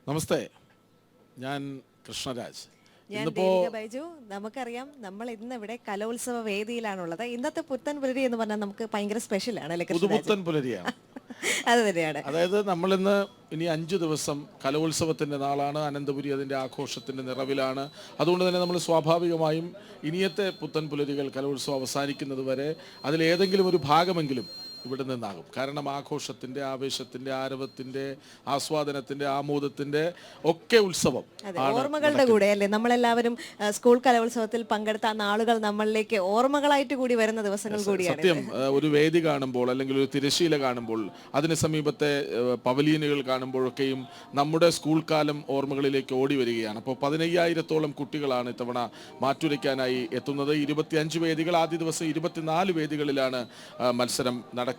നമസ്തേ, ഞാൻ കൃഷ്ണരാജ്. ഞാൻ ദേവിക ബൈജു. നമുക്കറിയാം, നമ്മൾ ഇന്ന് ഇവിടെ കലോത്സവ വേദിയിലാണുള്ളത്. ഇന്നത്തെ പുത്തൻ പുലരി എന്ന് പറഞ്ഞാൽ നമുക്ക് ഭയങ്കര സ്പെഷ്യൽ ആണ് അല്ലേ കൃഷ്ണരാജ്? പുതുപുത്തൻ പുലരിയാണ്. അത് തന്നെയാണ്. അതായത് നമ്മളിന്ന് ഇനി 5 ദിവസം കലോത്സവത്തിൻ്റെ നാളാണ്. അനന്തപുരി അതിൻ്റെ ആഘോഷത്തിൻ്റെ നിറവിലാണ്. അതുകൊണ്ട് തന്നെ നമ്മൾ സ്വാഭാവികമായും ഇനിയത്തെ പുത്തൻ പുലരികൾ കലോത്സവം അവസാനിക്കുന്നത് വരെ അതിലേതെങ്കിലും ഒരു ഭാഗമെങ്കിലും ഇവിടെ നിന്നാകും. കാരണം ആഘോഷത്തിൻ്റെ, ആവേശത്തിൻ്റെ, ആരവത്തിൻ്റെ, ആസ്വാദനത്തിൻ്റെ, ആമോദത്തിൻ്റെ ഒക്കെ ഉത്സവം. ഓർമ്മകളുടെ കൂടെ അല്ലേ നമ്മളെല്ലാവരും സ്കൂൾ കലോത്സവത്തിൽ പങ്കെടുത്ത നാളുകൾ നമ്മളിലേക്ക് ഓർമ്മകളായിട്ട് കൂടി വരുന്ന ദിവസങ്ങൾ കൂടിയാണ്. സത്യം, ഒരു വേദി കാണുമ്പോൾ അല്ലെങ്കിൽ ഒരു തിരശീല കാണുമ്പോൾ, അതിന് സമീപത്തെ പവലിയനുകൾ കാണുമ്പോഴൊക്കെയും നമ്മുടെ സ്കൂൾ കാലം ഓർമ്മകളിലേക്ക് ഓടി വരികയാണ്. അപ്പോൾ 15,000-ഓളം കുട്ടികളാണ് ഇത്തവണ മാറ്റുരയ്ക്കാനായി എത്തുന്നത്. 25 വേദികൾ, ആദ്യ ദിവസം 24 വേദികളിലാണ് മത്സരം നടക്കുക.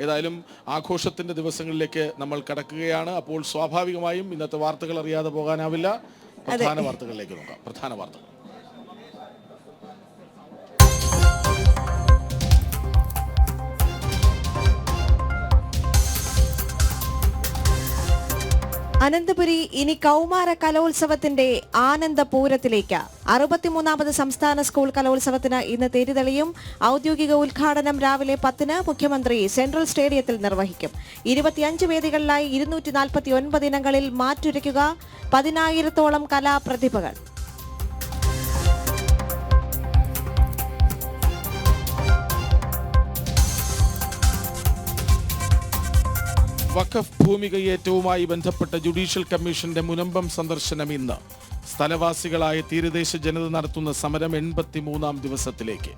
ഏതായാലും ആഘോഷത്തിന്റെ ദിവസങ്ങളിലേക്ക് നമ്മൾ കടക്കുകയാണ്. അപ്പോൾ സ്വാഭാവികമായും ഇന്നത്തെ വാർത്തകൾ അറിയാതെ പോകാനാവില്ല. പ്രധാന വാർത്തകളിലേക്ക് നോക്കാം. പ്രധാന വാർത്തകൾ. അനന്തപുരി ഇനി കൗമാര കലോത്സവത്തിന്റെ ആനന്ദപൂരത്തിലേക്ക്. 63ാമത് സംസ്ഥാന സ്കൂൾ കലോത്സവത്തിന് ഇന്ന് തിരിതെളിയും. ഔദ്യോഗിക ഉദ്ഘാടനം രാവിലെ 10-ന് മുഖ്യമന്ത്രി സെൻട്രൽ സ്റ്റേഡിയത്തിൽ നിർവഹിക്കും. 25 വേദികളിലായി 249 ഇനങ്ങളിൽ മാറ്റുരയ്ക്കുക 10,000-ഓളം കലാപ്രതിഭകൾ. വഖഫ് ഭൂമി കയ്യേറ്റവുമായി ബന്ധപ്പെട്ട ജുഡീഷ്യൽ കമ്മീഷന്റെ മുനമ്പം സന്ദർശനം ഇന്ന്. സ്ഥലവാസികളായ തീരദേശ ജനത നടത്തുന്ന സമരം 83ാം ദിവസത്തിലേക്ക്.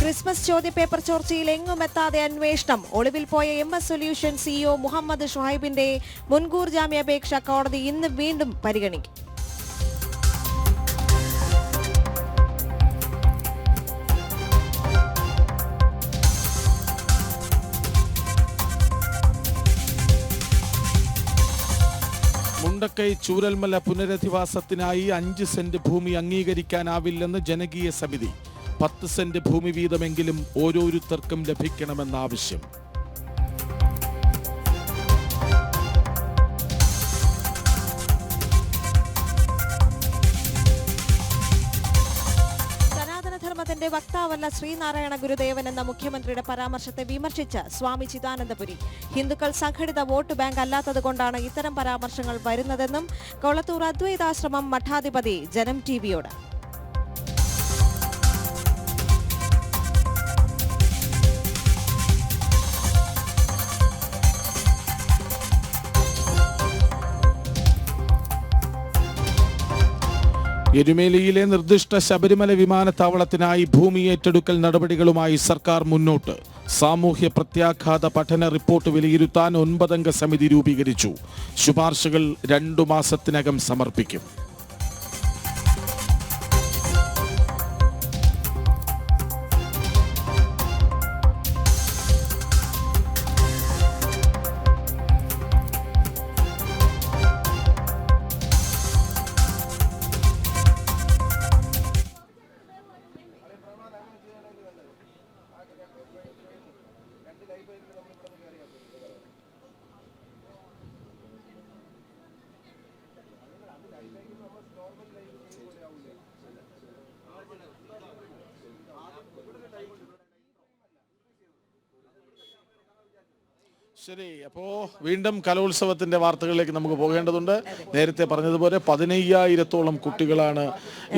ക്രിസ്മസ് ചോദ്യപേപ്പർ ചോർച്ചയിൽ എങ്ങുമെത്താതെ അന്വേഷണം. ഒളിവിൽ പോയ MS സൊല്യൂഷൻ CEO മുഹമ്മദ് ഷുഹൈബിന്റെ മുൻകൂർ ജാമ്യാപേക്ഷ കോടതി ഇന്ന് വീണ്ടും പരിഗണിക്കും. മുണ്ടക്കൈ ചൂരൽമല പുനരധിവാസത്തിനായി 5 സെന്റ് ഭൂമി അംഗീകരിക്കാനാവില്ലെന്ന് ജനകീയ സമിതി. 10 സെന്റ് ഭൂമി വീതമെങ്കിലും ഓരോരുത്തർക്കും ലഭിക്കണമെന്ന ആവശ്യം. സനാതനധർമ്മത്തിന്റെ വക്താവല്ല ശ്രീനാരായണ ഗുരുദേവൻ എന്ന മുഖ്യമന്ത്രിയുടെ പരാമർശത്തെ വിമർശിച്ച് സ്വാമി ചിദാനന്ദപുരി. ഹിന്ദുക്കൾ സംഘടിത വോട്ട് ബാങ്ക് അല്ലാത്തതുകൊണ്ടാണ് ഇത്തരം പരാമർശങ്ങൾ വരുന്നതെന്നും കൊളത്തൂർ അദ്വൈതാശ്രമം മഠാധിപതി ജനം TVയോട്. എരുമേലിയിലെ നിർദ്ദിഷ്ട ശബരിമല വിമാനത്താവളത്തിനായി ഭൂമി ഏറ്റെടുക്കൽ നടപടികളുമായി സർക്കാർ മുന്നോട്ട്. സാമൂഹ്യ പ്രത്യാഘാത പഠന റിപ്പോർട്ട് വിലയിരുത്താൻ 9-അംഗ സമിതി രൂപീകരിച്ചു. ശുപാർശകൾ 2 മാസത്തിനകം സമർപ്പിക്കും. ശരി, അപ്പോൾ വീണ്ടും കലോത്സവത്തിന്റെ വാർത്തകളിലേക്ക് നമുക്ക് പോകേണ്ടതുണ്ട്. നേരത്തെ പറഞ്ഞതുപോലെ 15,000-ഓളം കുട്ടികളാണ്.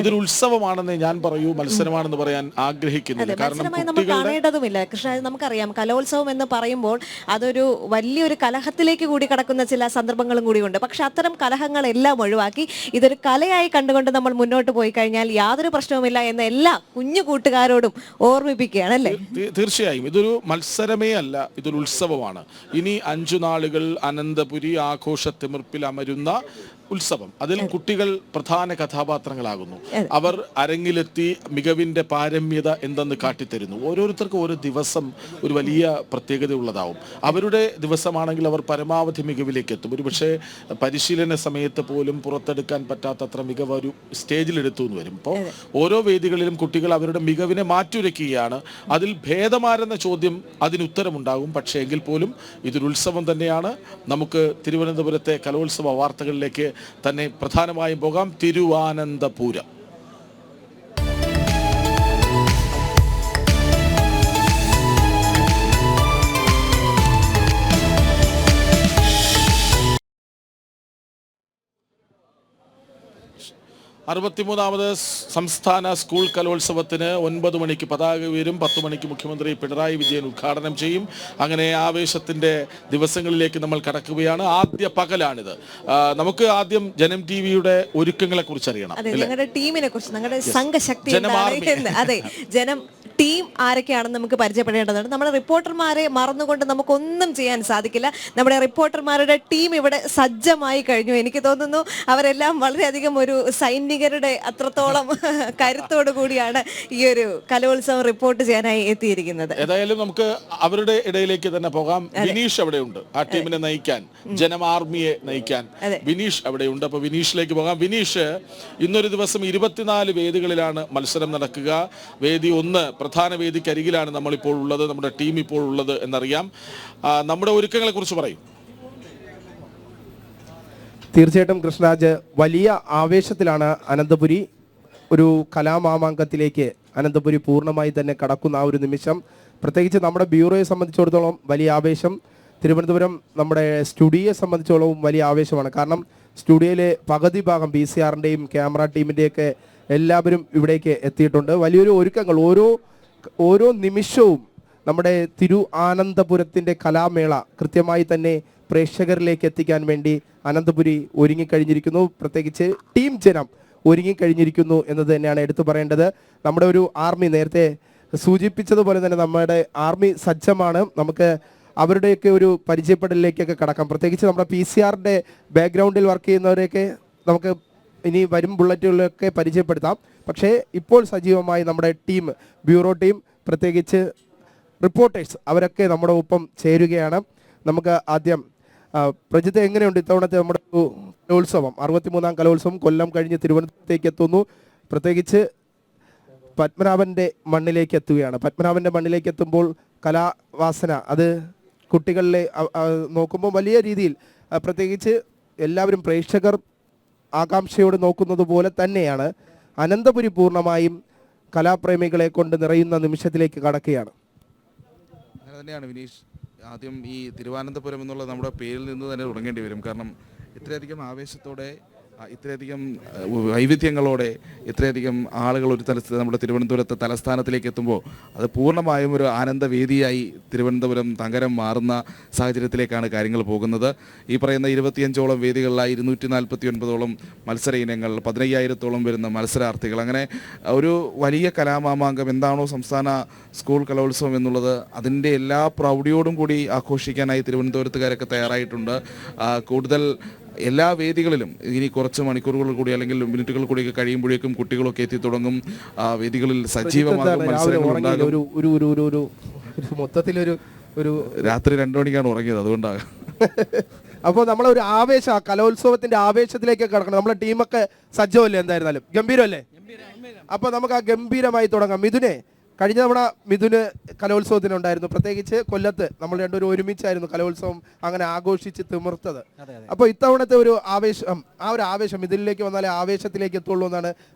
ഇതൊരു ഉത്സവമാണെന്ന് ഞാൻ പറയൂ, മത്സരമാണെന്ന് പറയാൻ ആഗ്രഹിക്കുന്നില്ല. കാരണം കാണേണ്ടതുമില്ല കൃഷ്ണ. നമുക്കറിയാം, കലോത്സവം എന്ന് പറയുമ്പോൾ അതൊരു വലിയൊരു കലഹത്തിലേക്ക് കൂടി കടക്കുന്ന ചില സന്ദർഭങ്ങളും കൂടിയുണ്ട്. പക്ഷെ അത്തരം കലഹങ്ങളെല്ലാം ഒഴിവാക്കി ഇതൊരു കലയായി കണ്ടുകൊണ്ട് നമ്മൾ മുന്നോട്ട് പോയി കഴിഞ്ഞാൽ യാതൊരു പ്രശ്നവുമില്ല എന്ന് എല്ലാ കുഞ്ഞു കൂട്ടുകാരോടും ഓർമ്മിപ്പിക്കുകയാണ് അല്ലേ? തീർച്ചയായും ഇതൊരു മത്സരമേ അല്ല, ഇതൊരു ഉത്സവമാണ്. ഇനി 5 നാളുകൾ അനന്തപുരി ആഘോഷത്തിമിർപ്പിൽ അമരുന്ന ഉത്സവം. അതിൽ കുട്ടികൾ പ്രധാന കഥാപാത്രങ്ങളാകുന്നു. അവർ അരങ്ങിലെത്തി മികവിന്റെ പാരമ്യത എന്തെന്ന് കാട്ടിത്തരുന്നു. ഓരോരുത്തർക്കും ഓരോ ദിവസം ഒരു വലിയ പ്രത്യേകത ഉള്ളതാവും. അവരുടെ ദിവസമാണെങ്കിൽ അവർ പരമാവധി മികവിലേക്ക് എത്തും. ഒരു പക്ഷേ പരിശീലന സമയത്ത് പോലും പുറത്തെടുക്കാൻ പറ്റാത്തത്ര മികവ് ഒരു സ്റ്റേജിലെടുത്തു എന്ന് വരും. അപ്പോൾ ഓരോ വേദികളിലും കുട്ടികൾ അവരുടെ മികവിനെ മാറ്റുരയ്ക്കുകയാണ്. അതിൽ ഭേദമാരെന്ന ചോദ്യം അതിനുത്തരമുണ്ടാകും. പക്ഷേ എങ്കിൽ പോലും ഇതൊരു ഉത്സവം തന്നെയാണ്. നമുക്ക് തിരുവനന്തപുരത്തെ കലോത്സവ വാർത്തകളിലേക്ക് തന്നെ പ്രധാനമായും പോകാം. തിരുവാനന്തപുരം. അറുപത്തിമൂന്നാമത് സംസ്ഥാന സ്കൂൾ കലോത്സവത്തിന് 9 മണിക്ക് പതാക ഉയരും. 10 മണിക്ക് മുഖ്യമന്ത്രി പിണറായി വിജയൻ ഉദ്ഘാടനം ചെയ്യും. അങ്ങനെ ആവേശത്തിന്റെ ദിവസങ്ങളിലേക്ക് നമ്മൾ കടക്കുകയാണ്. ആദ്യ പകലാണിത്. നമുക്ക് ആദ്യം ജനം ടിവിയുടെ ഒരുക്കങ്ങളെ കുറിച്ച് അറിയണം. ഞങ്ങളുടെ ടീമിനെ കുറിച്ച്, ഞങ്ങളുടെ സംഘശക്തി അതെ ജനം ടീം ആരൊക്കെയാണെന്ന് നമുക്ക് പരിചയപ്പെടേണ്ടതുണ്ട്. നമ്മുടെ റിപ്പോർട്ടർമാരെ മറന്നുകൊണ്ട് നമുക്കൊന്നും ചെയ്യാൻ സാധിക്കില്ല. നമ്മുടെ റിപ്പോർട്ടർമാരുടെ ടീം ഇവിടെ സജ്ജമായി കഴിഞ്ഞു. എനിക്ക് തോന്നുന്നു അവരെല്ലാം വളരെയധികം ഒരു സൈനികരുടെ അത്രത്തോളം കരുത്തോടു കൂടിയാണ് ഈ ഒരു കലോത്സവം റിപ്പോർട്ട് ചെയ്യാനായി എത്തിയിരിക്കുന്നത്. ഏതായാലും നമുക്ക് അവരുടെ ഇടയിലേക്ക് തന്നെ പോകാം. വിനീഷ് അവിടെയുണ്ട്, ആ ടീമിനെ നയിക്കാൻ, ജനം ആർമിയെ നയിക്കാൻ വിനീഷ് അവിടെയുണ്ട്. അപ്പൊ വിനീഷിലേക്ക് പോകാം. വിനീഷ്, ഇന്നൊരു ദിവസം 24 വേദികളിലാണ് മത്സരം നടക്കുക. വേദി 1 പ്രധാന വേദിക്കരികിലാണ് നമ്മളിപ്പോൾ ഉള്ളത്, നമ്മുടെ ടീം ഇപ്പോൾ ഉള്ളത് എന്നറിയാം. നമ്മുടെ ഒരുക്കങ്ങളെ കുറിച്ച് പറയും. തീർച്ചയായിട്ടും കൃഷ്ണരാജ്, വലിയ ആവേശത്തിലാണ് അനന്തപുരി. ഒരു കലാമാമാങ്കത്തിലേക്ക് അനന്തപുരി പൂർണ്ണമായി തന്നെ കടക്കുന്ന ആ ഒരു നിമിഷം, പ്രത്യേകിച്ച് നമ്മുടെ ബ്യൂറോയെ സംബന്ധിച്ചിടത്തോളം വലിയ ആവേശം, തിരുവനന്തപുരം നമ്മുടെ സ്റ്റുഡിയോയെ സംബന്ധിച്ചിടത്തോളം വലിയ ആവേശമാണ്. കാരണം സ്റ്റുഡിയോയിലെ പകുതി ഭാഗം BCRൻ്റെയും ക്യാമറ ടീമിൻ്റെയൊക്കെ എല്ലാവരും ഇവിടേക്ക് എത്തിയിട്ടുണ്ട്. വലിയൊരു ഒരുക്കങ്ങൾ, ഓരോ നിമിഷവും നമ്മുടെ ആനന്തപുരത്തിൻ്റെ കലാമേള കൃത്യമായി തന്നെ പ്രേക്ഷകരിലേക്ക് എത്തിക്കാൻ വേണ്ടി അനന്തപുരി ഒരുങ്ങിക്കഴിഞ്ഞിരിക്കുന്നു. പ്രത്യേകിച്ച് ടീം ജനം ഒരുങ്ങിക്കഴിഞ്ഞിരിക്കുന്നു എന്നത് തന്നെയാണ് എടുത്തു പറയേണ്ടത്. നമ്മുടെ ഒരു ആർമി, നേരത്തെ സൂചിപ്പിച്ചതുപോലെ തന്നെ നമ്മുടെ ആർമി സജ്ജമാണ്. നമുക്ക് അവരുടെയൊക്കെ ഒരു പരിചയപ്പെടലിലേക്കൊക്കെ കടക്കാം. പ്രത്യേകിച്ച് നമ്മുടെ PCR ബാക്ക്ഗ്രൗണ്ടിൽ വർക്ക് ചെയ്യുന്നവരെയൊക്കെ നമുക്ക് ഇനി വരും ബുള്ളറ്റുകളിലൊക്കെ പരിചയപ്പെടുത്താം. പക്ഷേ ഇപ്പോൾ സജീവമായി നമ്മുടെ ടീം, ബ്യൂറോ ടീം, പ്രത്യേകിച്ച് റിപ്പോർട്ടേഴ്സ്, അവരൊക്കെ നമ്മുടെ ഒപ്പം ചേരുകയാണ്. നമുക്ക് ആദ്യം പ്രജിത്ത്, എങ്ങനെയുണ്ട് ഇത്തവണത്തെ നമ്മുടെ കലോത്സവം? 63ാം കലോത്സവം കൊല്ലം കഴിഞ്ഞ് തിരുവനന്തപുരത്തേക്ക് എത്തുന്നു. പ്രത്യേകിച്ച് പത്മനാഭൻ്റെ മണ്ണിലേക്ക് എത്തുകയാണ്. പത്മനാഭൻ്റെ മണ്ണിലേക്ക് എത്തുമ്പോൾ കലാവാസന അത് കുട്ടികളിലെ നോക്കുമ്പോൾ വലിയ രീതിയിൽ, പ്രത്യേകിച്ച് എല്ലാവരും പ്രേക്ഷകർ ആകാംക്ഷയോട് നോക്കുന്നത് പോലെ തന്നെയാണ് അനന്തപുരി പൂർണ്ണമായും കലാപ്രേമികളെ കൊണ്ട് നിറയുന്ന നിമിഷത്തിലേക്ക് കടക്കുകയാണ്. അങ്ങനെ തന്നെയാണ് വിനീഷ്. ആദ്യം ഈ തിരുവനന്തപുരം എന്നുള്ള നമ്മുടെ പേരിൽ നിന്ന് തന്നെ തുടങ്ങേണ്ടി വരും. കാരണം ഇത്രയധികം ആവേശത്തോടെ, ഇത്രയധികം വൈവിധ്യങ്ങളോടെ, ഇത്രയധികം ആളുകൾ ഒരു നമ്മുടെ തിരുവനന്തപുരത്തെ തലസ്ഥാനത്തിലേക്ക് എത്തുമ്പോൾ അത് പൂർണ്ണമായും ഒരു ആനന്ദവേദിയായി തിരുവനന്തപുരം തകരം മാറുന്ന സാഹചര്യത്തിലേക്കാണ് കാര്യങ്ങൾ പോകുന്നത്. ഈ പറയുന്ന 25ഓളം വേദികളിലായി 249ഓളം മത്സര ഇനങ്ങൾ, 15,000ഓളം വരുന്ന മത്സരാർത്ഥികൾ, അങ്ങനെ ഒരു വലിയ കലാമാമാങ്കം എന്താണോ സംസ്ഥാന സ്കൂൾ കലോത്സവം എന്നുള്ളത്, അതിൻ്റെ എല്ലാ പ്രൗഢിയോടും കൂടി ആഘോഷിക്കാനായി തിരുവനന്തപുരത്തുകാരൊക്കെ തയ്യാറായിട്ടുണ്ട്. കൂടുതൽ എല്ലാ വേദികളിലും ഇനി കുറച്ച് മണിക്കൂറുകൾ കൂടി അല്ലെങ്കിൽ മിനിറ്റുകൾ കൂടിയൊക്കെ കഴിയുമ്പോഴേക്കും കുട്ടികളൊക്കെ എത്തി തുടങ്ങും. വേദികളിൽ സജീവമാകും മത്സരങ്ങളുണ്ടാകും. മൊത്തത്തിലൊരു രാത്രി 2 മണിക്കാണ് ഉറങ്ങിയത്, അതുകൊണ്ടാണ്. അപ്പോൾ നമ്മളൊരു ആവേശം, കലോത്സവത്തിന്റെ ആവേശത്തിലേക്ക് കടക്കണം. നമ്മളെ ടീമൊക്കെ സജ്ജമല്ലേ? എന്തായിരുന്നാലും ഗംഭീരമല്ലേ? അപ്പോൾ നമുക്ക് ആ ഗംഭീരമായി തുടങ്ങാം. മിഥുനെ, കഴിഞ്ഞ തവണ മിഥുന് കലോത്സവത്തിനുണ്ടായിരുന്നു. പ്രത്യേകിച്ച് കൊല്ലത്ത് നമ്മൾ രണ്ടുപേരും ഒരുമിച്ചായിരുന്നു കലോത്സവം അങ്ങനെ ആഘോഷിച്ച് തിമിർത്തത്. അപ്പോൾ ഇത്തവണത്തെ ഒരു ആവേശം, ആ ഒരു ആവേശം ഇതിലേക്ക് വന്നാലേ ആവേശത്തിലേക്ക് എത്തുള്ളൂ എന്നാണ്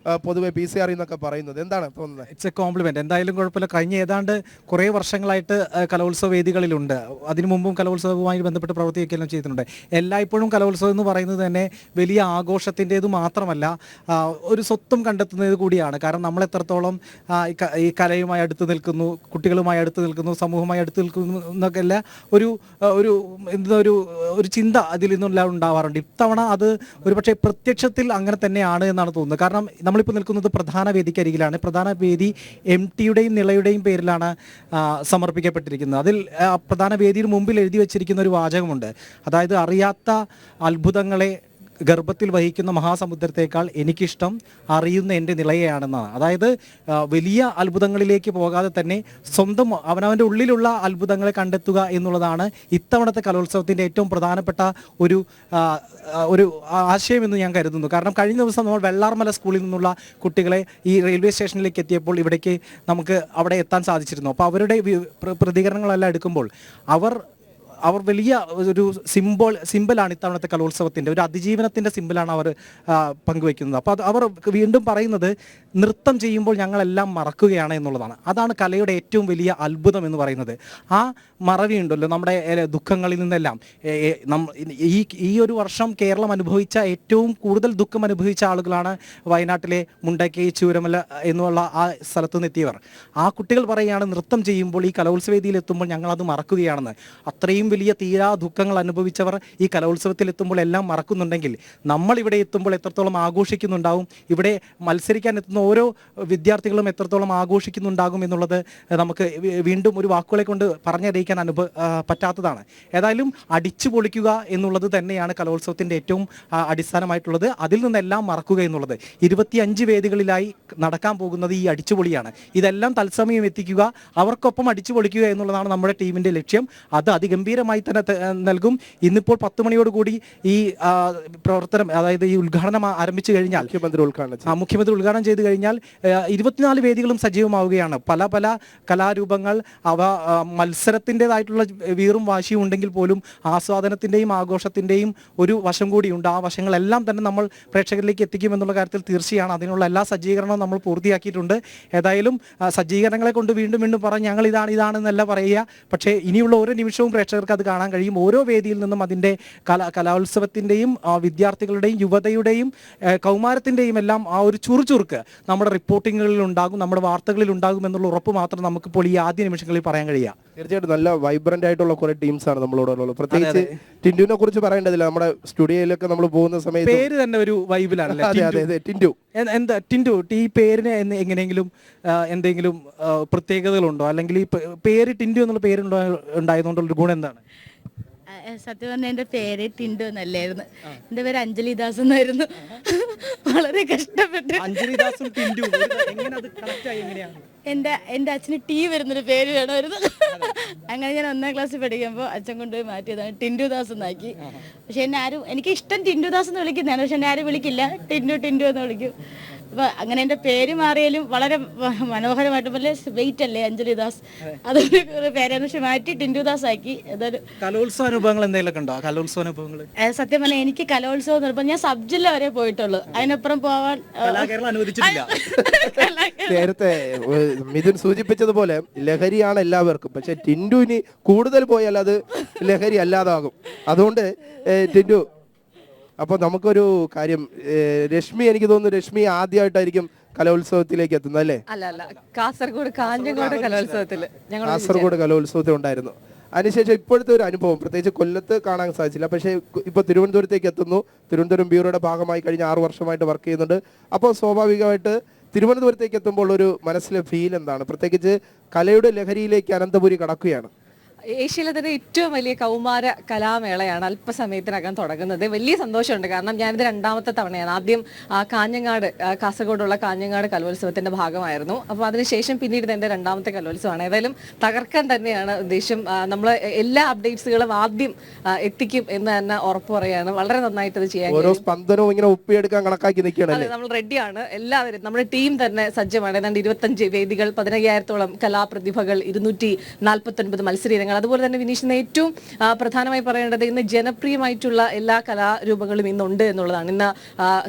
പൊതുവെ PCR എന്നൊക്കെ പറയുന്നത്. എന്താണ് തോന്നുന്നത്? It's a compliment. എന്തായാലും കുഴപ്പമില്ല. കഴിഞ്ഞ ഏതാണ്ട് കുറേ വർഷങ്ങളായിട്ട് കലോത്സവ വേദികളിലുണ്ട്. അതിനു മുമ്പും കലോത്സവവുമായി ബന്ധപ്പെട്ട് പ്രവർത്തിക്കുകയെല്ലാം ചെയ്തിട്ടുണ്ട്. എല്ലായ്പ്പോഴും കലോത്സവം എന്ന് പറയുന്നത് തന്നെ വലിയ ആഘോഷത്തിൻ്റേത് മാത്രമല്ല, ഒരു സ്വത്വം കണ്ടെത്തുന്നത് കൂടിയാണ്. കാരണം നമ്മൾ എത്രത്തോളം ഈ കലയുമായി അടുത്ത് നിൽക്കുന്നു, കുട്ടികളുമായി അടുത്ത് നിൽക്കുന്നു, സമൂഹവുമായി അടുത്ത് നിൽക്കുന്നു എന്നൊക്കെ അല്ല ഒരു ചിന്ത അതിൽ നിന്നെല്ലാം ഉണ്ടാവാറുണ്ട്. ഇത്തവണ അത് ഒരുപക്ഷെ പ്രത്യക്ഷത്തിൽ അങ്ങനെ തന്നെയാണ് എന്നാണ് തോന്നുന്നത്. കാരണം നമ്മളിപ്പോൾ നിൽക്കുന്നത് പ്രധാന വേദിക്കരികിലാണ്. പ്രധാന വേദി MTയുടെയും നിളയുടെയും പേരിലാണ് സമർപ്പിക്കപ്പെട്ടിരിക്കുന്നത്. അതിൽ പ്രധാന വേദിയുടെ മുമ്പിൽ എഴുതി വെച്ചിരിക്കുന്ന ഒരു വാചകമുണ്ട്. അതായത് അറിയാത്ത അത്ഭുതങ്ങളെ ഗർഭത്തിൽ വഹിക്കുന്ന മഹാസമുദ്രത്തേക്കാൾ എനിക്കിഷ്ടം അറിയുന്ന എൻ്റെ നിളയെയാണെന്നാണ്. അതായത് വലിയ അത്ഭുതങ്ങളിലേക്ക് പോകാതെ തന്നെ സ്വന്തം അവനവൻ്റെ ഉള്ളിലുള്ള അത്ഭുതങ്ങളെ കണ്ടെത്തുക എന്നുള്ളതാണ് ഇത്തവണത്തെ കലോത്സവത്തിൻ്റെ ഏറ്റവും പ്രധാനപ്പെട്ട ഒരു ആശയമെന്ന് ഞാൻ കരുതുന്നു. കാരണം കഴിഞ്ഞ ദിവസം നമ്മൾ വെള്ളാർമല സ്കൂളിൽ നിന്നുള്ള കുട്ടികളെ ഈ റെയിൽവേ സ്റ്റേഷനിലേക്ക് എത്തിയപ്പോൾ ഇവിടേക്ക് നമുക്ക് അവിടെ എത്താൻ സാധിച്ചിരുന്നു. അപ്പോൾ അവരുടെ പ്രതികരണങ്ങളെല്ലാം എടുക്കുമ്പോൾ അവർ വലിയ ഒരു സിമ്പലാണ് ഇത്തവണത്തെ കലോത്സവത്തിൻ്റെ ഒരു അതിജീവനത്തിൻ്റെ സിമ്പലാണ് അവർ പങ്കുവയ്ക്കുന്നത്. അപ്പോൾ അവർ വീണ്ടും പറയുന്നത് നൃത്തം ചെയ്യുമ്പോൾ ഞങ്ങളെല്ലാം മറക്കുകയാണ് എന്നുള്ളതാണ്. അതാണ് കലയുടെ ഏറ്റവും വലിയ അത്ഭുതം എന്ന് പറയുന്നത്. ആ മറവി ഉണ്ടല്ലോ നമ്മുടെ ദുഃഖങ്ങളിൽ നിന്നെല്ലാം. ഈ ഒരു വർഷം കേരളം അനുഭവിച്ച ഏറ്റവും കൂടുതൽ ദുഃഖം അനുഭവിച്ച ആളുകളാണ് വയനാട്ടിലെ മുണ്ടക്കൈ ചൂരമല എന്നുള്ള ആ സ്ഥലത്തു നിന്ന് എത്തിയവർ. ആ കുട്ടികൾ പറയുകയാണ് നൃത്തം ചെയ്യുമ്പോൾ ഈ കലോത്സവേദിയിൽ എത്തുമ്പോൾ ഞങ്ങളത് മറക്കുകയാണെന്ന്. അത്രയും വലിയ തീരാ ദുഃഖങ്ങൾ അനുഭവിച്ചവർ ഈ കലോത്സവത്തിൽ എത്തുമ്പോൾ എല്ലാം മറക്കുന്നുണ്ടെങ്കിൽ നമ്മൾ ഇവിടെ എത്തുമ്പോൾ എത്രത്തോളം ആഘോഷിക്കുന്നുണ്ടാവും, ഇവിടെ മത്സരിക്കാൻ എത്തുന്ന ഓരോ വിദ്യാർത്ഥികളും എത്രത്തോളം ആഘോഷിക്കുന്നുണ്ടാകും എന്നുള്ളത് നമുക്ക് വീണ്ടും ഒരു വാക്കുകളെ കൊണ്ട് പറഞ്ഞറിയിക്കാൻ പറ്റാത്തതാണ്. ഏതായാലും അടിച്ചു പൊളിക്കുക എന്നുള്ളത് തന്നെയാണ് കലോത്സവത്തിൻ്റെ ഏറ്റവും അടിസ്ഥാനമായിട്ടുള്ളത്. അതിൽ നിന്നെല്ലാം മറക്കുക എന്നുള്ളത്. 25 വേദികളിലായി നടക്കാൻ പോകുന്നത് ഈ അടിച്ചുപൊളിയാണ്. ഇതെല്ലാം തത്സമയം എത്തിക്കുക, അവർക്കൊപ്പം അടിച്ചു പൊളിക്കുക എന്നുള്ളതാണ് നമ്മുടെ ടീമിൻ്റെ ലക്ഷ്യം. അത് അതിഗംഭീരമായി തന്നെ നൽകും. ഇന്നിപ്പോൾ 10 മണിയോടുകൂടി ഈ പ്രവർത്തനം, അതായത് ഈ ഉദ്ഘാടനം ആരംഭിച്ചു കഴിഞ്ഞാൽ മുഖ്യമന്ത്രി ഉദ്ഘാടനം ചെയ്തു കഴിഞ്ഞാൽ 24 വേദികളും സജീവമാവുകയാണ്. പല പല കലാരൂപങ്ങൾ അവ മത്സരത്തിൻ്റെതായിട്ടുള്ള വീറും വാശിയും ഉണ്ടെങ്കിൽ പോലും ആസ്വാദനത്തിൻ്റെയും ആഘോഷത്തിൻ്റെയും ഒരു വശം കൂടിയുണ്ട്. ആ വശങ്ങളെല്ലാം തന്നെ നമ്മൾ പ്രേക്ഷകരിലേക്ക് എത്തിക്കുമെന്നുള്ള കാര്യത്തിൽ തീർച്ചയാണ്. അതിനുള്ള എല്ലാ സജ്ജീകരണവും നമ്മൾ പൂർത്തിയാക്കിയിട്ടുണ്ട്. ഏതായാലും സജ്ജീകരണങ്ങളെ കൊണ്ട് വീണ്ടും വീണ്ടും പറഞ്ഞ് ഞങ്ങൾ ഇതാണെന്നല്ല പറയുക. പക്ഷേ ഇനിയുള്ള ഓരോ നിമിഷവും പ്രേക്ഷകർക്ക് അത് കാണാൻ കഴിയും. ഓരോ വേദിയിൽ നിന്നും അതിൻ്റെ കലോത്സവത്തിൻ്റെയും വിദ്യാർത്ഥികളുടെയും യുവതയുടെയും കൗമാരത്തിൻ്റെയും എല്ലാം ആ ഒരു ചുറുചുറുക്ക് നമ്മുടെ റിപ്പോർട്ടിങ്ങുകളിൽ ഉണ്ടാകും, നമ്മുടെ വാർത്തകളിൽ ഉണ്ടാകും എന്നുള്ള ഉറപ്പ് മാത്രം നമുക്കിപ്പോൾ ഈ ആദ്യ നിമിഷങ്ങളിൽ പറയാൻ കഴിയുക. തീർച്ചയായിട്ടും നല്ല വൈബ്രന്റ് ആയിട്ടുള്ള കുറെ ടീംസ് ആണ് നമ്മളോടുള്ളത്. പ്രത്യേകിച്ച് ടിൻഡുവിനെ കുറിച്ച് പറയേണ്ടതില്ല. നമ്മുടെ സ്റ്റുഡിയോയിലൊക്കെ നമ്മൾ പോകുന്ന സമയത്ത് പേര് തന്നെ ഒരു വൈബിലാണല്ലേ ടിൻഡു. എന്താ ടിൻഡു, ഈ പേരിന് എങ്ങനെയെങ്കിലും എന്തെങ്കിലും പ്രത്യേകതകളുണ്ടോ? അല്ലെങ്കിൽ ഈ പേര് ടിൻഡു എന്നുള്ള പേര് ഉണ്ടായതുകൊണ്ടുള്ള ഗുണം എന്താണ്? സത്യം പറഞ്ഞ എൻ്റെ പേര് ടിൻഡു എന്നല്ലായിരുന്നു. എൻ്റെ പേര് അഞ്ജലി ദാസ് എന്നായിരുന്നു. വളരെ കഷ്ടപ്പെട്ട് അഞ്ജലിദാസും ടിൻഡു എങ്ങനെ അത് കണക്ട് ആയി? എങ്ങനെയാണ്? എൻ്റെ അച്ഛന് ടി വരുന്നൊരു പേര് വേണമായിരുന്നു. അങ്ങനെ ഞാൻ 1ാം ക്ലാസ്സിൽ പഠിക്കുമ്പോൾ അച്ഛൻ കൊണ്ടുപോയി മാറ്റിയതാണ്, ടിൻഡു ദാസ് എന്നാക്കി. പക്ഷെ എനിക്ക് ഇഷ്ടം ടിൻഡു ദാസ് എന്ന് വിളിക്കുന്നതാണ്. പക്ഷെ എന്നെ ആരും വിളിക്കില്ല, ടിൻഡു എന്ന് വിളിക്കും. അപ്പോൾ അങ്ങനെ എൻ്റെ പേര് മാറിയാലും വളരെ മനോഹരമായിട്ട് പോലെ വെയിറ്റ് അല്ലേ അഞ്ജലി ദാസ്, അതൊരു പേരാണ്. പക്ഷെ മാറ്റി ടിൻഡു ദാസ് ആക്കി. അതൊരു കലോത്സവ അനുഭവങ്ങൾ എന്തെങ്കിലും ഉണ്ടോ? കലോത്സവ അനുഭവങ്ങൾ സത്യം പറഞ്ഞാൽ എനിക്ക് കലോത്സവം നിർബന്ധം. ഞാൻ സബ് ജില്ല വരെ പോയിട്ടുള്ളൂ, അതിനപ്പുറം പോവാൻ അനുവദിച്ചിട്ടില്ല. നേരത്തെ മിഥുൻ സൂചിപ്പിച്ചതുപോലെ ലഹരിയാണ് എല്ലാവർക്കും. പക്ഷെ ടിൻഡുവിന് കൂടുതൽ പോയാൽ അത് ലഹരി അല്ലാതാകും. അതുകൊണ്ട് ടിൻഡു, അപ്പോൾ നമുക്കൊരു കാര്യം, രശ്മി, എനിക്ക് തോന്നുന്നു രശ്മി ആദ്യമായിട്ടായിരിക്കും കലോത്സവത്തിലേക്ക് എത്തുന്നത് അല്ലേ? അല്ല, കാസർഗോഡ് കാഞ്ഞങ്ങാട് കലോത്സവത്തിൽ കാസർഗോഡ് കലോത്സവത്തിൽ ഉണ്ടായിരുന്നു. അതിനുശേഷം ഇപ്പോഴത്തെ ഒരു അനുഭവം, പ്രത്യേകിച്ച് കൊല്ലത്ത് കാണാൻ സാധിച്ചില്ല, പക്ഷേ ഇപ്പോൾ തിരുവനന്തപുരത്തേക്ക് എത്തുന്നു. തിരുവനന്തപുരം ബ്യൂറോയുടെ ഭാഗമായി കഴിഞ്ഞ 6 വർഷമായിട്ട് വർക്ക് ചെയ്യുന്നുണ്ട്. അപ്പോൾ സ്വാഭാവികമായിട്ട് തിരുവനന്തപുരത്തേക്ക് എത്തുമ്പോൾ ഒരു മനസ്സിലെ ഫീൽ എന്താണ്? പ്രത്യേകിച്ച് കലയുടെ ലഹരിയിലേക്ക് അനന്തപുരി കടക്കുകയാണ്. ഏഷ്യയിലെ തന്നെ ഏറ്റവും വലിയ കൗമാര കലാമേളയാണ് അല്പസമയത്തിനകം തുടങ്ങുന്നത്. വലിയ സന്തോഷമുണ്ട്. കാരണം ഞാനിത് 2ാമത്തെ തവണയാണ്. ആദ്യം കാഞ്ഞങ്ങാട്, കാസർഗോഡുള്ള കാഞ്ഞങ്ങാട് കലോത്സവത്തിന്റെ ഭാഗമായിരുന്നു. അപ്പോൾ അതിനുശേഷം പിന്നീട് എൻ്റെ 2ാമത്തെ കലോത്സവമാണ്. ഏതായാലും തകർക്കാൻ തന്നെയാണ് ഉദ്ദേശം. നമ്മൾ എല്ലാ അപ്ഡേറ്റ്സുകളും ആദ്യം എത്തിക്കും എന്ന് തന്നെ ഉറപ്പ് പറയുകയാണ്. വളരെ നന്നായിട്ട് ഇത് ചെയ്യാൻ ഓരോ സ്പന്ദനവും ഇങ്ങനെ ഒപ്പിയെടുക്കാൻ കണക്കാക്കി നിൽക്കുകയാണ്. നമ്മൾ റെഡിയാണ്. എല്ലാവരും നമ്മുടെ ടീം തന്നെ സജ്ജമാണ്. ഏതാണ്ട് 25 വേദികൾ, 15,000-ഓളം കലാപ്രതിഭകൾ, 249 മത്സരീനങ്ങൾ. അതുപോലെ തന്നെ വിനീഷിന് ഏറ്റവും പ്രധാനമായി പറയേണ്ടത് ഇന്ന് ജനപ്രിയമായിട്ടുള്ള എല്ലാ കലാരൂപങ്ങളും ഇന്നുണ്ട് എന്നുള്ളതാണ്. ഇന്ന്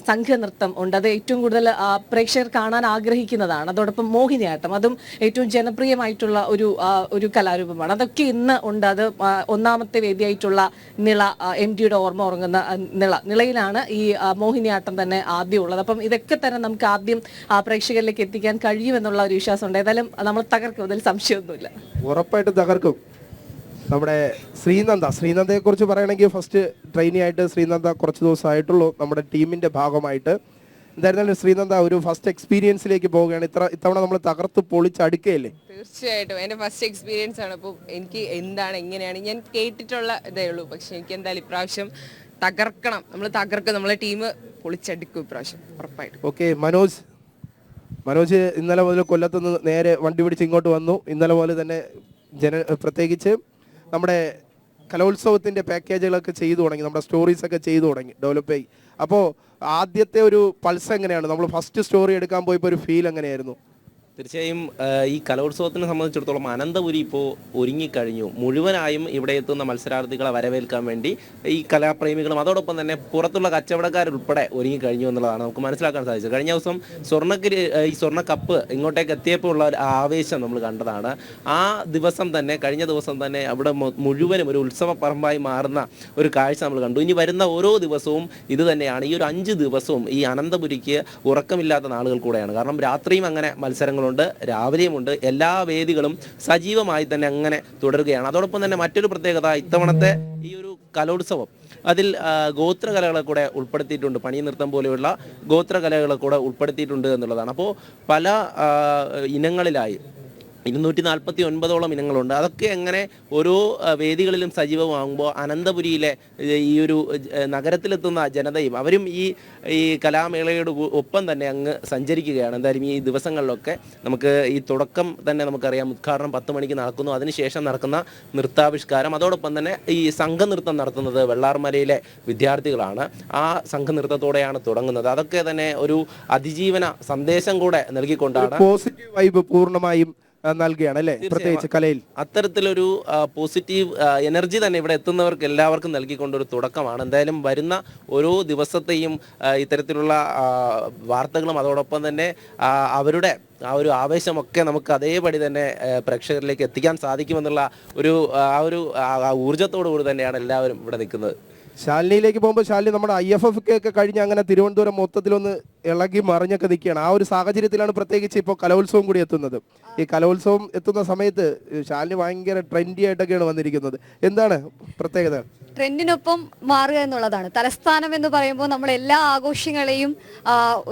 സംഘനൃത്തം ഉണ്ട്, അത് ഏറ്റവും കൂടുതൽ പ്രേക്ഷകർ കാണാൻ ആഗ്രഹിക്കുന്നതാണ്. അതോടൊപ്പം മോഹിനിയാട്ടം, അതും ഏറ്റവും ജനപ്രിയമായിട്ടുള്ള ഒരു കലാരൂപമാണ്. അതൊക്കെ ഇന്ന് ഉണ്ട്. അത് 1ാമത്തെ വേദിയായിട്ടുള്ള നിള, MDയുടെ ഓർമ്മ ഉറങ്ങുന്ന നിളയിലാണ് ഈ മോഹിനിയാട്ടം തന്നെ ആദ്യം ഉള്ളത്. അപ്പം ഇതൊക്കെ തന്നെ നമുക്ക് ആദ്യം പ്രേക്ഷകരിലേക്ക് എത്തിക്കാൻ കഴിയുമെന്നുള്ള ഒരു വിശ്വാസമുണ്ട്. ഏതായാലും നമ്മൾ തകർക്കും, അതിൽ സംശയമൊന്നുമില്ല. ഉറപ്പായിട്ടും തകർക്കും. നമ്മുടെ ശ്രീനന്ദയെ കുറിച്ച് പറയണമെങ്കിൽ ഫസ്റ്റ് ട്രെയിനി ആയിട്ട് ശ്രീനന്ദ കുറച്ച് ദിവസമായിട്ടുള്ളൂ നമ്മുടെ ടീമിന്റെ ഭാഗമായിട്ട്. എന്തായിരുന്നാലും ശ്രീനന്ദ ഒരു ഫസ്റ്റ് എക്സ്പീരിയൻസിലേക്ക് പോവുകയാണ്. ഇത്തവണ നമ്മൾ തകർത്ത് പൊളിച്ചടുക്കുകയല്ലേ? തീർച്ചയായിട്ടും എൻ്റെ ഫസ്റ്റ് എക്സ്പീരിയൻസ് ആണ്. അപ്പോൾ എനിക്ക് എങ്ങനെയാണ് ഞാൻ കേട്ടിട്ടുള്ള ഇതേ ഉള്ളൂ. പക്ഷെ എനിക്ക് എന്തായാലും ഇപ്രാവശ്യം തകർക്കണം, നമ്മൾ തകർക്കും, നമ്മളെ ടീം പൊളിച്ചടിക്കും ഇപ്രാവശ്യം ഉറപ്പായിട്ടും. ഓക്കെ, മനോജ് ഇന്നലെ മുതൽ കൊല്ലത്തുനിന്ന് നേരെ വണ്ടി പിടിച്ച് ഇങ്ങോട്ട് വന്നു. ഇന്നലെ പോലെ തന്നെ പ്രത്യേകിച്ച് നമ്മുടെ കലോത്സവത്തിൻ്റെ പാക്കേജുകളൊക്കെ ചെയ്തു തുടങ്ങി, നമ്മുടെ സ്റ്റോറീസൊക്കെ ചെയ്തു തുടങ്ങി, ഡെവലപ്പ് ചെയ്യും. അപ്പോൾ ആദ്യത്തെ ഒരു പൾസ് എങ്ങനെയാണ്? നമ്മൾ ഫസ്റ്റ് സ്റ്റോറി എടുക്കാൻ പോയപ്പോൾ ഒരു ഫീൽ എങ്ങനെയായിരുന്നു? തീർച്ചയായും ഈ കലോത്സവത്തിനെ സംബന്ധിച്ചിടത്തോളം അനന്തപുരി ഇപ്പോൾ ഒരുങ്ങിക്കഴിഞ്ഞു. മുഴുവനായും ഇവിടെ എത്തുന്ന മത്സരാർത്ഥികളെ വരവേൽക്കാൻ വേണ്ടി ഈ കലാപ്രേമികളും അതോടൊപ്പം തന്നെ പുറത്തുള്ള കച്ചവടക്കാരുൾപ്പെടെ ഒരുങ്ങിക്കഴിഞ്ഞു എന്നുള്ളതാണ് നമുക്ക് മനസ്സിലാക്കാൻ സാധിച്ചത്. കഴിഞ്ഞ ദിവസം ഈ സ്വർണ്ണ കപ്പ് ഇങ്ങോട്ടേക്ക് എത്തിയപ്പോൾ ഉള്ള ഒരു ആവേശം നമ്മൾ കണ്ടതാണ്. ആ ദിവസം തന്നെ, കഴിഞ്ഞ ദിവസം തന്നെ അവിടെ മുഴുവനും ഒരു ഉത്സവ പറമ്പായി മാറുന്ന ഒരു കാഴ്ച നമ്മൾ കണ്ടു. ഇനി വരുന്ന ഓരോ ദിവസവും ഇത് തന്നെയാണ്. ഈ ഒരു 5 ദിവസവും ഈ അനന്തപുരിക്ക് ഉറക്കമില്ലാത്ത നാളുകൾ കൂടെയാണ്. കാരണം രാത്രിയും അങ്ങനെ മത്സരങ്ങൾ ണ്ട്, രാവിലെയുമുണ്ട്. എല്ലാ വേദികളും സജീവമായി തന്നെ അങ്ങനെ തുടരുകയാണ്. അതോടൊപ്പം തന്നെ മറ്റൊരു പ്രത്യേകത, ഇത്തവണത്തെ ഈ ഒരു കലോത്സവം അതിൽ ഗോത്രകലകളെ കൂടെ ഉൾപ്പെടുത്തിയിട്ടുണ്ട്. പണി നൃത്തം പോലെയുള്ള ഗോത്രകലകളെ കൂടെ ഉൾപ്പെടുത്തിയിട്ടുണ്ട് എന്നുള്ളതാണ്. അപ്പോൾ പല ഇനങ്ങളിലായി 249ഓളം ഇനങ്ങളുണ്ട്. അതൊക്കെ എങ്ങനെ ഓരോ വേദികളിലും സജീവമാകുമ്പോൾ അനന്തപുരിയിലെ ഈ ഒരു നഗരത്തിലെത്തുന്ന ജനതയും അവരും ഈ കലാമേളയുടെ ഒപ്പം തന്നെ അങ്ങ് സഞ്ചരിക്കുകയാണ്. എന്തായാലും ഈ ദിവസങ്ങളിലൊക്കെ നമുക്ക് ഈ തുടക്കം തന്നെ നമുക്കറിയാം, ഉദ്ഘാടനം 10 മണിക്ക് നടക്കുന്നു. അതിനുശേഷം നടക്കുന്ന നൃത്താവിഷ്കാരം, അതോടൊപ്പം തന്നെ ഈ സംഘനൃത്തം നടത്തുന്നത് വെള്ളാർമലയിലെ വിദ്യാർത്ഥികളാണ്. ആ സംഘനൃത്തത്തോടെയാണ് തുടങ്ങുന്നത്. അതൊക്കെ തന്നെ ഒരു അതിജീവന സന്ദേശം കൂടെ നൽകിക്കൊണ്ടാണ്, പോസിറ്റീവ് വൈബ് പൂർണ്ണമായും നൽകുകയാണ് അല്ലേ, പ്രത്യേകിച്ച് കലയിൽ അത്തരത്തിലൊരു പോസിറ്റീവ് എനർജി തന്നെ ഇവിടെ എത്തുന്നവർക്ക് എല്ലാവർക്കും നൽകിക്കൊണ്ടൊരു തുടക്കമാണ്. എന്തായാലും വരുന്ന ഓരോ ദിവസത്തെയും ഇത്തരത്തിലുള്ള വാർത്തകളും അതോടൊപ്പം തന്നെ അവരുടെ ആ ഒരു ആവേശമൊക്കെ നമുക്ക് അതേപടി തന്നെ പ്രേക്ഷകരിലേക്ക് എത്തിക്കാൻ സാധിക്കുമെന്നുള്ള ഒരു ഊർജ്ജത്തോടു കൂടി തന്നെയാണ് എല്ലാവരും ഇവിടെ നിൽക്കുന്നത്. ശാലിനിയിലേക്ക് പോകുമ്പോൾ ശാലിനി നമ്മുടെ IFF ഒക്കെ കഴിഞ്ഞ് അങ്ങനെ തിരുവനന്തപുരം മൊത്തത്തിലൊന്ന് ഇളകി മറിഞ്ഞൊക്കെ നിൽക്കുകയാണ്. ആ ഒരു സാഹചര്യത്തിലാണ് പ്രത്യേകിച്ച് ഇപ്പോൾ കലോത്സവം കൂടി എത്തുന്നത്. ഈ കലോത്സവം എത്തുന്ന സമയത്ത് ശാലിനി ഭയങ്കര ട്രെൻഡി ആയിട്ടൊക്കെയാണ് വന്നിരിക്കുന്നത്. എന്താണ് പ്രത്യേകത? ട്രെൻഡിനൊപ്പം മാറുക എന്നുള്ളതാണ്. തലസ്ഥാനം എന്ന് പറയുമ്പോൾ നമ്മൾ എല്ലാ ആഘോഷങ്ങളെയും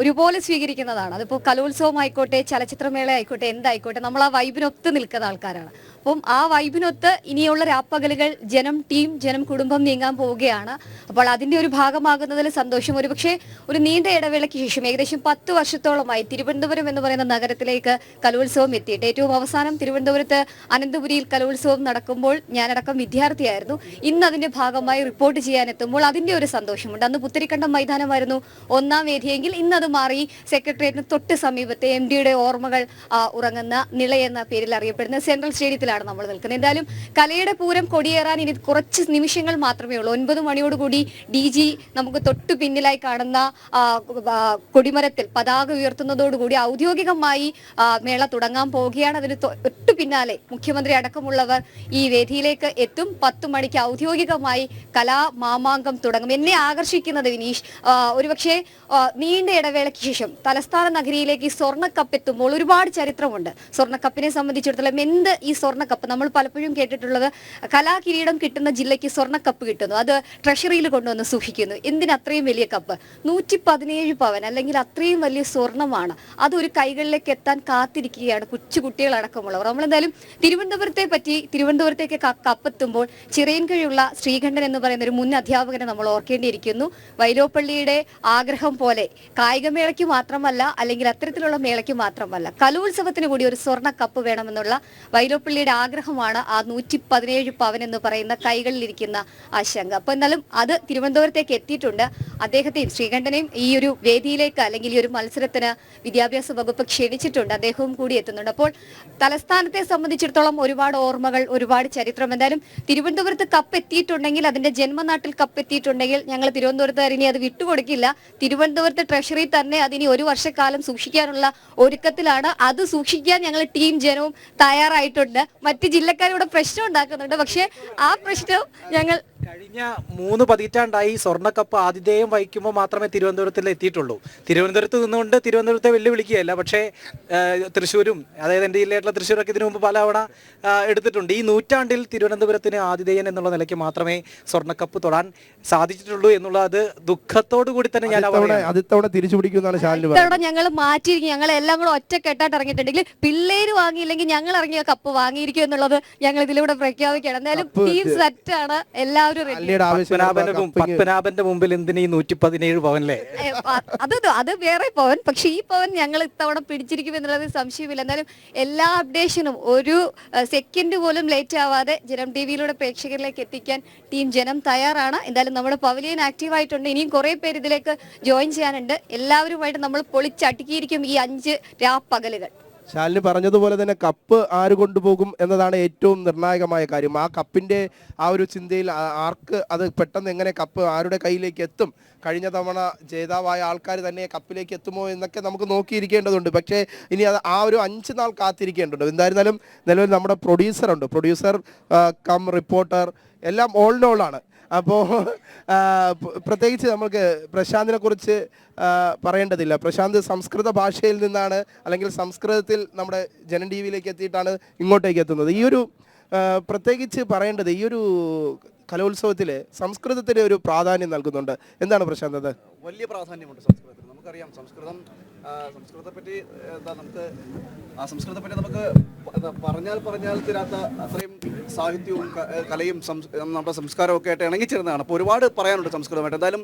ഒരുപോലെ സ്വീകരിക്കുന്നതാണ്. അതിപ്പോൾ കലോത്സവം ആയിക്കോട്ടെ, ചലച്ചിത്രമേള ആയിക്കോട്ടെ, എന്തായിക്കോട്ടെ, നമ്മൾ ആ വൈബിനൊത്ത് നിൽക്കുന്ന ആൾക്കാരാണ്. അപ്പം ആ വൈബിനൊത്ത് ഇനിയുള്ള രാപ്പകലുകൾ ജനം ടീം, ജനം കുടുംബം നീങ്ങാൻ പോവുകയാണ്. അപ്പോൾ അതിൻ്റെ ഒരു ഭാഗമാകുന്നതിൽ സന്തോഷം. ഒരുപക്ഷെ ഒരു നീണ്ട ഇടവേളയ്ക്ക് ശേഷം ഏകദേശം 10 വർഷത്തോളമായി തിരുവനന്തപുരം എന്ന് പറയുന്ന നഗരത്തിലേക്ക് കലോത്സവം എത്തിയിട്ട് ഏറ്റവും അവസാനം തിരുവനന്തപുരത്ത് അനന്തപുരിയിൽ കലോത്സവം നടക്കുമ്പോൾ ഞാനടക്കം വിദ്യാർത്ഥിയായിരുന്നു. ഇന്ന് അതിൻ്റെ ഭാഗമായി റിപ്പോർട്ട് ചെയ്യാൻ എത്തുമ്പോൾ അതിൻ്റെ ഒരു സന്തോഷമുണ്ട്. അന്ന് പുത്തരിക്കണ്ടം മൈതാനമായിരുന്നു 1ാം വേദിയെങ്കിൽ ഇന്നത് മാറി സെക്രട്ടേറിയറ്റിന് തൊട്ട് സമീപത്തെ MDയുടെ ഓർമ്മകൾ ഉറങ്ങുന്ന നിള എന്ന പേരിൽ അറിയപ്പെടുന്ന സെൻട്രൽ സ്റ്റേഡിയത്തിലാണ് നമ്മൾ നിൽക്കുന്നത്. എന്തായാലും കലയുടെ പൂരം കൊടിയേറാൻ ഇനി കുറച്ച് നിമിഷങ്ങൾ മാത്രമേ ഉള്ളൂ. 9 മണിയോടുകൂടി DG നമുക്ക് തൊട്ടു പിന്നിലായി കാണുന്ന കൊടിമരത്തിൽ പതാക ഉയർത്തുന്നതോടുകൂടി ഔദ്യോഗികമായി മേള തുടങ്ങാൻ പോവുകയാണ്. അതിന് തൊട്ടു പിന്നാലെ മുഖ്യമന്ത്രി അടക്കമുള്ളവർ ഈ വേദിയിലേക്ക് എത്തും. 10 മണിക്ക് ഔദ്യോഗികമായി കലാമാമാങ്കം തുടങ്ങും. എന്നെ ആകർഷിക്കുന്നത് വിനീഷ്, ഒരുപക്ഷെ നീണ്ട ഇടവേളയ്ക്ക് ശേഷം തലസ്ഥാന നഗരിയിലേക്ക് ഈ സ്വർണ്ണക്കപ്പ് എത്തുമ്പോൾ ഒരുപാട് ചരിത്രമുണ്ട്. സ്വർണ്ണക്കപ്പിനെ സംബന്ധിച്ചിടത്തോളം എന്ത് ഈ സ്വർണ്ണക്കപ്പ് നമ്മൾ പലപ്പോഴും കേട്ടിട്ടുള്ളത് കലാകിരീടം കിട്ടുന്ന ജില്ലയ്ക്ക് സ്വർണ്ണക്കപ്പ് കിട്ടുന്നു, അത് ട്രഷറിയിൽ കൊണ്ടുവന്ന് സൂക്ഷിക്കുന്നു. എന്തിനത്രയും വലിയ കപ്പ്? 117 പവൻ അല്ലെങ്കിൽ അത്രയും വലിയ സ്വർണ്ണമാണ്. അതൊരു കൈകളിലേക്ക് എത്താൻ കാത്തിരിക്കുകയാണ് കൊച്ചുകുട്ടികളടക്കമുള്ളവർ. നമ്മളെന്തായാലും തിരുവനന്തപുരത്തേക്ക് കപ്പെത്തുമ്പോൾ ചിറയൻകീഴുള്ള ശ്രീകണ്ഠൻ എന്ന് പറയുന്ന ഒരു മുൻ അധ്യാപകനെ നമ്മൾ ഓർക്കേണ്ടിയിരിക്കുന്നു. വൈലോപ്പള്ളിയുടെ ആഗ്രഹം പോലെ കായികമേളയ്ക്ക് മാത്രമല്ല, അല്ലെങ്കിൽ അത്തരത്തിലുള്ള മേളയ്ക്ക് മാത്രമല്ല, കലോത്സവത്തിന് കൂടി ഒരു സ്വർണ്ണ കപ്പ് വേണമെന്നുള്ള വൈലോപ്പള്ളിയുടെ ആഗ്രഹമാണ് ആ 117 പവൻ എന്ന് പറയുന്ന കൈകളിലിരിക്കുന്ന ആശങ്ക. അപ്പൊ എന്നാലും അത് തിരുവനന്തപുരത്തേക്ക് എത്തിയിട്ടുണ്ട്. അദ്ദേഹത്തെയും ശ്രീകണ്ഠനെയും ഈ ഒരു വേദിയിലേക്ക് അല്ലെങ്കിൽ ഈ ഒരു മത്സരത്തിന് വിദ്യാഭ്യാസ വകുപ്പ് ക്ഷണിച്ചിട്ടുണ്ട്. അദ്ദേഹവും കൂടി എത്തുന്നുണ്ട്. അപ്പോൾ തലസ്ഥാനത്തെ സംബന്ധിച്ചിടത്തോളം ഒരുപാട് ഓർമ്മകൾ, ഒരുപാട് ചരിത്രം. എന്തായാലും തിരുവനന്തപുരത്ത് കപ്പ് എത്തിയിട്ടുണ്ടെങ്കിൽ, അതിന്റെ ജന്മനാട്ടിൽ കപ്പ് എത്തിയിട്ടുണ്ടെങ്കിൽ ഞങ്ങൾ തിരുവനന്തപുരത്തുകാർ ഇനി അത് വിട്ടുകൊടുക്കില്ല. തിരുവനന്തപുരത്ത് ട്രഷറി തന്നെ അതിനി 1 വർഷക്കാലം സൂക്ഷിക്കാനുള്ള ഒരുക്കത്തിലാണ്. അത് സൂക്ഷിക്കാൻ ഞങ്ങൾ ടീം ജനവും തയ്യാറായിട്ടുണ്ട്. മറ്റ് ജില്ലക്കാരിവിടെ പ്രശ്നം ഉണ്ടാക്കുന്നുണ്ട്. പക്ഷെ ആ പ്രശ്നം ഞങ്ങൾ കഴിഞ്ഞ 3 പതിറ്റാണ്ടായി സ്വർണ്ണക്കപ്പ് ആതിഥേയം വഹിക്കുമ്പോൾ മാത്രമേ തിരുവനന്തപുരത്തിൽ എത്തിയിട്ടുള്ളൂ. തിരുവനന്തപുരത്ത് നിന്നുകൊണ്ട് തിരുവനന്തപുരത്തെ വെല്ലുവിളിക്കുകയല്ല, പക്ഷേ തൃശ്ശൂരും, അതായത് എൻ്റെ ജില്ലയായിട്ടുള്ള തൃശ്ശൂരൊക്കെ ഇതിനു മുമ്പ് പലവണ എടുത്തിട്ടുണ്ട്. ഈ നൂറ്റാണ്ടിൽ തിരുവനന്തപുരത്തിന് ആതിഥേയൻ എന്നുള്ള നിലയ്ക്ക് മാത്രമേ സ്വർണ്ണക്കപ്പ് തൊടാൻ സാധിച്ചിട്ടുള്ളൂ എന്നുള്ളത് ദുഃഖത്തോടു കൂടി തന്നെ ഞാൻ അതിത്തവണ തിരിച്ചു പിടിക്കുന്നതാണ് ഇത്തവണ ഞങ്ങൾ മാറ്റിയിരിക്കും. ഞങ്ങൾ എല്ലാം കൂടെ ഒറ്റക്കെട്ടായിട്ട് ഇറങ്ങിയിട്ടുണ്ടെങ്കിൽ പിള്ളേര് വാങ്ങിയില്ലെങ്കിൽ ഞങ്ങൾ ഇറങ്ങിയ കപ്പ് വാങ്ങിയിരിക്കും എന്നുള്ളത് ഞങ്ങൾ ഇതിലൂടെ പ്രഖ്യാപിക്കുകയാണ്. എന്തായാലും ടീം സെറ്റാണ്. എല്ലാവരും എല്ലാവരും ready. അല്ലിയുടെ ആവേശം പത്മനാഭന്റെ മുമ്പിൽ എന്തിനീ 117 പവനല്ലേ? അത് വേറെ പവൻ, പക്ഷെ ഈ പവൻ ഞങ്ങൾ ഇത്തവണ പിടിച്ചിരിക്കും എന്നുള്ളത് സംശയമില്ല. എന്തായാലും എല്ലാ അപ്ഡേഷനും ഒരു സെക്കൻഡ് പോലും ലേറ്റ് ആവാതെ ജനം ടിവിയിലൂടെ പ്രേക്ഷകരിലേക്ക് എത്തിക്കാൻ ടീം ജനം തയ്യാറാണ്. എന്തായാലും നമ്മുടെ പവലിയൻ ആക്റ്റീവ് ആയിട്ടുണ്ട്. ഇനിയും കുറെ പേര് ഇതിലേക്ക് ജോയിൻ ചെയ്യാനുണ്ട്. എല്ലാവരുമായിട്ട് നമ്മൾ പൊളിച്ചടുക്കിയിരിക്കും ഈ 5 രാപ്പകലുകൾ. ശാലിനി പറഞ്ഞതുപോലെ തന്നെ കപ്പ് ആര് കൊണ്ടുപോകും എന്നതാണ് ഏറ്റവും നിർണായകമായ കാര്യം. ആ കപ്പിന്റെ ആ ഒരു ചിന്തയിൽ ആർക്ക് അത് പെട്ടെന്ന് എങ്ങനെ കപ്പ് ആരുടെ കയ്യിലേക്ക് എത്തും, കഴിഞ്ഞ തവണ ജേതാവായ ആൾക്കാർ തന്നെ കപ്പിലേക്ക് എത്തുമോ എന്നൊക്കെ നമുക്ക് നോക്കിയിരിക്കേണ്ടതുണ്ട്. പക്ഷേ ഇനി അത് ആ ഒരു 5 നാൾ കാത്തിരിക്കേണ്ടതുണ്ട്. എന്തായിരുന്നാലും നിലവിൽ നമ്മുടെ പ്രൊഡ്യൂസർ കം റിപ്പോർട്ടർ എല്ലാം ഓൾ ഇൻ ഓൾ ആണ്. അപ്പോൾ പ്രത്യേകിച്ച് നമുക്ക് പ്രശാന്തിനെ കുറിച്ച് പറയേണ്ടതില്ല. പ്രശാന്ത് സംസ്കൃത ഭാഷയിൽ നിന്നാണ്, അല്ലെങ്കിൽ സംസ്കൃതത്തിൽ നമ്മുടെ ജനം ടി വിയിലേക്ക് എത്തിയിട്ടാണ് ഇങ്ങോട്ടേക്ക് എത്തുന്നത്. ഈ ഒരു പ്രത്യേകിച്ച് പറയേണ്ടത്, ഈ ഒരു കലോത്സവത്തിൽ സംസ്കൃതത്തിന് ഒരു പ്രാധാന്യം നൽകുന്നുണ്ട്. എന്താണ് പ്രശാന്ത് അത്? വലിയ പ്രാധാന്യമുണ്ട് സംസ്കൃതത്തിന്. നമുക്കറിയാം സംസ്കൃതത്തെപ്പറ്റി നമുക്ക് പറഞ്ഞാൽ തീരാത്ത അത്രയും സാഹിത്യവും കലയും നമ്മുടെ സംസ്കാരവും ഒക്കെ ആയിട്ട് ഇണങ്ങിച്ചേരുന്നതാണ്. അപ്പോൾ ഒരുപാട് പറയാനുണ്ട് സംസ്കൃതമായിട്ട്. എന്തായാലും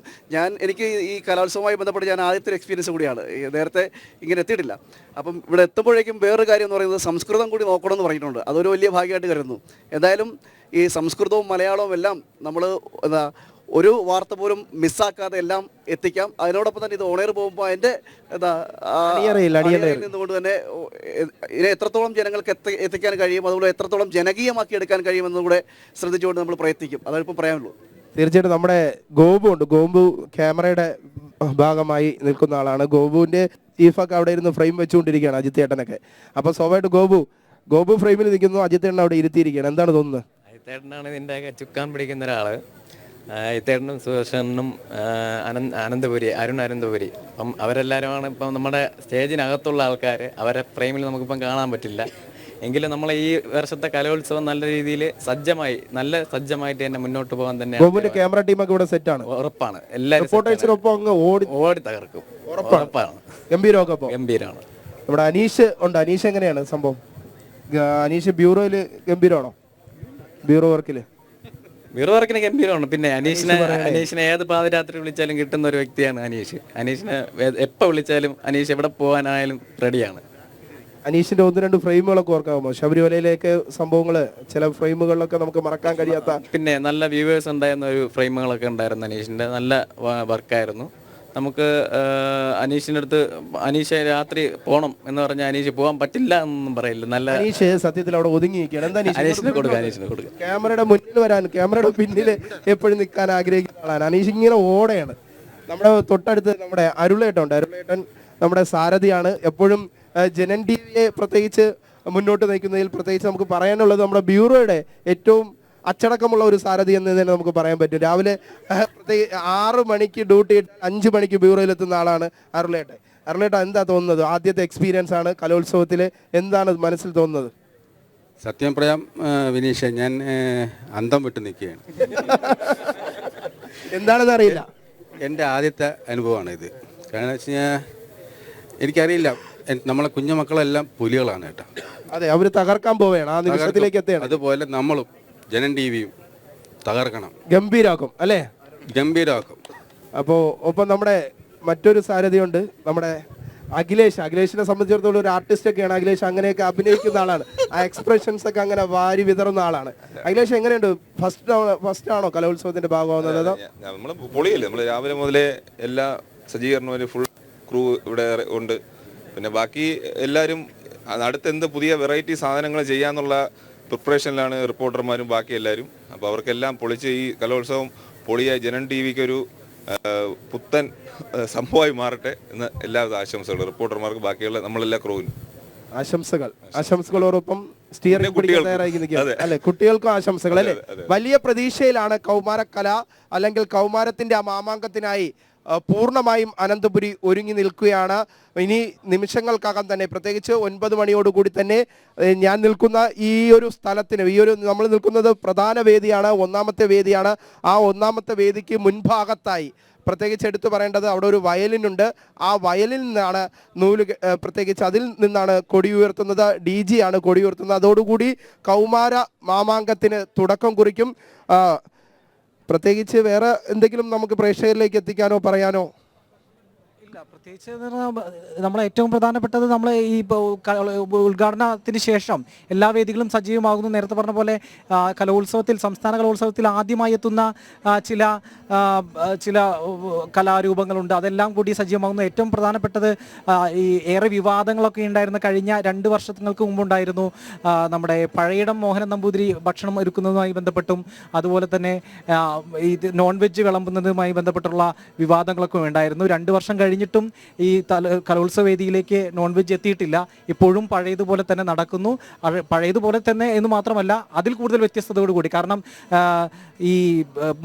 എനിക്ക് ഈ കലോത്സവവുമായി ബന്ധപ്പെട്ട് ഞാൻ ആദ്യത്തെ ഒരു എക്സ്പീരിയൻസ് കൂടിയാണ്. നേരത്തെ ഇങ്ങനെ എത്തിയിട്ടില്ല. അപ്പം ഇവിടെ എത്തുമ്പോഴേക്കും വേറൊരു കാര്യം എന്ന് പറയുന്നത് സംസ്കൃതം കൂടി നോക്കണമെന്ന് പറഞ്ഞിട്ടുണ്ട്. അതൊരു വലിയ ഭാഗ്യമായിട്ട് കരുതുന്നു. എന്തായാലും ഈ സംസ്കൃതവും മലയാളവും എല്ലാം നമ്മൾ ഒരു വാർത്ത പോലും മിസ്സാക്കാതെ എല്ലാം എത്തിക്കാം. അതിനോടൊപ്പം തന്നെ ഇത് ഓണർ പോകുമ്പോൾ അതിൻ്റെ നിന്നുകൊണ്ട് തന്നെ ഇതിനെ എത്രത്തോളം ജനങ്ങൾക്ക് എത്തിക്കാൻ കഴിയും, അതുപോലെ എത്രത്തോളം ജനകീയമാക്കി എടുക്കാൻ കഴിയുമെന്നും കൂടെ ശ്രദ്ധിച്ചുകൊണ്ട് നമ്മൾ പ്രയത്നിക്കും. അതാണ് ഇപ്പോൾ പറയാനുള്ളൂ. തീർച്ചയായിട്ടും നമ്മുടെ ഗോപു ഉണ്ട്. ഗോപു ക്യാമറയുടെ ഭാഗമായി നിൽക്കുന്ന ആളാണ്. ഗോപുവിന്റെ ചീഫൊക്കെ അവിടെ ഇരുന്ന് ഫ്രെയിം വെച്ചുകൊണ്ടിരിക്കുകയാണ്, അജിത്ത് ഏട്ടനൊക്കെ. അപ്പോൾ സ്വാഭാവികമായിട്ട് ഗോപു ഫ്രെയിമിൽ നിൽക്കുന്നു, അജിത്ത് ഏട്ടൻ അവിടെ ഇരുത്തിയിരിക്കുകയാണ്. എന്താണ് തോന്നുന്നത്? അജിത്തേട്ടനാണ് ഇതിൻ്റെ ചുക്കാൻ പിടിക്കുന്ന ഒരാൾ. ഇത്തേട്ടനും സുദർശനും അരുൺ അനന്തപുരി, അപ്പം അവരെല്ലാവരുമാണ് ഇപ്പം നമ്മുടെ സ്റ്റേജിനകത്തുള്ള ആൾക്കാർ. അവരെ ഫ്രെയിമിൽ നമുക്കിപ്പം കാണാൻ പറ്റില്ല. എങ്കിലും നമ്മളെ ഈ വർഷത്തെ കലോത്സവം നല്ല രീതിയിൽ സജ്ജമായിട്ട് തന്നെ മുന്നോട്ട് പോകാൻ തന്നെ ക്യാമറ ടീമൊക്കെ ഇവിടെ സെറ്റാണ്. ഉറപ്പാണ്. എല്ലാവരും ഓടി തകർക്കും. ഉറപ്പാണ്. ഗംഭീരമാണ്. നമ്മുടെ അനീഷ് ഉണ്ട്. അനീഷ് എങ്ങനെയാണ് സംഭവം? അനീഷ് ബ്യൂറോയിൽ ഗംഭീരമാണോ? ബ്യൂറോ വർക്കിന് ഗംഭീരമാണ്. പിന്നെ അനീഷിനെ ഏത് പാതിരാത്രി വിളിച്ചാലും കിട്ടുന്ന ഒരു വ്യക്തിയാണ് അനീഷിനെ എപ്പോൾ വിളിച്ചാലും അനീഷ് എവിടെ പോകാനായാലും റെഡിയാണ്. അനീഷിന്റെ 1-2 ഫ്രെയിമുകളൊക്കെ ഓർക്കാമോ? ശബരിമലയിലേക്ക് സംഭവങ്ങള്, ചില ഫ്രെയിമുകളിലൊക്കെ നമുക്ക് മറക്കാൻ കഴിയാത്ത, പിന്നെ നല്ല വ്യൂവേഴ്സ് ഉണ്ടായിരുന്ന ഒരു ഫ്രെയിമുകളൊക്കെ ഉണ്ടായിരുന്നു. അനീഷിന്റെ നല്ല വർക്കായിരുന്നു. നമുക്ക് അനീഷിന്റെ അടുത്ത് അനീഷ് രാത്രി പോകണം എന്ന് പറഞ്ഞാൽ അനീഷ് പോകാൻ പറ്റില്ല എന്നൊന്നും പറയില്ല. നല്ല അനീഷ് സത്യത്തിൽ അവിടെ ഒതുങ്ങിയിരിക്കുകയാണ്. എന്താ അനീഷിനെ കൊടുക്കുക. ക്യാമറയുടെ മുന്നിൽ വരാൻ, ക്യാമറയുടെ പിന്നിൽ എപ്പോഴും നിൽക്കാൻ ആഗ്രഹിക്കുന്ന ആളാണ്. അനീഷ് ഇങ്ങനെ ഓടെയാണ്. നമ്മുടെ തൊട്ടടുത്ത് നമ്മുടെ അരുളേട്ടൻ ഉണ്ട്. അരുളേട്ടൻ നമ്മുടെ സാരഥിയാണ്. എപ്പോഴും ജനം ടി വിയെ പ്രത്യേകിച്ച് മുന്നോട്ട് നയിക്കുന്നതിൽ പ്രത്യേകിച്ച് നമുക്ക് പറയാനുള്ളത് നമ്മുടെ ബ്യൂറോയുടെ ഏറ്റവും അച്ചടക്കമുള്ള ഒരു സാരഥി എന്ന് തന്നെ നമുക്ക് പറയാൻ പറ്റും. രാവിലെ 6 മണിക്ക് ഡ്യൂട്ടി 5 മണിക്ക് ബ്യൂറോയിലെത്തുന്ന ആളാണ് അരുളേട്ടൻ. അരുളേട്ടൻ എന്താ തോന്നുന്നത്? ആദ്യത്തെ എക്സ്പീരിയൻസ് ആണ് കലോത്സവത്തിൽ, എന്താണ് മനസ്സിൽ തോന്നുന്നത്? സത്യം പറയാം വിനീഷ, ഞാൻ അന്തം വിട്ട് നിൽക്കുകയാണ്. എന്താണെന്ന് അറിയില്ല. എൻ്റെ ആദ്യത്തെ അനുഭവമാണ് ഇത്. കാരണം വെച്ച് കഴിഞ്ഞാൽ എനിക്കറിയില്ല, നമ്മളെ കുഞ്ഞുമക്കളെല്ലാം പുലികളാണ് കേട്ടോ. അതെ, അവർ തകർക്കാൻ പോവുകയാണ്, ആ നിമിഷത്തിലേക്ക് എത്തുകയാണ്. അതുപോലെ നമ്മളും ജനം ടി വിയും തകർക്കണം, ഗംഭീരാക്കും അല്ലേ? ഗംഭീരാക്കും. അപ്പോൾ ഒപ്പം നമ്മുടെ മറ്റൊരു സാരഥിയുണ്ട്, നമ്മുടെ അഖിലേഷിനെ സംബന്ധിച്ചിടത്തോളം ഒരു ആർട്ടിസ്റ്റ് ഒക്കെയാണ് അഖിലേഷ്. അങ്ങനെയൊക്കെ അഭിനയിക്കുന്ന ആളാണ്. ആ എക്സ്പ്രഷൻസ് ഒക്കെ അങ്ങനെ വാരി വിതറുന്ന ആളാണ്. അഖിലേഷ് എങ്ങനെയുണ്ട്? ഫസ്റ്റ് ആണോ കലോത്സവത്തിന്റെ ഭാഗമാവുന്നത്? നമ്മൾ പൊളിയല്ലേ, നമ്മൾ രാവിലെ മുതലേ എല്ലാ സജ്ജീകരണവും ഫുൾ ക്രൂ ഇവിടെ ഉണ്ട്. പിന്നെ ബാക്കി എല്ലാവരും അടുത്ത് എന്ത് പുതിയ വെറൈറ്റി സാധനങ്ങൾ ചെയ്യാന്നുള്ള പ്രിപ്പറേഷനിലാണ് റിപ്പോർട്ടർമാരും ബാക്കി എല്ലാവരും. അപ്പോൾ അവർക്കെല്ലാം പൊളിച്ച് ഈ കലോത്സവം പൊളിയായി ജനം ടി വിക്ക് ഒരു പുത്തൻ സംഭവമായി മാറട്ടെ എന്ന് എല്ലാവിധ ആശംസകൾ റിപ്പോർട്ടർമാർക്ക്, ബാക്കിയുള്ള നമ്മളെല്ലാ ക്രൂവിനും ആശംസകളോടൊപ്പം കുട്ടികൾക്കും ആശംസകൾ അല്ലെ. വലിയ പ്രതീക്ഷയിലാണ് കൗമാരക്കല അല്ലെങ്കിൽ കൗമാരത്തിന്റെ ആ മാമാങ്കത്തിനായി പൂർണ്ണമായും അനന്തപുരി ഒരുങ്ങി നിൽക്കുകയാണ്. ഇനി നിമിഷങ്ങൾക്കകം തന്നെ, പ്രത്യേകിച്ച് 9 മണിയോടുകൂടി തന്നെ ഞാൻ നിൽക്കുന്ന ഈ ഒരു സ്ഥലത്തിന്, നമ്മൾ നിൽക്കുന്നത് പ്രധാന വേദിയാണ്, 1ാമത്തെ വേദിയാണ്. ആ 1ാമത്തെ വേദിക്ക് മുൻഭാഗത്തായി പ്രത്യേകിച്ച് എടുത്തു പറയേണ്ടത് അവിടെ ഒരു വയലിനുണ്ട്. ആ വയലിൽ നിന്നാണ് പ്രത്യേകിച്ച് അതിൽ നിന്നാണ് കൊടി ഉയർത്തുന്നത്. DG ആണ് കൊടി ഉയർത്തുന്നത്. അതോടുകൂടി കൗമാര മാമാങ്കത്തിന് തുടക്കം കുറിക്കും. പ്രത്യേകിച്ച് വേറെ എന്തെങ്കിലും നമുക്ക് പ്രേക്ഷകരിലേക്ക് എത്തിക്കാനോ പറയാനോ? പ്രത്യേകിച്ച് നമ്മളെ ഏറ്റവും പ്രധാനപ്പെട്ടത് നമ്മൾ ഈ ഉദ്ഘാടനത്തിന് ശേഷം എല്ലാ വേദികളും സജീവമാകുന്നു. നേരത്തെ പറഞ്ഞ പോലെ കലോത്സവത്തിൽ, സംസ്ഥാന കലോത്സവത്തിൽ ആദ്യമായി എത്തുന്ന ചില കലാരൂപങ്ങളുണ്ട്. അതെല്ലാം കൂടി സജീവമാകുന്നു. ഏറ്റവും പ്രധാനപ്പെട്ടത് ഈ ഏറെ വിവാദങ്ങളൊക്കെ ഉണ്ടായിരുന്ന കഴിഞ്ഞ 2 വർഷങ്ങൾക്ക് മുമ്പുണ്ടായിരുന്നു നമ്മുടെ പഴയിടം മോഹനൻ നമ്പൂതിരി ഭക്ഷണം ഒരുക്കുന്നതുമായി ബന്ധപ്പെട്ടും അതുപോലെ തന്നെ ഈ നോൺ വെജ് വിളമ്പുന്നതുമായി ബന്ധപ്പെട്ടുള്ള വിവാദങ്ങളൊക്കെ ഉണ്ടായിരുന്നു. 2 വർഷം കഴിഞ്ഞിട്ടും ഈ കലോത്സവ വേദിയിലേക്ക് നോൺ വെജ് എത്തിയിട്ടില്ല. ഇപ്പോഴും പഴയതുപോലെ തന്നെ നടക്കുന്നു. പഴയതുപോലെ തന്നെ എന്ന് മാത്രമല്ല, അതിൽ കൂടുതൽ വ്യത്യസ്തതയോട് കൂടി. കാരണം ഈ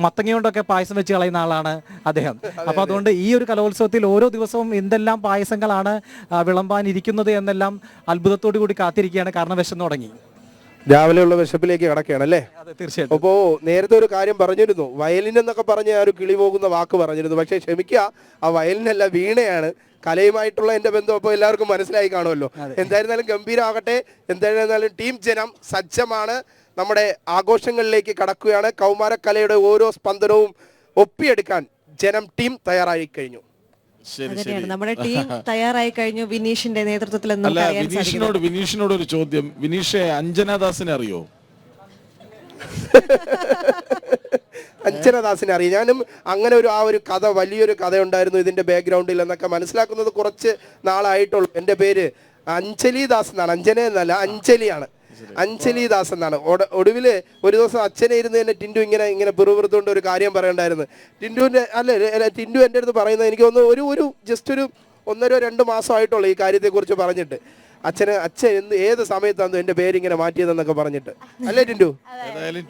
മത്തങ്ങ കൊണ്ടൊക്കെ പായസം വെച്ച് കളയുന്ന ആളാണ് അദ്ദേഹം. അപ്പോൾ അതുകൊണ്ട് ഈ ഒരു കലോത്സവത്തിൽ ഓരോ ദിവസവും എന്തെല്ലാം പായസങ്ങളാണ് വിളമ്പാനിരിക്കുന്നത് എന്നെല്ലാം അത്ഭുതത്തോടു കൂടി കാത്തിരിക്കുകയാണ്. കാരണം വിശന്നു തുടങ്ങി. രാവിലെയുള്ള വിശപ്പിലേക്ക് കടക്കുകയാണ് അല്ലേ? തീർച്ചയായിട്ടും. അപ്പോൾ നേരത്തെ ഒരു കാര്യം പറഞ്ഞിരുന്നു, വയലിൻ എന്നൊക്കെ പറഞ്ഞ ഒരു കിളി പോകുന്ന വാക്ക് പറഞ്ഞിരുന്നു. പക്ഷേ ക്ഷമിക്കുക, ആ വയലിനല്ല, വീണയാണ്. കലയുമായിട്ടുള്ള എൻ്റെ ബന്ധം അപ്പോൾ എല്ലാവർക്കും മനസ്സിലായി കാണുമല്ലോ. എന്തായിരുന്നാലും ഗംഭീരമാകട്ടെ. എന്തായിരുന്നാലും ടീം ജനം സജ്ജമാണ്. നമ്മുടെ ആഘോഷങ്ങളിലേക്ക് കടക്കുകയാണ്. കൗമാരക്കലയുടെ ഓരോ സ്പന്ദനവും ഒപ്പിയെടുക്കാൻ ജനം ടീം തയ്യാറായി കഴിഞ്ഞു. നമ്മുടെ ടീം തയ്യാറായി കഴിഞ്ഞു. വിനീഷിന്റെ നേതൃത്വത്തിൽ വിനീഷിനോട് ഒരു ചോദ്യം. വിനീഷെ, അഞ്ജനാദാസിനെ അറിയോ? അഞ്ജനാദാസിനെ അറിയാം. ഞാനും അങ്ങനെ ആ ഒരു കഥ, വലിയൊരു കഥ ഉണ്ടായിരുന്നു ഇതിന്റെ ബാക്ക്ഗ്രൗണ്ടിൽ എന്നൊക്കെ മനസ്സിലാക്കുന്നത് കുറച്ച് നാളായിട്ടുള്ളൂ. എൻ്റെ പേര് അഞ്ജലി ദാസ് എന്നാണ്. അഞ്ജന എന്നല്ല, അഞ്ജലിയാണ്. അഞ്ജലി ദാസ് എന്നാണ്. ഒടുവിൽ ഒരു ദിവസം അച്ഛനെ ഇരുന്ന് തന്നെ ടിൻഡു ഇങ്ങനെ പിറുപിറുത്തുകൊണ്ട് ഒരു കാര്യം പറയണ്ടായിരുന്നു. ടിൻഡു എൻ്റെ അടുത്ത് പറയുന്നത്, എനിക്ക് ഒന്ന് ഒരു ജസ്റ്റ് ഒരു 1-2 മാസമായിട്ടുള്ളൂ ഈ കാര്യത്തെക്കുറിച്ച് പറഞ്ഞിട്ട്. അച്ഛൻ ഏത് സമയത്താണെന്ന് എൻ്റെ പേരിങ്ങനെ മാറ്റിയതെന്നൊക്കെ പറഞ്ഞിട്ട്, അല്ലേ ടിൻഡു? ഏതായാലും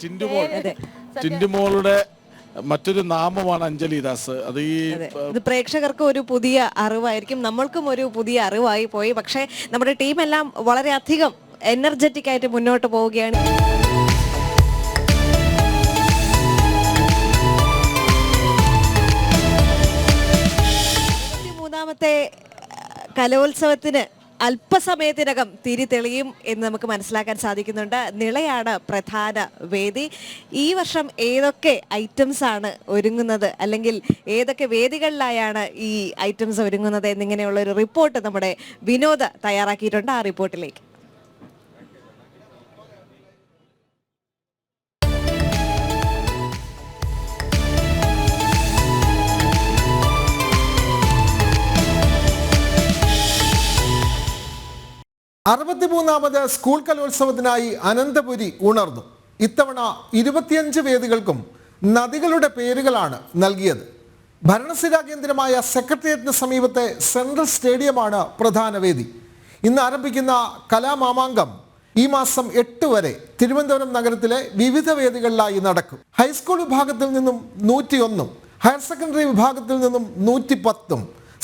ടിൻഡു മോളുടെ മറ്റൊരു നാമമാണ് അഞ്ജലി ദാസ്. അത് ഇത് പ്രേക്ഷകർക്ക് ഒരു പുതിയ അറിവായിരിക്കും, നമ്മൾക്കും ഒരു പുതിയ അറിവായി പോയി. പക്ഷേ നമ്മുടെ ടീമെല്ലാം വളരെയധികം എനർജറ്റിക് ആയിട്ട് മുന്നോട്ട് പോവുകയാണ്. 23ാമത്തെ കലോത്സവത്തിന് അല്പസമയത്തിനകം തിരി തെളിയും എന്ന് നമുക്ക് മനസ്സിലാക്കാൻ സാധിക്കുന്നുണ്ട്. നിളയാണ് പ്രധാന വേദി. ഈ വർഷം ഏതൊക്കെ ഐറ്റംസ് ആണ് ഒരുങ്ങുന്നത്, അല്ലെങ്കിൽ ഏതൊക്കെ വേദികളിലായാണ് ഈ ഐറ്റംസ് ഒരുങ്ങുന്നത് എന്നിങ്ങനെയുള്ള ഒരു റിപ്പോർട്ട് നമ്മുടെ വിനോദ് തയ്യാറാക്കിയിട്ടുണ്ട്. ആ റിപ്പോർട്ടിലേക്ക്. അറുപത്തിമൂന്നാമത് സ്കൂൾ കലോത്സവത്തിനായി അനന്തപുരി ഉണർന്നു. ഇത്തവണ 25 വേദികൾക്കും നദികളുടെ പേരുകളാണ് നൽകിയത്. ഭരണസിരാ കേന്ദ്രമായ സെക്രട്ടേറിയറ്റിന് സമീപത്തെ സെൻട്രൽ സ്റ്റേഡിയമാണ് പ്രധാന വേദി. ഇന്ന് ആരംഭിക്കുന്ന കലാമാമാങ്കം ഈ മാസം 8 വരെ തിരുവനന്തപുരം നഗരത്തിലെ വിവിധ വേദികളിലായി നടക്കും. ഹൈസ്കൂൾ വിഭാഗത്തിൽ നിന്നും 101, ഹയർ സെക്കൻഡറി വിഭാഗത്തിൽ നിന്നും 110,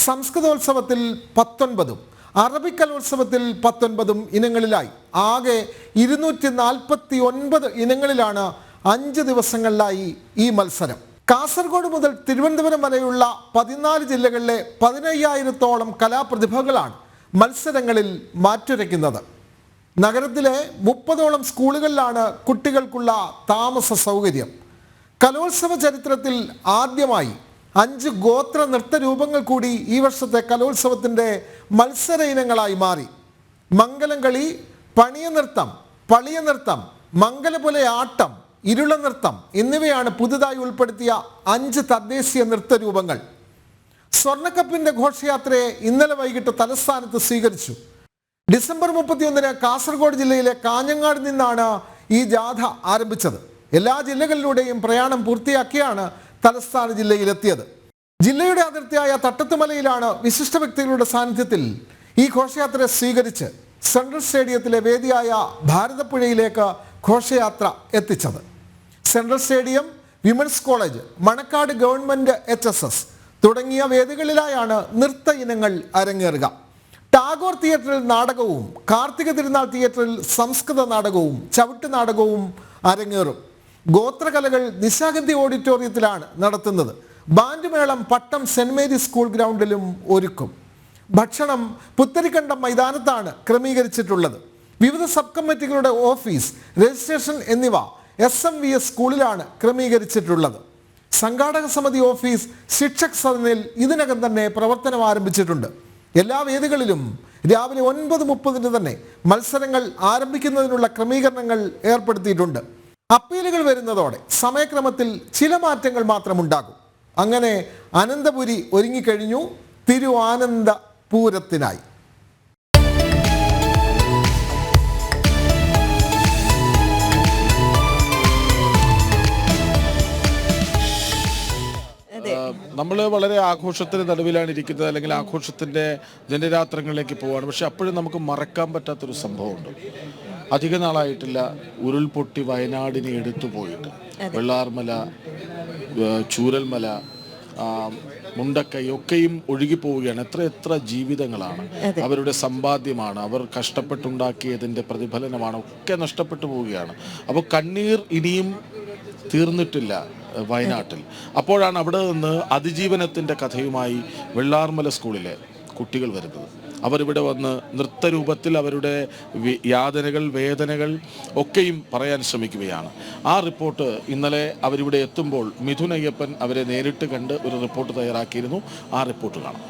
സംസ്കൃതോത്സവത്തിൽ 19, അറബിക് കലോത്സവത്തിൽ 19 ഇനങ്ങളിലായി ആകെ 249 ഇനങ്ങളിലാണ് 5 ദിവസങ്ങളിലായി ഈ മത്സരം. കാസർഗോഡ് മുതൽ തിരുവനന്തപുരം വരെയുള്ള 14 ജില്ലകളിലെ 15,000-ഓളം കലാപ്രതിഭകളാണ് മത്സരങ്ങളിൽ മാറ്റുരയ്ക്കുന്നത്. നഗരത്തിലെ 30ഓളം സ്കൂളുകളിലാണ് കുട്ടികൾക്കുള്ള താമസ സൗകര്യം. കലോത്സവ ചരിത്രത്തിൽ ആദ്യമായി 5 ഗോത്ര നൃത്തരൂപങ്ങൾ കൂടി ഈ വർഷത്തെ കലോത്സവത്തിൻ്റെ മത്സര ഇനങ്ങളായി മാറി. മംഗലം കളി, പണിയ നൃത്തം, പളിയ നൃത്തം, മംഗലപുല ആട്ടം, ഇരുള നൃത്തം എന്നിവയാണ് പുതുതായി ഉൾപ്പെടുത്തിയ 5 തദ്ദേശീയ നൃത്തരൂപങ്ങൾ. സ്വർണ്ണക്കപ്പിൻ്റെ ഘോഷയാത്രയെ ഇന്നലെ വൈകിട്ട് തലസ്ഥാനത്ത് സ്വീകരിച്ചു. ഡിസംബർ 31-ന് കാസർഗോഡ് ജില്ലയിലെ കാഞ്ഞങ്ങാട് നിന്നാണ് ഈ ജാഥ ആരംഭിച്ചത്. എല്ലാ ജില്ലകളിലൂടെയും പ്രയാണം പൂർത്തിയാക്കിയാണ് തലസ്ഥാന ജില്ലയിലെത്തിയത്. ജില്ലയുടെ അതിർത്തിയായ തട്ടത്തുമലയിലാണ് വിശിഷ്ട വ്യക്തികളുടെ സാന്നിധ്യത്തിൽ ഈ ഘോഷയാത്രയെ സ്വീകരിച്ച് സെൻട്രൽ സ്റ്റേഡിയത്തിലെ വേദിയായ ഭാരതപ്പുഴയിലേക്ക് ഘോഷയാത്ര എത്തിച്ചത്. Central stadium, women's college, Manacaud government HSS തുടങ്ങിയ വേദികളിലായാണ് നൃത്ത ഇനങ്ങൾ അരങ്ങേറുക. ടാഗോർ തിയേറ്ററിൽ നാടകവും കാർത്തിക തിരുനാൾ തിയേറ്ററിൽ സംസ്കൃത നാടകവും ചവിട്ട് നാടകവും അരങ്ങേറും. ഗോത്രകലകൾ നിശാഗന്ധി ഓഡിറ്റോറിയത്തിലാണ് നടത്തുന്നത്. ബാൻഡ് മേളം പട്ടം സെൻറ് മേരീസ് സ്കൂൾ ഗ്രൗണ്ടിലും ഒരുക്കും. ഭക്ഷണം പുത്തരിക്കണ്ടം മൈതാനത്താണ് ക്രമീകരിച്ചിട്ടുള്ളത്. വിവിധ സബ് കമ്മിറ്റികളുടെ ഓഫീസ്, രജിസ്ട്രേഷൻ എന്നിവ SMVS സ്കൂളിലാണ് ക്രമീകരിച്ചിട്ടുള്ളത്. സംഘാടക സമിതി ഓഫീസ് ശിക്ഷക് സദനിൽ ഇതിനകം തന്നെ പ്രവർത്തനം ആരംഭിച്ചിട്ടുണ്ട്. എല്ലാ വേദികളിലും രാവിലെ 9:30 തന്നെ മത്സരങ്ങൾ ആരംഭിക്കുന്നതിനുള്ള ക്രമീകരണങ്ങൾ ഏർപ്പെടുത്തിയിട്ടുണ്ട്. അപ്പീലുകൾ വരുന്നതോടെ സമയക്രമത്തിൽ ചില മാറ്റങ്ങൾ മാത്രമുണ്ടാകും. അങ്ങനെ അനന്തപുരി ഒരുങ്ങിക്കഴിഞ്ഞു തിരുവാനന്ദ പൂരത്തിനായി. നമ്മൾ വളരെ ആഘോഷത്തിന് നടുവിലാണ് ഇരിക്കുന്നത്, അല്ലെങ്കിൽ ആഘോഷത്തിൻ്റെ ജനരാത്രങ്ങളിലേക്ക് പോവുകയാണ്. പക്ഷെ അപ്പോഴും നമുക്ക് മറക്കാൻ പറ്റാത്തൊരു സംഭവമുണ്ട്. അധിക നാളായിട്ടില്ല ഉരുൾപൊട്ടി വയനാടിനെ എടുത്തു പോയിട്ട്. വെള്ളാർമല, ചൂരൽമല, മുണ്ടക്കൈ ഒക്കെയും ഒഴുകിപ്പോവുകയാണ്. എത്ര ജീവിതങ്ങളാണ്, അവരുടെ സമ്പാദ്യമാണ്, അവർ കഷ്ടപ്പെട്ടുണ്ടാക്കിയതിൻ്റെ പ്രതിഫലനമാണ്, ഒക്കെ നഷ്ടപ്പെട്ടു പോവുകയാണ്. അപ്പോൾ കണ്ണീർ ഇനിയും തീർന്നിട്ടില്ല വയനാട്ടിൽ. അപ്പോഴാണ് അവിടെ നിന്ന് അതിജീവനത്തിൻ്റെ കഥയുമായി വെള്ളാർമല സ്കൂളിലെ കുട്ടികൾ വരുന്നത്. അവരിവിടെ വന്ന് നൃത്തരൂപത്തിൽ അവരുടെ യാതനകൾ, വേദനകൾ ഒക്കെയും പറയാൻ ശ്രമിക്കുകയാണ്. ആ റിപ്പോർട്ട് ഇന്നലെ അവരിവിടെ എത്തുമ്പോൾ മിഥുൻ അയ്യപ്പൻ അവരെ നേരിട്ട് കണ്ട് ഒരു റിപ്പോർട്ട് തയ്യാറാക്കിയിരുന്നു. ആ റിപ്പോർട്ട് കാണാം.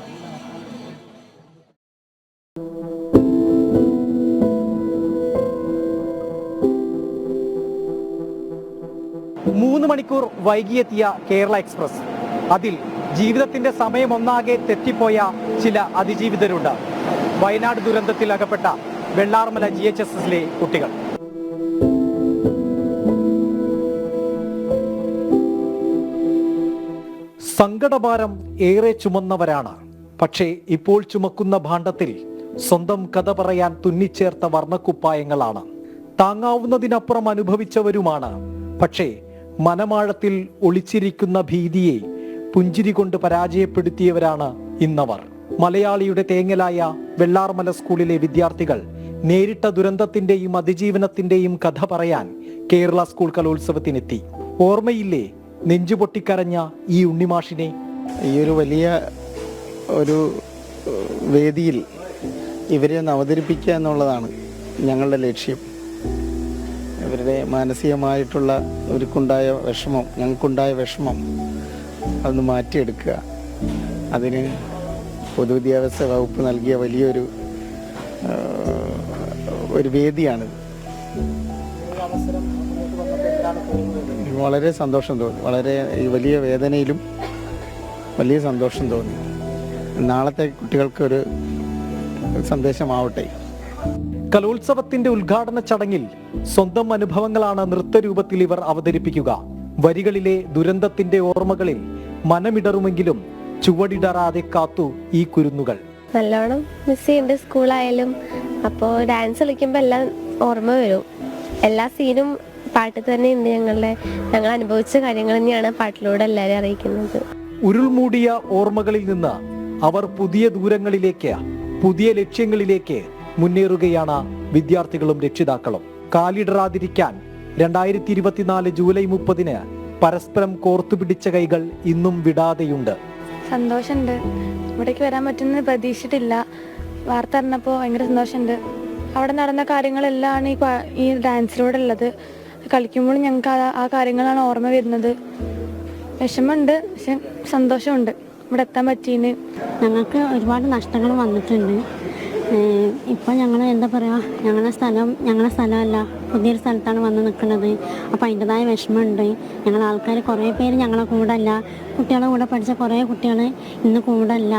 3 മണിക്കൂർ വൈകിയെത്തിയ കേരള എക്സ്പ്രസ്, അതിൽ ജീവിതത്തിന്റെ സമയമൊന്നാകെ തെറ്റിപ്പോയ ചില അതിജീവിതരുണ്ട്. വയനാട് ദുരന്തത്തിൽ അകപ്പെട്ട വെള്ളാർമല GHSSലെ കുട്ടികൾ. സങ്കടഭാരം ഏറെ ചുമന്നവരാണ്. പക്ഷേ ഇപ്പോൾ ചുമക്കുന്ന ഭാണ്ഡത്തിൽ സ്വന്തം കഥ പറയാൻ തുന്നിച്ചേർത്ത വർണ്ണക്കുപ്പായങ്ങളാണ്. താങ്ങാവുന്നതിനപ്പുറം അനുഭവിച്ചവരുമാണ്. പക്ഷേ മനമാഴത്തിൽ ഒളിച്ചിരിക്കുന്ന ഭീതിയെ പുഞ്ചിരി കൊണ്ട് പരാജയപ്പെടുത്തിയവരാണ് ഇന്നവർ. മലയാളിയുടെ തേങ്ങലായ വെള്ളാർമല സ്കൂളിലെ വിദ്യാർത്ഥികൾ നേരിട്ട ദുരന്തത്തിന്റെയും അതിജീവനത്തിന്റെയും കഥ പറയാൻ കേരള സ്കൂൾ കലോത്സവത്തിനെത്തി. ഓർമ്മയില്ലേ നെഞ്ചുപൊട്ടിക്കരഞ്ഞ ഈ ഉണ്ണിമാഷിനെ? ഈ ഒരു വലിയ ഒരു വേദിയിൽ ഇവരെ ഒന്ന് അവതരിപ്പിക്കുക എന്നുള്ളതാണ് ഞങ്ങളുടെ ലക്ഷ്യം. ഇവരുടെ മാനസികമായിട്ടുള്ള ഞങ്ങൾക്കുണ്ടായ വിഷമം അതൊന്ന് മാറ്റിയെടുക്കുക. അതിന് പൊതുവിദ്യാഭ്യാസ വകുപ്പ് നൽകിയ വലിയൊരു വേദിയാണിത്. വളരെ സന്തോഷം തോന്നി. വളരെ ഈ വലിയ വേദനയിലും വലിയ സന്തോഷം തോന്നി. നാളത്തെ കുട്ടികൾക്കൊരു സന്ദേശമാവട്ടെ. കലോത്സവത്തിന്റെ ഉദ്ഘാടന ചടങ്ങിൽ സ്വന്തം അനുഭവങ്ങളാണ് നൃത്തരൂപത്തിൽ ഇവർ അവതരിപ്പിക്കുക. വരികളിലെ ദുരന്തത്തിന്റെ ഓർമ്മകളിൽ മനമിടറുമെങ്കിലും ചുവടിടറാതെ കാത്തു ഈ കുരുന്നുകൾ. നല്ലോണം മിസ് ചെയ്യുന്നുണ്ട് സ്കൂളായാലും. അപ്പോൾ ഡാൻസ് കളിക്കുമ്പോൾ എല്ലാം ഓർമ്മ വരും. എല്ലാ സീനും പാട്ടിൽ തന്നെ ഉണ്ട്. ഞങ്ങൾ അനുഭവിച്ച കാര്യങ്ങൾ തന്നെയാണ് പാട്ടിലൂടെ എല്ലാവരും അറിയിക്കുന്നത്. ഉരുൾമൂടിയ ഓർമ്മകളിൽ നിന്ന് അവർ പുതിയ ദൂരങ്ങളിലേക്ക്, പുതിയ ലക്ഷ്യങ്ങളിലേക്ക് മുന്നേറുകയാണ് വിദ്യാർത്ഥികളും രക്ഷിതാക്കളും. കാലിടറാതിരിക്കാൻ 2024 ജൂലൈ 30 പരസ്പരം കോർത്തുപിടിച്ച കൈകൾ ഇന്നും വിടാതെയുണ്ട്. സന്തോഷമുണ്ട്. ഇവിടേക്ക് വരാൻ പറ്റുമെന്ന് പ്രതീക്ഷിച്ചിട്ടില്ല. വാർത്ത അറിഞ്ഞപ്പോൾ ഭയങ്കര സന്തോഷമുണ്ട്. അവിടെ നടന്ന കാര്യങ്ങളെല്ലാം ഈ ഡാൻസിലൂടെ ഉള്ളത്. കളിക്കുമ്പോൾ ഞങ്ങൾക്ക് ആ കാര്യങ്ങളാണ് ഓർമ്മ വരുന്നത്. വിഷമമുണ്ട്, പക്ഷെ സന്തോഷമുണ്ട് ഇവിടെ എത്താൻ പറ്റിയതിന്. ഞങ്ങൾക്ക് ഒരുപാട് നഷ്ടങ്ങൾ വന്നിട്ടുണ്ട്. ഇപ്പം ഞങ്ങൾ എന്താ പറയുക, ഞങ്ങളുടെ സ്ഥലമല്ല, പുതിയൊരു സ്ഥലത്താണ് വന്ന് നിൽക്കുന്നത്. അപ്പോൾ അതിൻ്റെതായ വിഷമമുണ്ട്. ഞങ്ങൾ ആൾക്കാർ കുറേ പേര് ഞങ്ങളെ കൂടെ അല്ല. കുട്ടികളെ കൂടെ പഠിച്ച കുറേ കുട്ടികൾ ഇന്ന് കൂടെ അല്ല.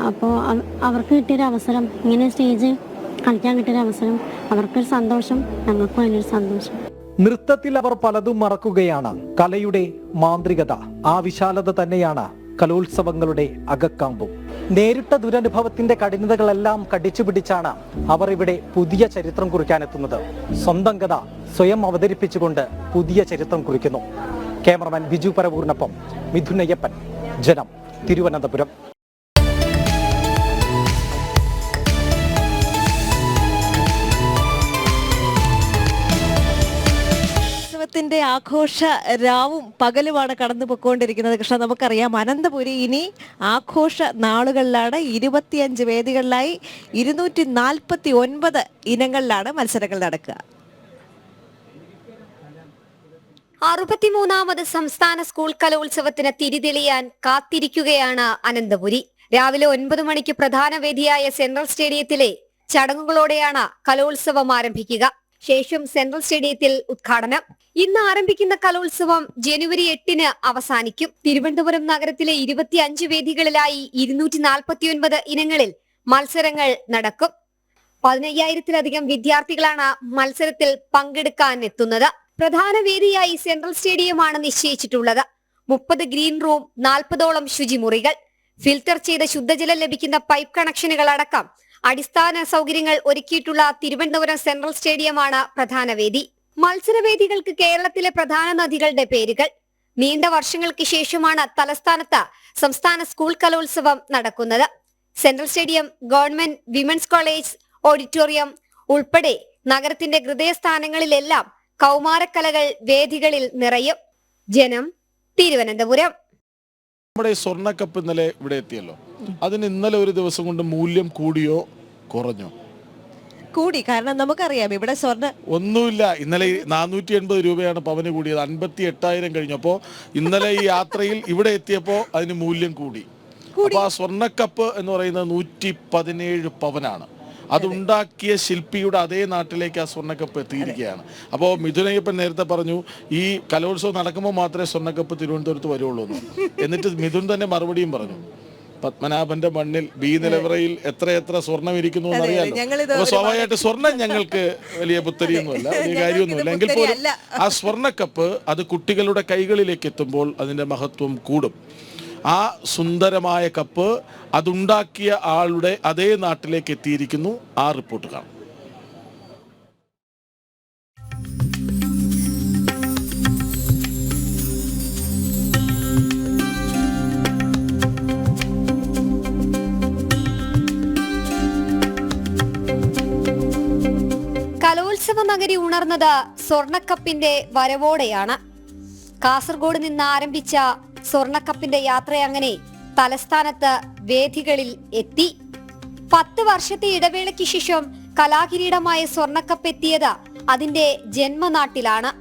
അപ്പോൾ അവർക്ക് കിട്ടിയൊരു അവസരം, ഇങ്ങനെ സ്റ്റേജ് കളിക്കാൻ കിട്ടിയൊരു അവസരം, അവർക്കൊരു സന്തോഷം, ഞങ്ങൾക്കും അതിനൊരു സന്തോഷം. നൃത്തത്തിൽ അവർ പലതും മറക്കുകയാണ്. കലയുടെ മാന്ത്രികത, ആ വിശാലത തന്നെയാണ് കലോത്സവങ്ങളുടെ അകക്കാമ്പും. നേരിട്ട ദുരനുഭവത്തിന്റെ കഠിനതകളെല്ലാം കടിച്ചു പിടിച്ചാണ് അവർ ഇവിടെ പുതിയ ചരിത്രം കുറിക്കാനെത്തുന്നത്. സ്വന്തം കഥ സ്വയം അവതരിപ്പിച്ചുകൊണ്ട് പുതിയ ചരിത്രം കുറിക്കുന്നു. ക്യാമറമാൻ ബിജു പരവൂരിനൊപ്പം മിഥുൻ അയ്യപ്പൻ, ജനം, തിരുവനന്തപുരം. ത്തിന്റെ ആഘോഷ രാവും പകലുമാണ് കടന്നു പോയിക്കൊണ്ടിരിക്കുന്നത്. കൃഷ്ണ, നമുക്കറിയാം അനന്തപുരി ഇനി ആഘോഷ നാളുകളിലാണ്. 25 വേദികളിലായി 249 ഇനങ്ങളിലാണ് മത്സരങ്ങൾ നടക്കുക. 63ാമത് സംസ്ഥാന സ്കൂൾ കലോത്സവത്തിന് തിരിതെളിയാൻ കാത്തിരിക്കുകയാണ് അനന്തപുരി. രാവിലെ 9 മണിക്ക് പ്രധാന വേദിയായ സെൻട്രൽ സ്റ്റേഡിയത്തിലെ ചടങ്ങുകളോടെയാണ് കലോത്സവം ആരംഭിക്കുക. ശേഷം സെൻട്രൽ സ്റ്റേഡിയത്തിൽ ഉദ്ഘാടനം. ഇന്ന് ആരംഭിക്കുന്ന കലോത്സവം ജനുവരി 8-ന് അവസാനിക്കും. തിരുവനന്തപുരം നഗരത്തിലെ 25 വേദികളിലായി 249 ഇനങ്ങളിൽ മത്സരങ്ങൾ നടക്കും. 15,000-ലധികം വിദ്യാർത്ഥികളാണ് മത്സരത്തിൽ പങ്കെടുക്കാൻ എത്തുന്നത്. പ്രധാന വേദിയായി സെൻട്രൽ സ്റ്റേഡിയമാണ് നിശ്ചയിച്ചിട്ടുള്ളത്. 30 ഗ്രീൻ റൂം, 40ഓളം ശുചിമുറികൾ, ഫിൽറ്റർ ചെയ്ത ശുദ്ധജലം ലഭിക്കുന്ന പൈപ്പ് കണക്ഷനുകൾ അടക്കം അടിസ്ഥാന സൗകര്യങ്ങൾ ഒരുക്കിയിട്ടുള്ള തിരുവനന്തപുരം സെൻട്രൽ സ്റ്റേഡിയമാണ് പ്രധാന വേദി. മത്സരവേദികൾക്ക് കേരളത്തിലെ പ്രധാന നദികളുടെ പേരുകൾ. നീണ്ട വർഷങ്ങൾക്ക് ശേഷമാണ് തലസ്ഥാനത്ത് സംസ്ഥാന സ്കൂൾ കലോത്സവം നടക്കുന്നത്. Central stadium, government women's college auditorium ഉൾപ്പെടെ നഗരത്തിന്റെ ഹൃദയസ്ഥാനങ്ങളിലെല്ലാം കൗമാരക്കലകൾ വേദികളിൽ നിറയും. ജനം, തിരുവനന്തപുരം. നമ്മുടെ സ്വർണ്ണക്കപ്പ് ഇന്നലെ ഇവിടെ എത്തിയല്ലോ, അതിന് ഇന്നലെ ഒരു ദിവസം കൊണ്ട് മൂല്യം കൂടിയോ കുറഞ്ഞോ? കൂടി. കാരണം നമുക്കറിയാം ഇവിടെ സ്വർണ്ണ ഒന്നുമില്ല. ഇന്നലെ 480 രൂപയാണ് പവന് കൂടിയത്. 58,000 കഴിഞ്ഞപ്പോൾ ഇന്നലെ ഈ യാത്രയിൽ ഇവിടെ എത്തിയപ്പോൾ അതിന് മൂല്യം കൂടി. അപ്പോൾ ആ സ്വർണ്ണക്കപ്പ് എന്ന് പറയുന്നത് 117 പവനാണ്. അതുണ്ടാക്കിയ ശില്പിയുടെ അതേ നാട്ടിലേക്ക് ആ സ്വർണ്ണക്കപ്പ് എത്തിയിരിക്കുകയാണ്. അപ്പോൾ മിഥുനയ്യപ്പൻ നേരത്തെ പറഞ്ഞു ഈ കലോത്സവം നടക്കുമ്പോൾ മാത്രമേ സ്വർണ്ണക്കപ്പ് തിരുവനന്തപുരത്ത് വരുള്ളൂ എന്ന്. എന്നിട്ട് മിഥുൻ തന്നെ മറുപടിയും പറഞ്ഞു, പത്മനാഭന്റെ മണ്ണിൽ ബി നിലവറയിൽ എത്ര സ്വർണം ഇരിക്കുന്നു എന്നറിയാലോ. അപ്പോൾ സ്വാഭാവികമായിട്ട് സ്വർണം ഞങ്ങൾക്ക് വലിയ പുത്തരിയൊന്നുമല്ല, വലിയ കാര്യമൊന്നുമില്ല. എങ്കിൽ പോലും ആ സ്വർണ്ണക്കപ്പ് അത് കുട്ടികളുടെ കൈകളിലേക്ക് എത്തുമ്പോൾ അതിന്റെ മഹത്വം കൂടും. ആ സുന്ദരമായ കപ്പ് അതുണ്ടാക്കിയ ആളുടെ അതേ നാട്ടിലേക്ക് എത്തിയിരിക്കുന്നു. ആ റിപ്പോർട്ട് കാണാം. കലോത്സവ നഗരി ഉണർന്നത് സ്വർണക്കപ്പിന്റെ വരവോടെയാണ്. കാസർഗോഡ് നിന്ന് ആരംഭിച്ച സ്വർണക്കപ്പിന്റെ യാത്ര അങ്ങനെ തലസ്ഥാനത്ത് വേദികളിൽ എത്തി. 10 വർഷത്തെ ഇടവേളയ്ക്ക് ശേഷം കലാകിരീടമായ സ്വർണക്കപ്പ് എത്തിയത് അതിന്റെ ജന്മനാട്ടിലാണ്.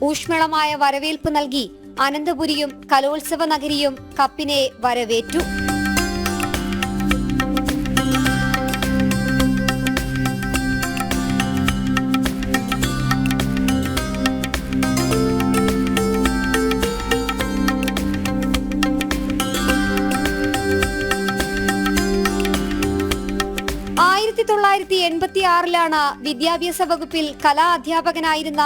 ഊഷ്മളമായ വരവേൽപ്പ് നൽകി അനന്തപുരിയും കലോത്സവ നഗരിയും കപ്പിനെ വരവേറ്റു. ാണ് വിദ്യാഭ്യാസ വകുപ്പിൽ കലാ അധ്യാപകനായിരുന്ന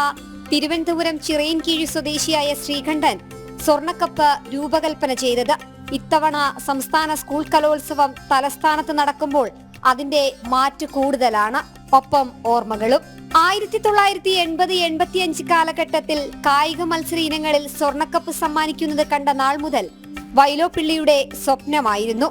തിരുവനന്തപുരം ചിറയൻകീഴ് സ്വദേശിയായ ശ്രീകണ്ഠൻ സ്വർണക്കപ്പ് രൂപകൽപ്പന ചെയ്തത്. ഇത്തവണ സംസ്ഥാന സ്കൂൾ കലോത്സവം തലസ്ഥാനത്ത് നടക്കുമ്പോൾ അതിന്റെ മാറ്റ് കൂടുതലാണ്. ഒപ്പം ഓർമ്മകളും. 1980-85 കാലഘട്ടത്തിൽ കായിക മത്സര ഇനങ്ങളിൽ സ്വർണക്കപ്പ് സമ്മാനിക്കുന്നത് കണ്ട നാൾ മുതൽ വൈലോപ്പിള്ളിയുടെ സ്വപ്നമായിരുന്നു.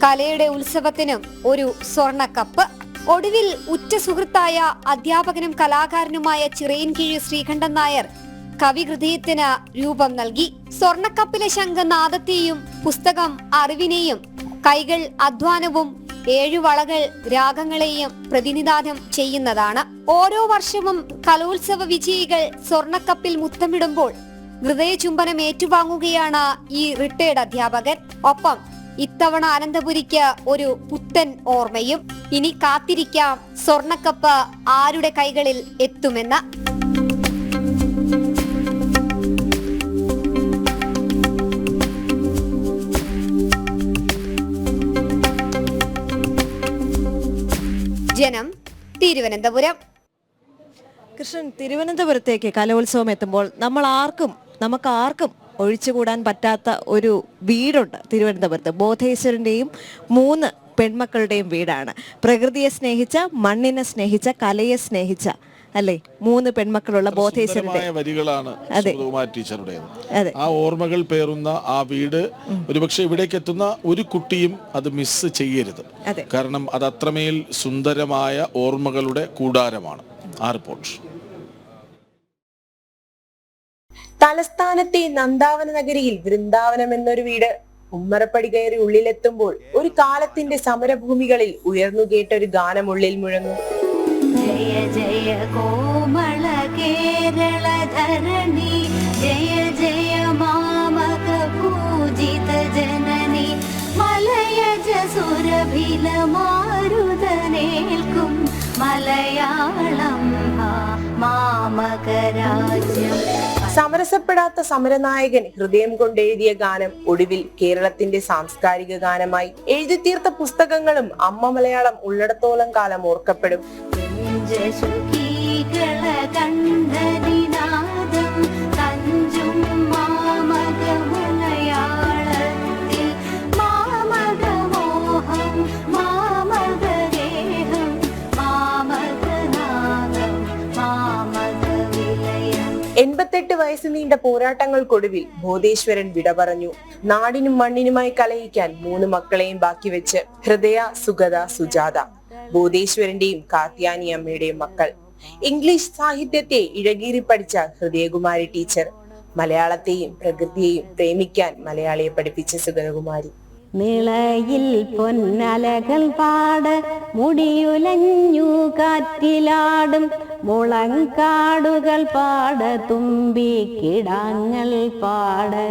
കലയുടെ ഉത്സവത്തിനും ഒരു സ്വർണക്കപ്പ്. ഒടുവിൽ ഉറ്റ സുഹൃത്തായ അധ്യാപകനും കലാകാരനുമായ ചിറയൻകീഴ് ശ്രീകണ്ഠൻ നായർ കവിഹൃദയത്തിന് രൂപം നൽകി. സ്വർണക്കപ്പിലെ ശംഖനാദത്തെയും പുസ്തകം അറിവിനെയും കൈകൾ അധ്വാനവും 7 വളകൾ രാഗങ്ങളെയും പ്രതിനിധാനം ചെയ്യുന്നതാണ്. ഓരോ വർഷവും കലോത്സവ വിജയികൾ സ്വർണക്കപ്പിൽ മുത്തമിടുമ്പോൾ ഹൃദയചുംബനം ഏറ്റുവാങ്ങുകയാണ് ഈ റിട്ടയർഡ് അധ്യാപകൻ. ഒപ്പം ഇത്തവണ അനന്തപുരിക്ക് ഒരു പുത്തൻ ഓർമ്മയും. ഇനി കാത്തിരിക്കാം സ്വർണക്കപ്പ് ആരുടെ കൈകളിൽ എത്തുമെന്ന്. ജനം, തിരുവനന്തപുരം. കൃഷ്ണൻ, തിരുവനന്തപുരത്തേക്ക് കലോത്സവം എത്തുമ്പോൾ നമുക്ക് ആർക്കും ഒഴിച്ചുകൂടാൻ പറ്റാത്ത ഒരു വീടുണ്ട് തിരുവനന്തപുരത്ത്. ബോധേശ്വരന്റെയും 3 പെൺമക്കളുടെയും വീടാണ്. പ്രകൃതിയെ സ്നേഹിച്ച, മണ്ണിനെ സ്നേഹിച്ച, കലയെ സ്നേഹിച്ച, അല്ലേ, 3 പെൺമക്കളുള്ള ബോധേശ്വരന്റെ വരികളാണ് സുകുമാരി ടീച്ചറുടേത്. ആ ഓർമ്മകൾ പേറുന്ന ആ വീട് ഒരുപക്ഷെ ഇവിടേക്ക് എത്തുന്ന ഒരു കുട്ടിയും അത് മിസ് ചെയ്യരുത്. കാരണം അത് അത്രമേൽ സുന്ദരമായ ഓർമ്മകളുടെ കൂടാരമാണ്. ആ റിപ്പോർട്ട്. തലസ്ഥാനത്തെ നന്ദാവന നഗരിയിൽ വൃന്ദാവനം എന്നൊരു വീട്. ഉമ്മറപ്പടി കയറി ഉള്ളിലെത്തുമ്പോൾ ഒരു കാലത്തിന്റെ സമരഭൂമികളിൽ ഉയർന്നു കേട്ട ഒരു ഗാനം ഉള്ളിൽ മുഴങ്ങും. ജയ ജയ കോമള കേരള ധരണി ജയ ജയ മാമക പൂജിത ജനനി മലയജ സുരഭില മാരുതനേൽക്കും മലയാളം മാമകരാജ്യം. സമരസപ്പെടാത്ത സമരനായകൻ ഹൃദയം കൊണ്ടെഴുതിയ ഗാനം ഒടുവിൽ കേരളത്തിന്റെ സാംസ്കാരിക ഗാനമായി. എഴുതിത്തീർത്ത പുസ്തകങ്ങളും അമ്മ മലയാളം ഉള്ളിടത്തോളം കാലം ഓർക്കപ്പെടും. എൺപത്തെട്ട് വയസ്സ് നീണ്ട പോരാട്ടങ്ങൾക്കൊടുവിൽ ബോധേശ്വരൻ വിട പറഞ്ഞു. നാടിനും മണ്ണിനുമായി കലയിക്കാൻ 3 മക്കളെയും ബാക്കി വെച്ച്. ഹൃദയ, സുഗത, സുജാത, ബോധേശ്വരന്റെയും കാർത്യാനി അമ്മയുടെയും മക്കൾ. ഇംഗ്ലീഷ് സാഹിത്യത്തെ ഇഴകീറി പഠിച്ച ഹൃദയകുമാരി ടീച്ചർ. മലയാളത്തെയും പ്രകൃതിയെയും പ്രേമിക്കാൻ മലയാളിയെ പഠിപ്പിച്ച സുഗതകുമാരി. നിളയിൽ പൊന്നലകൾ പാട് മുടിയുലഞ്ഞു കാറ്റിലാടും മുളങ്കാടുകൾ പാട തുമ്പി കിടാങ്ങൾ പാട്.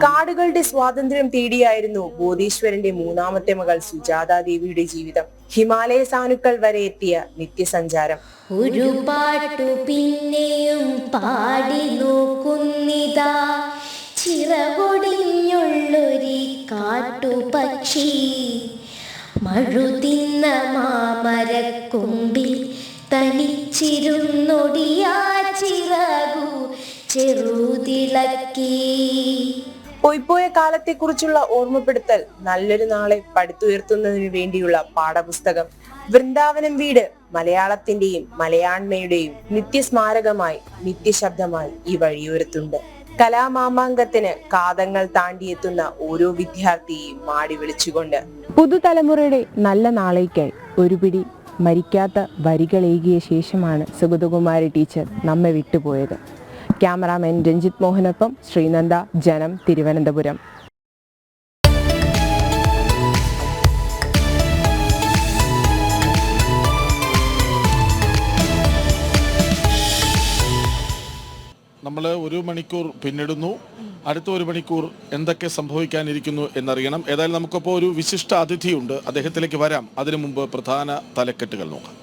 കാടുകളുടെ സ്വാതന്ത്ര്യം തേടിയായിരുന്നു ബോധീശ്വരന്റെ 3ാമത്തെ മകൾ സുജാതാദേവിയുടെ ജീവിതം. ഹിമാലയ സാനുക്കൾ വരെ എത്തിയ നിത്യസഞ്ചാരം. ഒരു പാട്ടു പിന്നെയും പാടി നോക്കുന്നിതാ ചിറകൊടിഞ്ഞുള്ളൊരി കാട്ടുപക്ഷി മഴുതിന്ന മാമരക്കൊമ്പിൽ തനിച്ചിരുന്നൊടിയാ ചിറകു ചെറുതിളക്കി. പോയിപ്പോയ കാലത്തെക്കുറിച്ചുള്ള ഓർമ്മപ്പെടുത്തൽ, നല്ലൊരു നാളെ പടുത്തുയർത്തുന്നതിനു വേണ്ടിയുള്ള പാഠപുസ്തകം. വൃന്ദാവനം വീട് മലയാളത്തിന്റെയും മലയാണ്മയുടെയും നിത്യസ്മാരകമായി, നിത്യശബ്ദമായി ഈ വഴിയോരത്തുണ്ട്. കലാമാമാങ്കത്തിന് കാതങ്ങൾ താണ്ടിയെത്തുന്ന ഓരോ വിദ്യാർത്ഥിയെയും മാടി വിളിച്ചുകൊണ്ട് പുതുതലമുറയുടെ നല്ല നാളേക്കായി ഒരു പിടി മരിക്കാത്ത വരികളേകിയ ശേഷമാണ് സുഗതകുമാരി ടീച്ചർ നമ്മെ വിട്ടുപോയത്. ക്യാമറാമാൻ രഞ്ജിത്ത് മോഹനൊപ്പം ശ്രീനന്ദ, ജനം, തിരുവനന്തപുരം. നമ്മൾ 1 മണിക്കൂർ പിന്നിടുന്നു. അടുത്ത 1 മണിക്കൂർ എന്തൊക്കെ സംഭവിക്കാനിരിക്കുന്നു എന്നറിയണം. ഏതായാലും നമുക്കിപ്പോൾ ഒരു വിശിഷ്ട അതിഥിയുണ്ട്, അദ്ദേഹത്തിലേക്ക് വരാം. അതിനു മുമ്പ് പ്രധാന തലക്കെട്ടുകൾ നോക്കാം.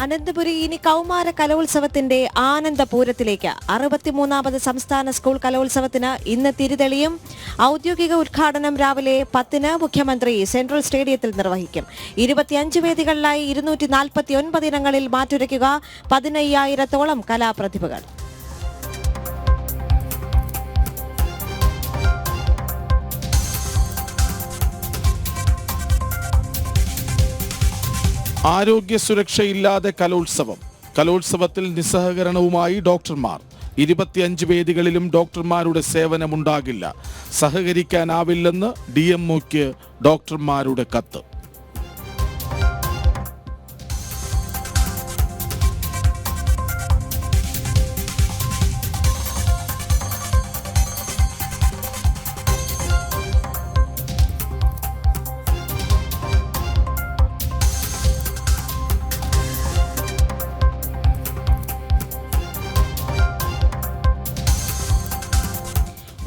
അനന്തപുരി ഇനി കൗമാര കലോത്സവത്തിന്റെ ആനന്ദപൂരത്തിലേക്ക്. 63ാമത് സംസ്ഥാന സ്കൂൾ കലോത്സവത്തിന് ഇന്ന് തിരിതെളിയും. ഔദ്യോഗിക ഉദ്ഘാടനം രാവിലെ 10-ന് മുഖ്യമന്ത്രി സെൻട്രൽ സ്റ്റേഡിയത്തിൽ നിർവഹിക്കും. 25 വേദികളിലായി 249 ഇനങ്ങളിൽ മാറ്റുരയ്ക്കുക 15,000-ഓളം കലാപ്രതിഭകൾ. ആരോഗ്യ സുരക്ഷയില്ലാതെ കലോത്സവം. കലോത്സവത്തിൽ നിസ്സഹകരണവുമായി ഡോക്ടർമാർ. 25 വേദികളിലും ഡോക്ടർമാരുടെ സേവനമുണ്ടാകില്ല. സഹകരിക്കാനാവില്ലെന്ന് DMOയ്ക്ക് ഡോക്ടർമാരുടെ കത്ത്.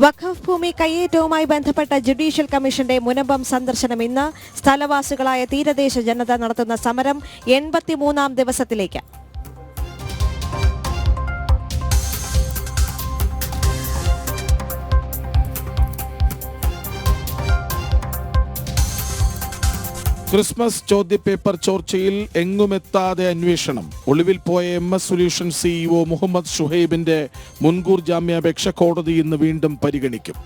വഖഫ് ഭൂമി കയ്യേറ്റവുമായി ബന്ധപ്പെട്ട ജുഡീഷ്യൽ കമ്മീഷന്റെ മുനമ്പം സന്ദർശനം ഇന്ന്. സ്ഥലവാസികളായ തീരദേശ ജനത നടത്തുന്ന സമരം 83ാം ദിവസത്തിലേക്ക്. ക്രിസ്മസ് ചോദ്യപേപ്പർ ചോർച്ചയിൽ എങ്ങുമെത്താതെ അന്വേഷണം. ഒളിവിൽ പോയ MS സൊല്യൂഷൻ CEO മുഹമ്മദ് ഷുഹൈബിന്റെ മുൻകൂർ ജാമ്യാപേക്ഷ കോടതി ഇന്ന് വീണ്ടും പരിഗണിക്കും.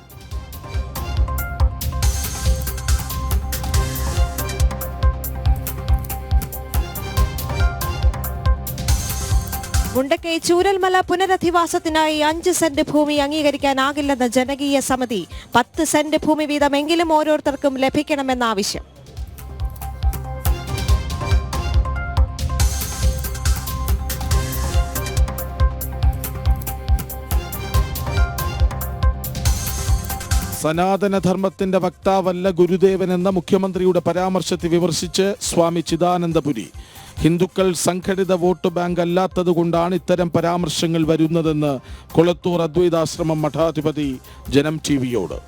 മുണ്ടക്കൈ ചൂരൽമല പുനരധിവാസത്തിനായി 5 സെന്റ് ഭൂമി അംഗീകരിക്കാനാകില്ലെന്ന് ജനകീയ സമിതി. 10 സെന്റ് ഭൂമി വീതമെങ്കിലും ഓരോരുത്തർക്കും ലഭിക്കണമെന്ന ആവശ്യം. സനാതനധർമ്മത്തിന്റെ വക്താവല്ല ഗുരുദേവൻ എന്ന മുഖ്യമന്ത്രിയുടെ പരാമർശത്തെ വിമർശിച്ച് സ്വാമി ചിദാനന്ദപുരി. ഹിന്ദുക്കൾ സംഘടിത വോട്ട് ബാങ്ക് അല്ലാത്തതുകൊണ്ടാണ് ഇത്തരം പരാമർശങ്ങൾ വരുന്നതെന്ന് കൊളത്തൂർ അദ്വൈതാശ്രമം മഠാധിപതി ജനം ടിവിയോട്.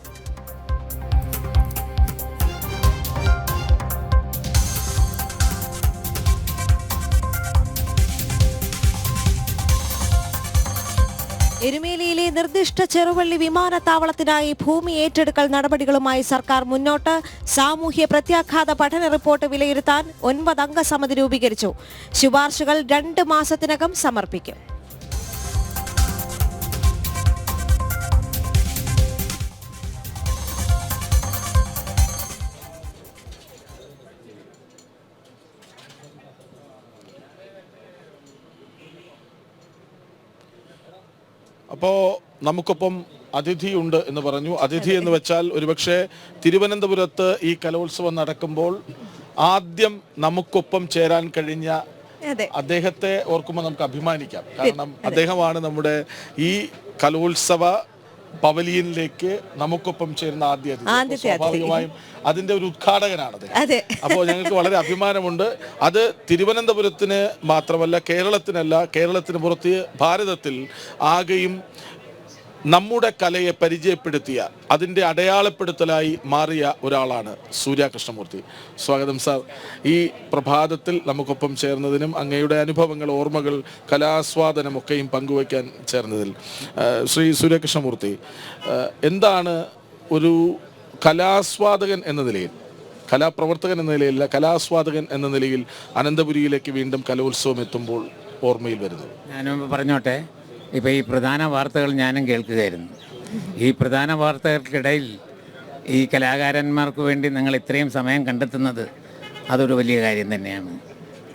എരുമേലിയിലെ നിർദ്ദിഷ്ട ചെറുവള്ളി വിമാനത്താവളത്തിനായി ഭൂമി ഏറ്റെടുക്കൽ നടപടികളുമായി സർക്കാർ മുന്നോട്ട്. സാമൂഹ്യ പ്രത്യാഘാത പഠന റിപ്പോർട്ട് വിലയിരുത്താൻ 9 അംഗ സമിതി രൂപീകരിച്ചു. ശുപാർശകൾ 2 മാസത്തിനകം സമർപ്പിക്കും. അപ്പോൾ നമുക്കൊപ്പം അതിഥിയുണ്ട് എന്ന് പറഞ്ഞു. അതിഥി എന്ന് വെച്ചാൽ ഒരുപക്ഷെ തിരുവനന്തപുരത്ത് ഈ കലോത്സവം നടക്കുമ്പോൾ ആദ്യം നമുക്കൊപ്പം ചേരാൻ കഴിഞ്ഞ അദ്ദേഹത്തെ ഓർക്കുമ്പോൾ നമുക്ക് അഭിമാനിക്കാം. കാരണം അദ്ദേഹമാണ് നമ്മുടെ ഈ കലോത്സവ പവലിയനിലേക്ക് നമുക്കൊപ്പം ചേരുന്ന ആദ്യ അതിഥി. സ്വാഭാവികമായും അതിന്റെ ഒരു ഉദ്ഘാടകനാണ് അദ്ദേഹം. അപ്പോൾ ഞങ്ങൾക്ക് വളരെ അഭിമാനമുണ്ട്. അത് തിരുവനന്തപുരത്തിന് മാത്രമല്ല, കേരളത്തിന് പുറത്ത് ഭാരതത്തിൽ ആകെയും നമ്മുടെ കലയെ പരിചയപ്പെടുത്തിയ, അതിൻ്റെ അടയാളപ്പെടുത്തലായി മാറിയ ഒരാളാണ് സൂര്യ കൃഷ്ണമൂർത്തി. സ്വാഗതം സാർ. ഈ പ്രഭാതത്തിൽ നമുക്കൊപ്പം ചേർന്നതിനും അങ്ങയുടെ അനുഭവങ്ങൾ, ഓർമ്മകൾ, കലാസ്വാദനമൊക്കെയും പങ്കുവയ്ക്കാൻ ചേർന്നതിൽ. ശ്രീ സൂര്യ കൃഷ്ണമൂർത്തി, എന്താണ് ഒരു കലാസ്വാദകൻ എന്ന നിലയിൽ, കലാപ്രവർത്തകൻ എന്ന നിലയിലല്ല, കലാസ്വാദകൻ എന്ന നിലയിൽ അനന്തപുരിയിലേക്ക് വീണ്ടും കലോത്സവം എത്തുമ്പോൾ ഓർമ്മയിൽ വരുന്നത്? ഞാനും പറഞ്ഞോട്ടെ. ഇപ്പോൾ ഈ പ്രധാന വാർത്തകൾ ഞാനും കേൾക്കുകയായിരുന്നു. ഈ പ്രധാന വാർത്തകൾക്കിടയിൽ ഈ കലാകാരന്മാർക്ക് വേണ്ടി നിങ്ങൾ ഇത്രയും സമയം കണ്ടെത്തുന്നത് അതൊരു വലിയ കാര്യം തന്നെയാണ്.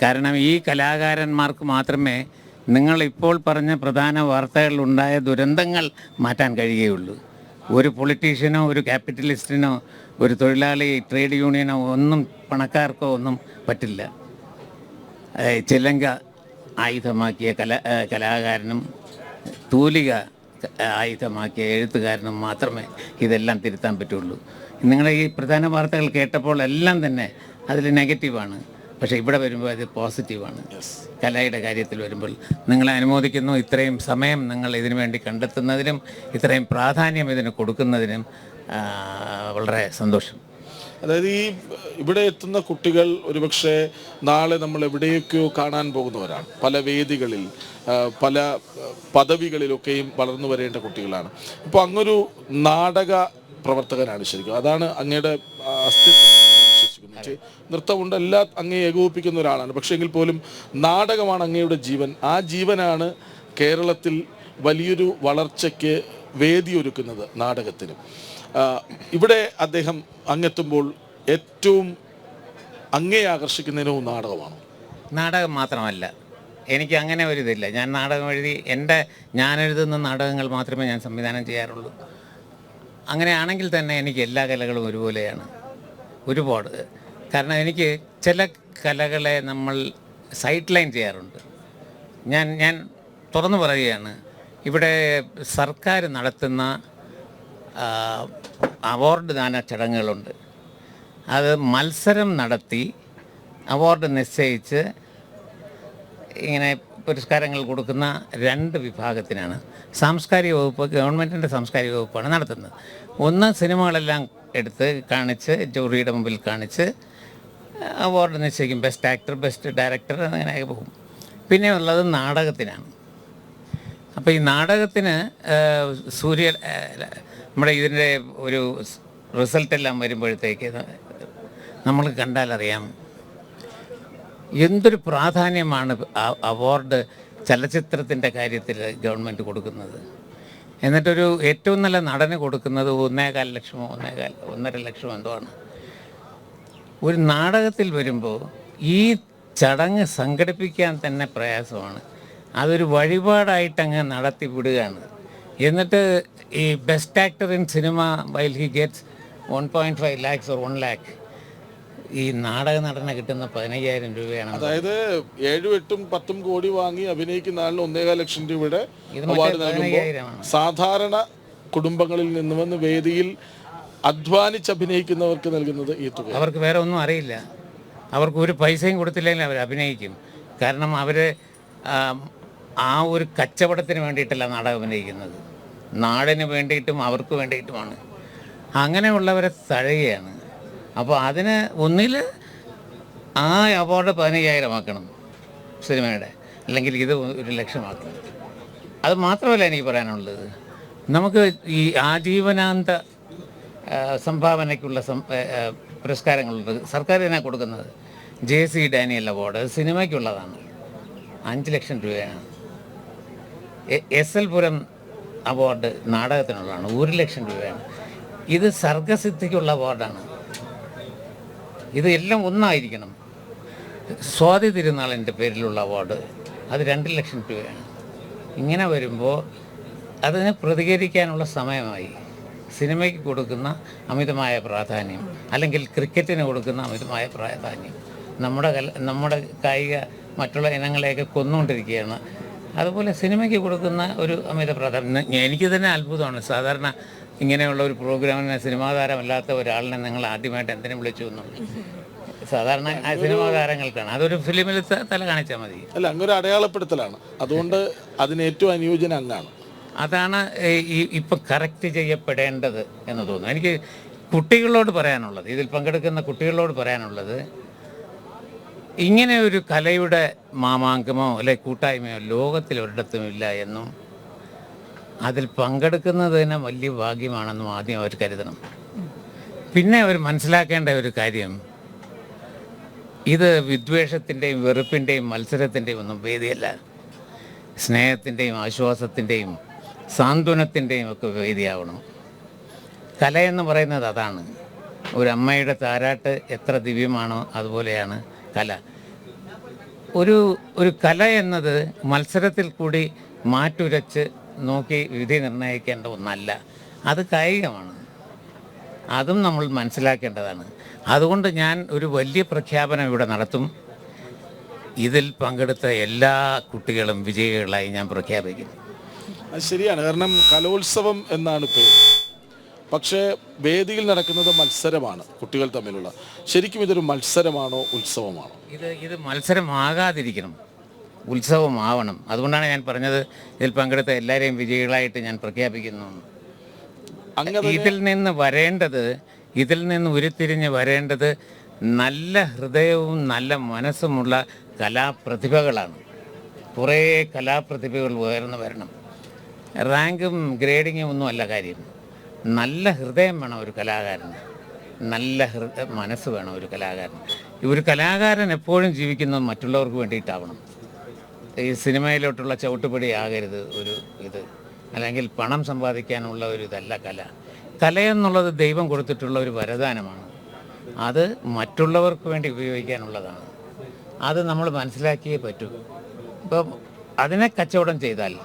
കാരണം ഈ കലാകാരന്മാർക്ക് മാത്രമേ നിങ്ങളിപ്പോൾ പറഞ്ഞ പ്രധാന വാർത്തകളിലുണ്ടായ ദുരന്തങ്ങൾ മാറ്റാൻ കഴിയുകയുള്ളൂ. ഒരു പൊളിറ്റീഷ്യനോ ഒരു ക്യാപിറ്റലിസ്റ്റിനോ ഒരു തൊഴിലാളി ട്രേഡ് യൂണിയനോ ഒന്നും പണക്കാർക്കോ ഒന്നും പറ്റില്ല. ചിലങ്ക ആയുധമാക്കിയ കലാകാരനും തൂലിക ആയുധമാക്കിയ എഴുത്തുകാരനും മാത്രമേ ഇതെല്ലാം തിരുത്താൻ പറ്റുള്ളൂ. നിങ്ങളുടെ ഈ പ്രധാന വാർത്തകൾ കേട്ടപ്പോൾ എല്ലാം തന്നെ അതിൽ നെഗറ്റീവാണ്. പക്ഷേ ഇവിടെ വരുമ്പോൾ അത് പോസിറ്റീവാണ്. കലയുടെ കാര്യത്തിൽ വരുമ്പോൾ നിങ്ങളെ അനുമോദിക്കുന്നു. ഇത്രയും സമയം നിങ്ങൾ ഇതിനു വേണ്ടി കണ്ടെത്തുന്നതിനും ഇത്രയും പ്രാധാന്യം ഇതിന് കൊടുക്കുന്നതിനും വളരെ സന്തോഷം. അതായത് ഈ ഇവിടെ എത്തുന്ന കുട്ടികൾ ഒരുപക്ഷെ നാളെ നമ്മൾ എവിടെയൊക്കെയോ കാണാൻ പോകുന്നവരാണ്. പല വേദികളിൽ, പല പദവികളിലൊക്കെയും വളർന്നു വരേണ്ട കുട്ടികളാണ്. ഇപ്പോൾ അങ്ങൊരു നാടക പ്രവർത്തകനാണ് ശരിക്കും. അതാണ് അങ്ങയുടെ അസ്തിത്വം വിശ്വസിക്കുന്നത്. നൃത്തമുണ്ട്, എല്ലാ അങ്ങയെ ഏകോപിപ്പിക്കുന്ന ഒരാളാണ്. പക്ഷേ എങ്കിൽ പോലും നാടകമാണ് അങ്ങയുടെ ജീവൻ. ആ ജീവനാണ് കേരളത്തിൽ വലിയൊരു വളർച്ചയ്ക്ക് വേദിയൊരുക്കുന്നത് നാടകത്തിന്. ഇവിടെ അദ്ദേഹം അങ്ങെത്തുമ്പോൾ ഏറ്റവും അങ്ങേ ആകർഷിക്കുന്നതിനും നാടകമാണ്. നാടകം മാത്രമല്ല, എനിക്ക് അങ്ങനെ ഒരു ഇതില്ല. ഞാൻ നാടകം എഴുതി ഞാൻ എഴുതുന്ന നാടകങ്ങൾ മാത്രമേ ഞാൻ സംവിധാനം ചെയ്യാറുള്ളൂ. അങ്ങനെയാണെങ്കിൽ തന്നെ എനിക്ക് എല്ലാ കലകളും ഒരുപോലെയാണ്. ഒരുപാട്. കാരണം എനിക്ക് ചില കലകളെ നമ്മൾ സൈഡ് ലൈൻ ചെയ്യാറുണ്ട്. ഞാൻ തുറന്നു പറയുകയാണ്, ഇവിടെ സർക്കാർ നടത്തുന്ന അവാർഡ് ദാന ചടങ്ങുകളുണ്ട്. അത് മത്സരം നടത്തി അവാർഡ് നിശ്ചയിച്ച് ഇങ്ങനെ പുരസ്കാരങ്ങൾ കൊടുക്കുന്ന 2 വിഭാഗത്തിനാണ് സാംസ്കാരിക വകുപ്പ്, ഗവൺമെൻറ്റിൻ്റെ സാംസ്കാരിക വകുപ്പാണ് നടത്തുന്നത്. ഒന്ന് സിനിമകളെല്ലാം എടുത്ത് കാണിച്ച് ജൂറിയുടെ മുമ്പിൽ കാണിച്ച് അവാർഡ് നിശ്ചയിക്കും. ബെസ്റ്റ് ആക്ടർ, ബെസ്റ്റ് ഡയറക്ടർ, അങ്ങനെ പോകും. പിന്നെ ഉള്ളത് നാടകത്തിനാണ്. അപ്പോൾ ഈ നാടകത്തിന് നമ്മുടെ ഇതിൻ്റെ ഒരു റിസൾട്ടെല്ലാം വരുമ്പോഴത്തേക്ക് നമ്മൾ കണ്ടാലറിയാം എന്തൊരു പ്രാധാന്യമാണ് അവാർഡ് ചലച്ചിത്രത്തിൻ്റെ കാര്യത്തിൽ ഗവൺമെൻറ് കൊടുക്കുന്നത്. എന്നിട്ടൊരു ഏറ്റവും നല്ല നടന് കൊടുക്കുന്നത് 1,4 ലക്ഷമോ 1.5 ലക്ഷമോ എന്തോ ആണ്. ഒരു നാടകത്തിൽ വരുമ്പോൾ ഈ ചടങ്ങ് സംഘടിപ്പിക്കാൻ തന്നെ പ്രയാസമാണ്. അതൊരു വഴിപാടായിട്ടങ്ങ് നടത്തി വിടുകയാണ്. എന്നിട്ട് ഈ best actor in cinema while he gets 1.5 lakhs or 1 lakh, ഈ നാടക നടന കിട്ടുന്ന 15,000 രൂപയാണ്. അതായത് 7, 8, 10 കോടി വാങ്ങി അഭിനയിക്കുന്ന ആളിന് 1.5 ലക്ഷം രൂപയുടെ അവാർഡ് നൽകുമ്പോൾ സാധാരണ കുടുംബങ്ങളിൽ നിന്ന് വന്ന് വേദിയിൽ അധ്വാനിച്ച് അഭിനയിക്കുന്നവർക്ക് നൽകുന്നത് ഈ തുക. അവർക്ക് വേറെ ഒന്നും അറിയില്ല. അവർക്ക് ഒരു പൈസയും കൊടുത്തില്ലെങ്കിൽ അവർ അഭിനയിക്കും. കാരണം അവർ ആ ഒരു കച്ചവടത്തിന് വേണ്ടിയിട്ടല്ല നാടകം അഭിനയിക്കുന്നത്, നാടിന് വേണ്ടിയിട്ടും അവർക്ക് വേണ്ടിയിട്ടുമാണ്. അങ്ങനെയുള്ളവരെ തഴയുകയാണ്. അപ്പോൾ അതിന് ഒന്നിൽ ആ അവാർഡ് 15,000 ആക്കണം സിനിമയുടെ, അല്ലെങ്കിൽ ഇത് 1,00,000 ആക്കണം. അത് മാത്രമല്ല എനിക്ക് പറയാനുള്ളത്, നമുക്ക് ഈ ആജീവനാന്ത സംഭാവനയ്ക്കുള്ള പുരസ്കാരങ്ങളുണ്ട്. സർക്കാർ തന്നെ കൊടുക്കുന്നത് JC ഡാനിയൽ അവാർഡ് സിനിമയ്ക്കുള്ളതാണ്, 5 ലക്ഷം രൂപയാണ്. SL പുരം അവാർഡ് നാടകത്തിനുള്ളതാണ്, 1 ലക്ഷം രൂപയാണ്. ഇത് സർഗസിദ്ധിക്കുള്ള അവാർഡാണ്. ഇത് എല്ലാം ഒന്നായിരിക്കണം. സ്വാതി തിരുനാളിൻ്റെ പേരിലുള്ള അവാർഡ് അത് 2 ലക്ഷം രൂപയാണ്. ഇങ്ങനെ വരുമ്പോൾ അതിന് പ്രതികരിക്കാനുള്ള സമയമായി. സിനിമയ്ക്ക് കൊടുക്കുന്ന അമിതമായ പ്രാധാന്യം, അല്ലെങ്കിൽ ക്രിക്കറ്റിന് കൊടുക്കുന്ന അമിതമായ പ്രാധാന്യം നമ്മുടെ കായിക മറ്റുള്ള ഇനങ്ങളെയൊക്കെ കൊന്നുകൊണ്ടിരിക്കുകയാണ്. അതുപോലെ സിനിമയ്ക്ക് കൊടുക്കുന്ന ഒരു അമിത പ്രാധാന്യം എനിക്ക് തന്നെ അത്ഭുതമാണ്. സാധാരണ ഇങ്ങനെയുള്ള ഒരു പ്രോഗ്രാമിന് സിനിമാ താരമല്ലാത്ത ഒരാളിനെ നിങ്ങൾ ആദ്യമായിട്ട് എന്തിനും വിളിച്ചു എന്നുള്ളൂ. സാധാരണ സിനിമാ താരങ്ങൾക്കാണ്, അതൊരു ഫിലിമിൽ തല കാണിച്ചാൽ മതി. അല്ല, അങ്ങൊരു അടയാളപ്പെടുത്തലാണ്. അതുകൊണ്ട് അതിന് ഏറ്റവും അനുയോജ്യന അങ്ങാണ്. അതാണ് ഇപ്പം കറക്റ്റ് ചെയ്യപ്പെടേണ്ടത് എന്ന് തോന്നുന്നു. എനിക്ക് കുട്ടികളോട് പറയാനുള്ളത്, ഇതിൽ പങ്കെടുക്കുന്ന കുട്ടികളോട് പറയാനുള്ളത്, ഇങ്ങനെ ഒരു കലയുടെ മാമാങ്കമോ അല്ലെ കൂട്ടായ്മയോ ലോകത്തിൽ ഒരിടത്തും ഇല്ല എന്നും അതിൽ പങ്കെടുക്കുന്നത് തന്നെ വലിയ ഭാഗ്യമാണെന്നും ആദ്യം അവർ കരുതണം. പിന്നെ അവർ മനസ്സിലാക്കേണ്ട ഒരു കാര്യം, ഇത് വിദ്വേഷത്തിൻ്റെയും വെറുപ്പിൻ്റെയും മത്സരത്തിൻ്റെയും ഒന്നും വേദിയല്ല. സ്നേഹത്തിൻ്റെയും ആശ്വാസത്തിൻ്റെയും സാന്ത്വനത്തിൻ്റെയും ഒക്കെ വേദിയാവണം. കലയെന്ന് പറയുന്നത് അതാണ്. ഒരമ്മയുടെ താരാട്ട് എത്ര ദിവ്യമാണോ അതുപോലെയാണ് കല. ഒരു കല എന്നത് മത്സരത്തിൽ കൂടി മാറ്റുരച്ച് നോക്കി വിധി നിർണ്ണയിക്കേണ്ട ഒന്നല്ല, അത് കായികമാണ്. അതും നമ്മൾ മനസ്സിലാക്കേണ്ടതാണ്. അതുകൊണ്ട് ഞാൻ ഒരു വലിയ പ്രഖ്യാപനം ഇവിടെ നടത്തും. ഇതിൽ പങ്കെടുത്ത എല്ലാ കുട്ടികളും വിജയികളായി ഞാൻ പ്രഖ്യാപിക്കും. അത് ശരിയാണ്. കാരണം കലോത്സവം എന്നാണ് പേര്, പക്ഷേ വേദിയിൽ നടക്കുന്നത് മത്സരമാണ് കുട്ടികൾ തമ്മിലുള്ള. ശരിക്കും ഇതൊരു മത്സരമാണോ ഉത്സവമാണോ? ഇത് മത്സരമാകാതിരിക്കണം, ഉത്സവമാവണം. അതുകൊണ്ടാണ് ഞാൻ പറഞ്ഞത് ഇതിൽ പങ്കെടുത്ത എല്ലാവരെയും വിജയികളായിട്ട് ഞാൻ പ്രഖ്യാപിക്കുന്നു. ഇതിൽ നിന്ന് ഉരുത്തിരിഞ്ഞ് വരേണ്ടത് നല്ല ഹൃദയവും നല്ല മനസ്സുമുള്ള കലാപ്രതിഭകളാണ്. കുറേ കലാപ്രതിഭകൾ ഉയർന്നു വരണം. റാങ്കും ഗ്രേഡിങ്ങും ഒന്നുമല്ല കാര്യം. നല്ല ഹൃദയം വേണം ഒരു കലാകാരന്, നല്ല മനസ്സ് വേണം ഒരു കലാകാരൻ. ഒരു കലാകാരൻ എപ്പോഴും ജീവിക്കുന്നത് മറ്റുള്ളവർക്ക് വേണ്ടിയിട്ടാവണം. ഈ സിനിമയിലോട്ടുള്ള ചവിട്ടുപടി ആകരുത് ഒരു ഇത്, അല്ലെങ്കിൽ പണം സമ്പാദിക്കാനുള്ള ഒരു ഇതല്ല കല. കലയെന്നുള്ളത് ദൈവം കൊടുത്തിട്ടുള്ള ഒരു വരദാനമാണ്. അത് മറ്റുള്ളവർക്ക് വേണ്ടി ഉപയോഗിക്കാനുള്ളതാണ്. അത് നമ്മൾ മനസ്സിലാക്കിയേ പറ്റൂ. ഇപ്പം അതിനെ കച്ചവടം ചെയ്താൽ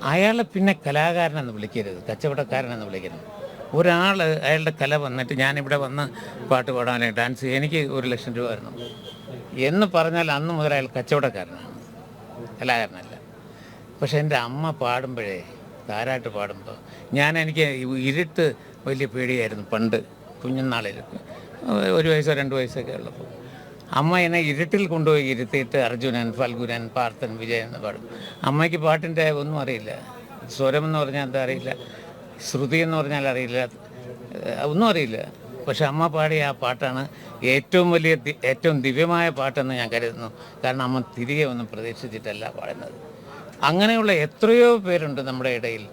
അയാളെ പിന്നെ കലാകാരനെന്ന് വിളിക്കരുത്, കച്ചവടക്കാരനെന്ന് വിളിക്കണം. ഒരാൾ അയാളുടെ കല വന്നിട്ട് ഞാനിവിടെ വന്ന് പാട്ട് പാടാൻ ഡാൻസ് എനിക്ക് 1 ലക്ഷം രൂപ വരണം എന്ന് പറഞ്ഞാൽ അന്ന് മുതൽ അയാൾ കച്ചവടക്കാരനാണ്, കലാകാരനല്ല. പക്ഷെ എൻ്റെ അമ്മ പാടുമ്പോഴേ, താരാട്ട് പാടുമ്പോൾ എനിക്ക് ഇരുട്ട് വലിയ പേടിയായിരുന്നു പണ്ട് കുഞ്ഞുനാളിൽ, 1 വയസ്സോ 2 വയസ്സൊക്കെ ഉള്ളപ്പോൾ. അമ്മ എന്നെ ഇരുട്ടിൽ കൊണ്ടുപോയി ഇരുത്തിയിട്ട് അർജുനൻ, ഫൽഗുനൻ, പാർത്ഥൻ, വിജയൻ എന്ന് പാടും. അമ്മയ്ക്ക് പാട്ടിൻ്റെ ഒന്നും അറിയില്ല, സ്വരം എന്ന് പറഞ്ഞാൽ എന്താ അറിയില്ല, ശ്രുതി എന്ന് പറഞ്ഞാൽ അറിയില്ല, ഒന്നും അറിയില്ല. പക്ഷെ അമ്മ പാടിയ ആ പാട്ടാണ് ഏറ്റവും ദിവ്യമായ പാട്ടെന്ന് ഞാൻ കരുതുന്നു. കാരണം അമ്മ തിരികെ ഒന്നും പ്രതീക്ഷിച്ചിട്ടല്ല പാടുന്നത്. അങ്ങനെയുള്ള എത്രയോ പേരുണ്ട് നമ്മുടെ ഇടയിൽ,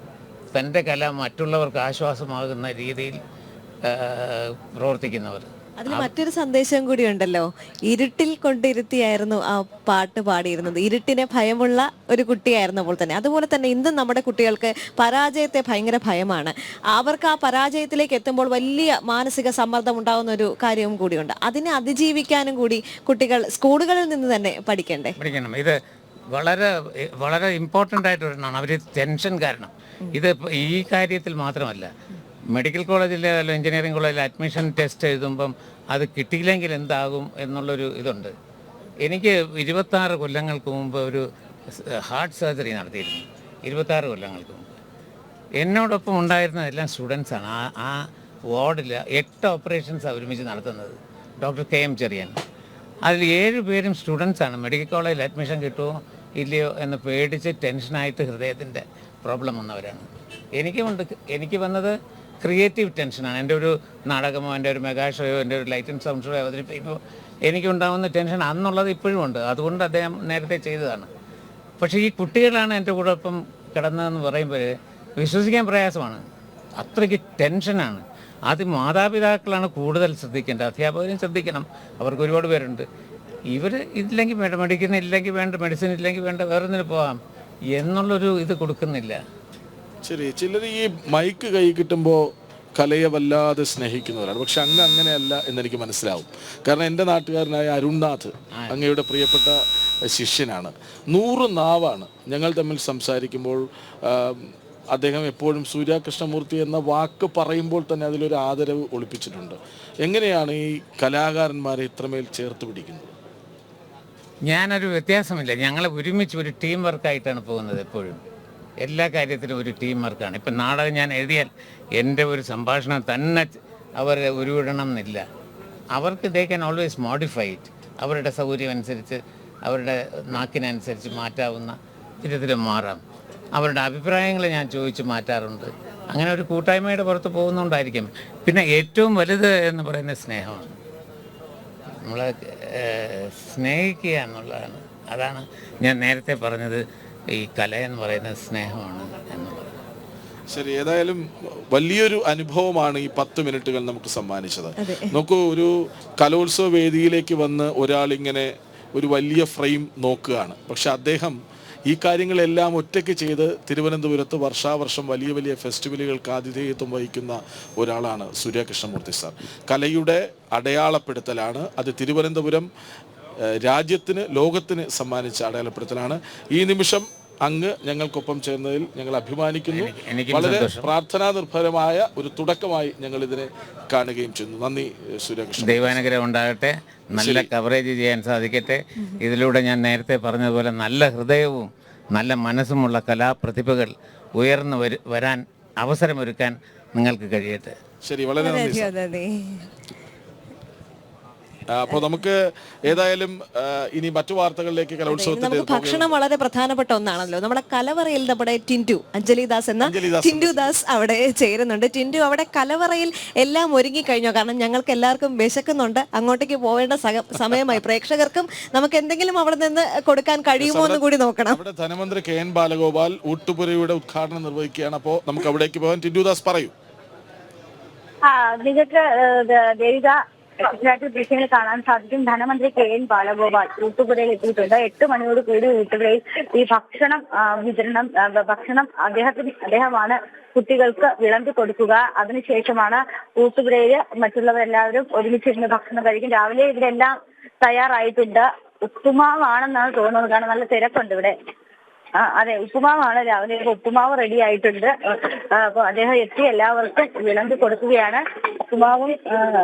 തൻ്റെ കല മറ്റുള്ളവർക്ക് ആശ്വാസമാകുന്ന രീതിയിൽ പ്രവർത്തിക്കുന്നവർ. അതിൽ മറ്റൊരു സന്ദേശം കൂടി ഉണ്ടല്ലോ, ഇരുട്ടിൽ കൊണ്ടിരുത്തിയായിരുന്നു ആ പാട്ട് പാടിയിരുന്നത്. ഇരുട്ടിനെ ഭയമുള്ള ഒരു കുട്ടിയായിരുന്നപ്പോൾ തന്നെ. അതുപോലെ തന്നെ ഇന്നും നമ്മുടെ കുട്ടികൾക്ക് പരാജയത്തെ ഭയങ്കര ഭയമാണ്. അവർക്ക് ആ പരാജയത്തിലേക്ക് എത്തുമ്പോൾ വലിയ മാനസിക സമ്മർദ്ദം ഉണ്ടാകുന്ന ഒരു കാര്യവും കൂടിയുണ്ട്. അതിനെ അതിജീവിക്കാനും കൂടി കുട്ടികൾ സ്കൂളുകളിൽ നിന്ന് തന്നെ പഠിക്കണം. ഇത് വളരെ വളരെ ഇമ്പോർട്ടൻ്റ് ആയിട്ടൊരെണ്ണമാണ്. അവർ ടെൻഷൻ കാരണം. ഇത് ഈ കാര്യത്തിൽ മാത്രമല്ല, മെഡിക്കൽ കോളേജിലെ അല്ലെങ്കിൽ എഞ്ചിനീയറിംഗ് കോളേജിൽ അഡ്മിഷൻ ടെസ്റ്റ് എഴുതുമ്പം അത് കിട്ടിയില്ലെങ്കിൽ എന്താകും എന്നുള്ളൊരു ഇതുണ്ട്. എനിക്ക് 26 കൊല്ലങ്ങൾക്ക് മുമ്പ് ഒരു ഹാർട്ട് സർജറി നടത്തിയിരുന്നു. 26 കൊല്ലങ്ങൾക്ക് മുമ്പ് എന്നോടൊപ്പം ഉണ്ടായിരുന്ന എല്ലാം സ്റ്റുഡൻസാണ്. ആ വാർഡിൽ 8 ഓപ്പറേഷൻസാണ് ഒരുമിച്ച് നടത്തുന്നത്. Doctor KM Cherian. അതിൽ 7 പേരും സ്റ്റുഡൻസാണ്. മെഡിക്കൽ കോളേജിൽ അഡ്മിഷൻ കിട്ടുമോ ഇല്ലയോ എന്ന് പേടിച്ച് ടെൻഷനായിട്ട് ഹൃദയത്തിൻ്റെ പ്രോബ്ലം വന്നവരാണ്. എനിക്ക് വന്നത് ക്രിയേറ്റീവ് ടെൻഷനാണ്. എൻ്റെ ഒരു നാടകമോ എൻ്റെ ഒരു മെഗാ ഷോയോ എൻ്റെ ഒരു ലൈറ്റ് ആൻഡ് സൗണ്ട് ഷോയോ അവതരിപ്പിക്കുമ്പോൾ എനിക്കുണ്ടാകുന്ന ടെൻഷൻ അന്നുള്ളത് ഇപ്പോഴും ഉണ്ട്. അതുകൊണ്ട് അദ്ദേഹം നേരത്തെ ചെയ്തതാണ്. പക്ഷേ ഈ കുട്ടികളാണ് എൻ്റെ കൂടെ ഇപ്പം കിടന്നതെന്ന് പറയുമ്പോൾ വിശ്വസിക്കാൻ പ്രയാസമാണ്. അത്രയ്ക്ക് ടെൻഷനാണ്. അത് മാതാപിതാക്കളാണ് കൂടുതൽ ശ്രദ്ധിക്കേണ്ടത്. അധ്യാപകരും ശ്രദ്ധിക്കണം. അവർക്ക് ഒരുപാട് പേരുണ്ട്. ഇവർ ഇതില്ലെങ്കിൽ വേണ്ട, മെഡിക്കൽ ഇല്ലെങ്കിൽ വേണ്ട, മെഡിസിൻ ഇല്ലെങ്കിൽ വേണ്ട, വേറൊന്നിന് പോകാം എന്നുള്ളൊരു ഇത് കൊടുക്കുന്നില്ല. ശരി, ചിലർ ഈ മൈക്ക് കൈ കിട്ടുമ്പോൾ കലയെ വല്ലാതെ സ്നേഹിക്കുന്നവരാണ്. പക്ഷെ അങ്ങനെയല്ല എന്നെനിക്ക് മനസ്സിലാവും. കാരണം എൻ്റെ നാട്ടുകാരനായ അരുൺനാഥ് അങ്ങയുടെ പ്രിയപ്പെട്ട ശിഷ്യനാണ്. 100 നാവാണ്. ഞങ്ങൾ തമ്മിൽ സംസാരിക്കുമ്പോൾ അദ്ദേഹം എപ്പോഴും സൂര്യകൃഷ്ണമൂർത്തി എന്ന വാക്ക് പറയുമ്പോൾ തന്നെ അതിലൊരു ആദരവ് ഒളിപ്പിച്ചിട്ടുണ്ട്. എങ്ങനെയാണ് ഈ കലാകാരന്മാരെ ഇത്രമേൽ ചേർത്ത് പിടിക്കുന്നത്? ഞാനൊരു വ്യത്യാസമില്ല. ഞങ്ങൾ ഒരുമിച്ച് ഒരു ടീം വർക്കായിട്ടാണ് പോകുന്നത്. എപ്പോഴും എല്ലാ കാര്യത്തിലും ഒരു ടീം വർക്കാണ്. ഇപ്പം നാടകം ഞാൻ എഴുതിയാൽ എൻ്റെ ഒരു സംഭാഷണം തന്നെ അവർ ഉരുവിടണം എന്നില്ല. അവർക്ക് they can always modify it. അവരുടെ സൗകര്യം അനുസരിച്ച്, അവരുടെ നാക്കിനനുസരിച്ച് മാറ്റാവുന്ന വിധത്തിൽ മാറാം. അവരുടെ അഭിപ്രായങ്ങൾ ഞാൻ ചോദിച്ച് മാറ്റാറുണ്ട്. അങ്ങനെ ഒരു കൂട്ടായ്മയുടെ പുറത്ത് പോകുന്നതുകൊണ്ടായിരിക്കും. പിന്നെ ഏറ്റവും വലുത് എന്ന് പറയുന്നത് സ്നേഹമാണ്. നമ്മളെ സ്നേഹിക്കുക എന്നുള്ളതാണ്. അതാണ് ഞാൻ നേരത്തെ പറഞ്ഞത്, ഈ കല എന്ന് പറയുന്നത് സ്നേഹമാണ് എന്നുള്ളത്. ശരി, ഏതായാലും വലിയൊരു അനുഭവമാണ് ഈ 10 മിനിറ്റുകൾ നമുക്ക് സമ്മാനിച്ചത്. നോക്കൂ, ഒരു കലോത്സവ വേദിയിലേക്ക് വന്ന് ഒരാളിങ്ങനെ ഒരു വലിയ ഫ്രെയിം നോക്കുകയാണ്. പക്ഷെ അദ്ദേഹം ഈ കാര്യങ്ങളെല്ലാം ഒറ്റയ്ക്ക് ചെയ്ത് തിരുവനന്തപുരത്ത് വർഷാവർഷം വലിയ വലിയ ഫെസ്റ്റിവലുകൾക്ക് ആതിഥേയത്വം വഹിക്കുന്ന ഒരാളാണ് സൂര്യകൃഷ്ണമൂർത്തി സാർ. കലയുടെ അടയാളപ്പെടുത്തലാണ് അത്. തിരുവനന്തപുരം രാജ്യത്തിന്, ലോകത്തിന് സമ്മാനിച്ച അടയാളപ്പെടുത്തലാണ്. ഈ നിമിഷം അങ്ങ് ഞങ്ങൾക്കൊപ്പം ചേർന്നതിൽ ഞങ്ങൾ അഭിമാനിക്കുന്നു. വളരെ പ്രാർത്ഥനാ നിർഭരമായ ഒരു തുടക്കമായി ഞങ്ങൾ ഇതിനെ കാണുകയും ചെയ്യുന്നു. നന്ദി സൂര്യകൃഷ്ണൻ. ദൈവാനുഗ്രഹം ഉണ്ടാകട്ടെ. നല്ല കവറേജ് ചെയ്യാൻ സാധിക്കട്ടെ. ഇതിലൂടെ ഞാൻ നേരത്തെ പറഞ്ഞതുപോലെ നല്ല ഹൃദയവും നല്ല മനസ്സുമുള്ള കലാപ്രതിഭകൾ ഉയർന്നു വരാൻ അവസരമൊരുക്കാൻ നിങ്ങൾക്ക് കഴിയട്ടെ. ശരി, വളരെ നന്ദി. അപ്പോൾ നമുക്ക് ഏതായാലും ഇനി മറ്റു വാർത്തകളിലേക്ക് കലോത്സവത്തിന്റെ ഭക്ഷണം വളരെ പ്രധാനപ്പെട്ട ഒന്നാണല്ലോ. നമ്മുടെ കലവറയിൽ നമ്മുടെ ടിൻറ്റു അഞ്ജലിദാസ് എന്ന ടിൻറ്റു ദാസ് അവിടെ ചേരുന്നുണ്ട്. ടിൻറ്റു, അവിടെ കലവറയിൽ എല്ലാം ഒരുങ്ങി കഴിഞ്ഞോ? കാരണം ഞങ്ങൾക്ക് എല്ലാവർക്കും വിശക്കുന്നുണ്ട്, അങ്ങോട്ടേക്ക് പോവേണ്ട സമയമായി. പ്രേക്ഷകർക്കും നമുക്ക് എന്തെങ്കിലും അവിടെ നിന്ന് കൊടുക്കാൻ കഴിയുമോ എന്ന് കൂടി നോക്കണം. അവിടെ ധനമന്ത്രി KN ബാലഗോപാൽ ഊട്ടുപുരയുടെ ഉദ്ഘാടനം നിർവഹിക്കുകയാണ്. അപ്പോൾ നമുക്ക് അവിടേക്ക് പോകാൻ. ടിൻറ്റു ദാസ് പറയൂ. നിങ്ങൾക്ക് ദേവിക ദൃശ്യങ്ങൾ കാണാൻ സാധിക്കും. ധനമന്ത്രി KN ബാലഗോപാൽ ഊട്ടുപുരയിൽ എത്തിയിട്ടുണ്ട്. 8 മണിയോട് കൂടി ഊട്ടുപുരയിൽ ഈ ഭക്ഷണം അദ്ദേഹമാണ് കുട്ടികൾക്ക് വിളമ്പി കൊടുക്കുക. അതിനുശേഷമാണ് ഊട്ടുപുരയില് മറ്റുള്ളവരെല്ലാവരും ഒരുമിച്ചിരുന്ന് ഭക്ഷണം കഴിക്കും. രാവിലെ ഇവിടെ എല്ലാം തയ്യാറായിട്ടുണ്ട്. ഉപ്പുമാവാണെന്നാണ് തോന്നുന്നത്, കാരണം നല്ല തിരക്കുണ്ട് ഇവിടെ. അതെ, ഉപ്പുമാവാണ് രാവിലെ. ഉപ്പുമാവ് റെഡി ആയിട്ടുണ്ട്. അപ്പൊ അദ്ദേഹം എത്തി എല്ലാവർക്കും വിളമ്പി കൊടുക്കുകയാണ്. ഉപ്പുമാവും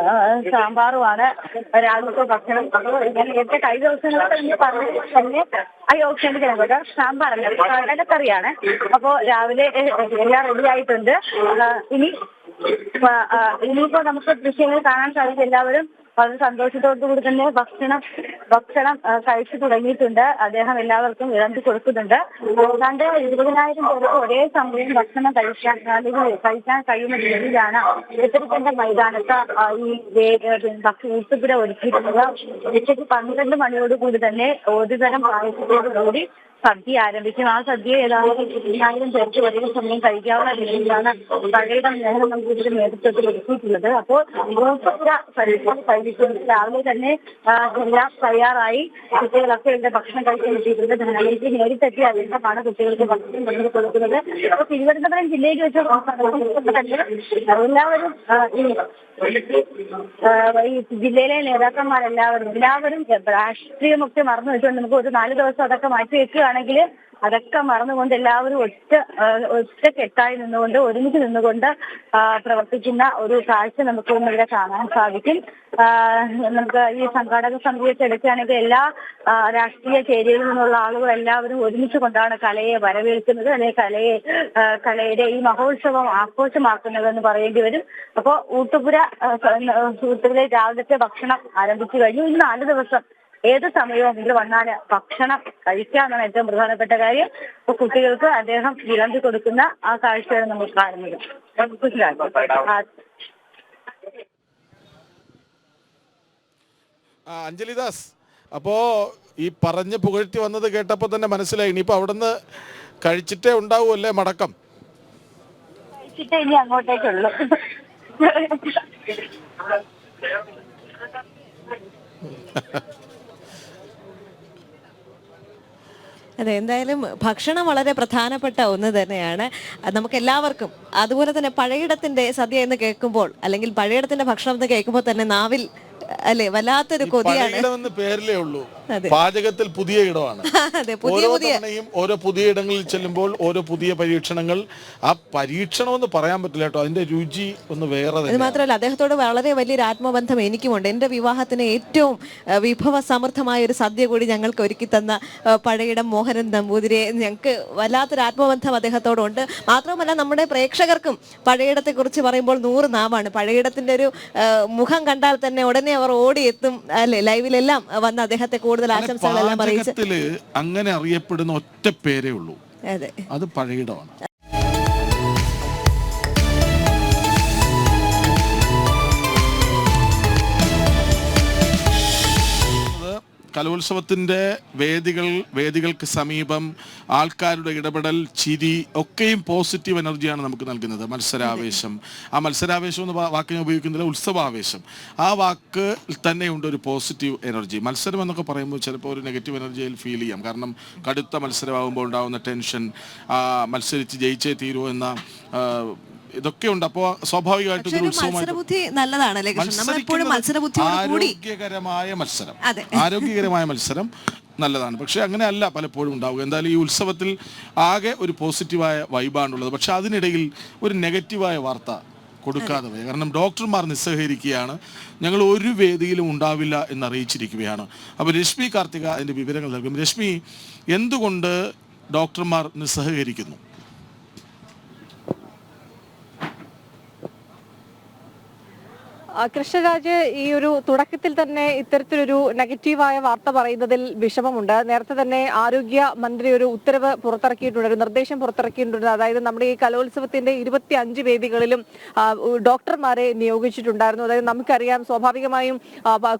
സാമ്പാറുമാണ് രാവിലത്തെ ഭക്ഷണം. അപ്പോൾ ഞാൻ നേരത്തെ കഴിഞ്ഞ ദിവസങ്ങളൊക്കെ പറഞ്ഞു തന്നെ ക്ഷമിക്കണം കേട്ടോ, സാമ്പാറല്ല, കടലക്കറിയാണ്. അപ്പോ രാവിലെ എല്ലാം റെഡി ആയിട്ടുണ്ട്. ഇനിയിപ്പോ നമുക്ക് ദൃശ്യങ്ങൾ കാണാൻ സാധിക്കും. എല്ലാവരും വളരെ സന്തോഷത്തോടു കൂടി തന്നെ ഭക്ഷണം കഴിച്ചു തുടങ്ങിയിട്ടുണ്ട്. അദ്ദേഹം എല്ലാവർക്കും വിളമ്പി കൊടുക്കുന്നുണ്ട്. ഏതാണ്ട് 20,000 പേർക്ക് ഒരേ സമയം ഭക്ഷണം കഴിക്കാൻ കഴിയുന്ന രീതിയിലാണ് എത്തിരിക്കേണ്ട മൈതാനത്ത് ഈ ഊട്ടുപുര ഒരുക്കിയിട്ടുള്ളത്. ഉച്ചയ്ക്ക് 12 മണിയോടുകൂടി തന്നെ ഓരോതരം പായസത്തോടുകൂടി സദ്യ ആരംഭിക്കും. ആ സദ്യ ഏതാണ്ട് 20,000 പേർക്ക് ഒരേ സമയം കഴിക്കാവുന്ന രീതിയിലാണ് പഴയുടെ നേതൃത്വത്തിന്റെ നേതൃത്വത്തിൽ ഒരുക്കിയിട്ടുള്ളത്. അപ്പോൾ രാവിലെ തന്നെ എല്ലാം തയ്യാറായി. കുട്ടികളൊക്കെ ഇവിടെ ഭക്ഷണം കഴിക്കാൻ എത്തിയിട്ടുണ്ട്. ധനമന്ത്രി നേരിട്ടെത്തി അദ്ദേഹമാണ് കുട്ടികൾക്ക് ഭക്ഷണം കൊണ്ടു കൊടുക്കുന്നത്. അപ്പോൾ തിരുവനന്തപുരം ജില്ലയിൽ വെച്ച് എല്ലാവരും ഈ ജില്ലയിലെ നേതാക്കന്മാരെല്ലാവരും രാഷ്ട്രീയമൊക്കെ മറന്നു വെച്ചുകൊണ്ട് നമുക്ക് ഒരു 4 ദിവസം അതൊക്കെ മാറ്റി വെക്കുകയാണ് ആണെങ്കിൽ അതൊക്കെ മറന്നുകൊണ്ട് എല്ലാവരും ഒറ്റക്കെട്ടായി നിന്നുകൊണ്ട് ഒരുമിച്ച് നിന്നുകൊണ്ട് പ്രവർത്തിക്കുന്ന ഒരു കാഴ്ച നമുക്ക് ഇവിടെ കാണാൻ സാധിക്കും. നമുക്ക് ഈ സംഘാടക സമിതിയൊക്കെ എടുക്കുകയാണെങ്കിൽ എല്ലാ രാഷ്ട്രീയ ചേരികളിൽ നിന്നുള്ള ആളുകൾ എല്ലാവരും ഒരുമിച്ച് കൊണ്ടാണ് കലയെ വരവേൽക്കുന്നത്, അല്ലെങ്കിൽ കലയുടെ ഈ മഹോത്സവം ആഘോഷമാക്കുന്നതെന്ന് പറയേണ്ടി വരും. അപ്പോൾ ഊട്ടുപുരയിൽ രാവിലത്തെ ഭക്ഷണം ആരംഭിച്ചു കഴിഞ്ഞു. ഇന്ന് 4 ദിവസം ഏത് സമയവും ഇവിടെ വന്നാൽ ഭക്ഷണം കഴിക്കാമെന്നാണ് ഏറ്റവും പ്രധാനപ്പെട്ട കാര്യം. അപ്പൊ കുട്ടികൾക്ക് അദ്ദേഹം വിളമ്പി കൊടുക്കുന്ന ആ കാഴ്ചയാണ് നമ്മൾ കാണുന്നത്. അഞ്ജലിദാസ്, അപ്പോ ഈ പറഞ്ഞ് പുകഴ്ത്തി വന്നത് കേട്ടപ്പോൾ തന്നെ മനസ്സിലായി ഇനിയിപ്പോ അവിടുന്ന് കഴിച്ചിട്ടേ ഉണ്ടാവൂല്ലേ മടക്കം? കഴിച്ചിട്ടേ ഇനി അങ്ങോട്ടേക്കുള്ളൂ. അതെ, എന്തായാലും ഭക്ഷണം വളരെ പ്രധാനപ്പെട്ട ഒന്ന് തന്നെയാണ് നമുക്ക് എല്ലാവർക്കും. അതുപോലെ തന്നെ പഴയിടത്തിന്റെ സദ്യ എന്ന് കേൾക്കുമ്പോൾ, അല്ലെങ്കിൽ പഴയിടത്തിന്റെ ഭക്ഷണം എന്ന് കേൾക്കുമ്പോൾ തന്നെ നാവിൽ അല്ലെ വല്ലാത്തൊരു കൊതിയാണ്. പേരിലേ ഉള്ളൂ, പാചകത്തിൽ പുതിയ ഇടമാണ്. ഓരോ തവണയും ഓരോ പുതിയ ഇടങ്ങളിൽ ചെല്ലുമ്പോൾ ഓരോ പുതിയ പരീക്ഷണങ്ങൾ. ആ പരീക്ഷണം എന്ന് പറയാൻ പറ്റില്ല കേട്ടോ, അതിന്റെ രുചി ഒന്ന് വേറെ. അത് മാത്രമല്ല, അദ്ദേഹത്തോട് വളരെ വലിയൊരു ആത്മബന്ധം എനിക്കുമുണ്ട്. എൻ്റെ വിവാഹത്തിന് ഏറ്റവും വിഭവ സമൃദ്ധമായ ഒരു സദ്യ കൂടി ഞങ്ങൾക്ക് ഒരുക്കി തന്ന പഴയിടം മോഹനൻ നമ്പൂതിരിയെ ഞങ്ങൾക്ക് വല്ലാത്തൊരു ആത്മബന്ധം അദ്ദേഹത്തോടുണ്ട്. മാത്രമല്ല, നമ്മുടെ പ്രേക്ഷകർക്കും പഴയിടത്തെ കുറിച്ച് പറയുമ്പോൾ 100 നാവാണ്. പഴയിടത്തിന്റെ ഒരു മുഖം കണ്ടാൽ തന്നെ ഉടനെ അവർ ഓടിയെത്തും അല്ലെ, ലൈവിലെല്ലാം വന്ന് അദ്ദേഹത്തെ കൂടുതൽ ആശംസകളെല്ലാം അറിയിച്ചു. അങ്ങനെ അറിയപ്പെടുന്ന ഒറ്റ പേരേ ഉള്ളൂ, അത് പഴയിടമാണ്. കലോത്സവത്തിൻ്റെ വേദികൾക്ക് സമീപം ആൾക്കാരുടെ ഇടപെടൽ, ചിരി ഒക്കെയും പോസിറ്റീവ് എനർജിയാണ് നമുക്ക് നൽകുന്നത്. മത്സരാവേശം, ആ മത്സരാവേശം എന്ന് വാക്കിനെ ഉപയോഗിക്കുന്നില്ല, ഉത്സവാവേശം. ആ വാക്ക് തന്നെയുണ്ട് ഒരു പോസിറ്റീവ് എനർജി. മത്സരം എന്നൊക്കെ പറയുമ്പോൾ ചിലപ്പോൾ ഒരു നെഗറ്റീവ് എനർജിയിൽ ഫീൽ ചെയ്യാം. കാരണം കടുത്ത മത്സരമാകുമ്പോൾ ഉണ്ടാകുന്ന ടെൻഷൻ, മത്സരിച്ച് ജയിച്ചേ തീരുമോ എന്ന ഇതൊക്കെ ഉണ്ട്. അപ്പോൾ സ്വാഭാവികമായിട്ടും ആരോഗ്യകരമായ മത്സരം നല്ലതാണ്. പക്ഷെ അങ്ങനെ അല്ല പലപ്പോഴും ഉണ്ടാവുക. എന്തായാലും ഈ ഉത്സവത്തിൽ ആകെ ഒരു പോസിറ്റീവായ വൈബാണുള്ളത്. പക്ഷെ അതിനിടയിൽ ഒരു നെഗറ്റീവായ വാർത്ത കൊടുക്കാതെ പോയി. കാരണം ഡോക്ടർമാർ നിസ്സഹകരിക്കുകയാണ്, ഞങ്ങൾ ഒരു വേദിയിലും ഉണ്ടാവില്ല എന്നറിയിച്ചിരിക്കുകയാണ്. അപ്പോൾ രശ്മി കാർത്തിക അതിൻ്റെ വിവരങ്ങൾ നൽകും. രശ്മി, എന്തുകൊണ്ട് ഡോക്ടർമാർ നിസ്സഹകരിക്കുന്നു? കൃഷ്ണരാജ്, ഈ ഒരു തുടക്കത്തിൽ തന്നെ ഇത്തരത്തിലൊരു നെഗറ്റീവായ വാർത്ത പറയുന്നതിൽ വിഷമമുണ്ട്. നേരത്തെ തന്നെ ആരോഗ്യ മന്ത്രി ഒരു ഉത്തരവ് പുറത്തിറക്കിയിട്ടുണ്ട്, ഒരു നിർദ്ദേശം പുറത്തിറക്കിയിട്ടുണ്ട്. അതായത് നമ്മുടെ ഈ കലോത്സവത്തിന്റെ 25 വേദികളിലും ഡോക്ടർമാരെ നിയോഗിച്ചിട്ടുണ്ടായിരുന്നു. അതായത് നമുക്കറിയാം, സ്വാഭാവികമായും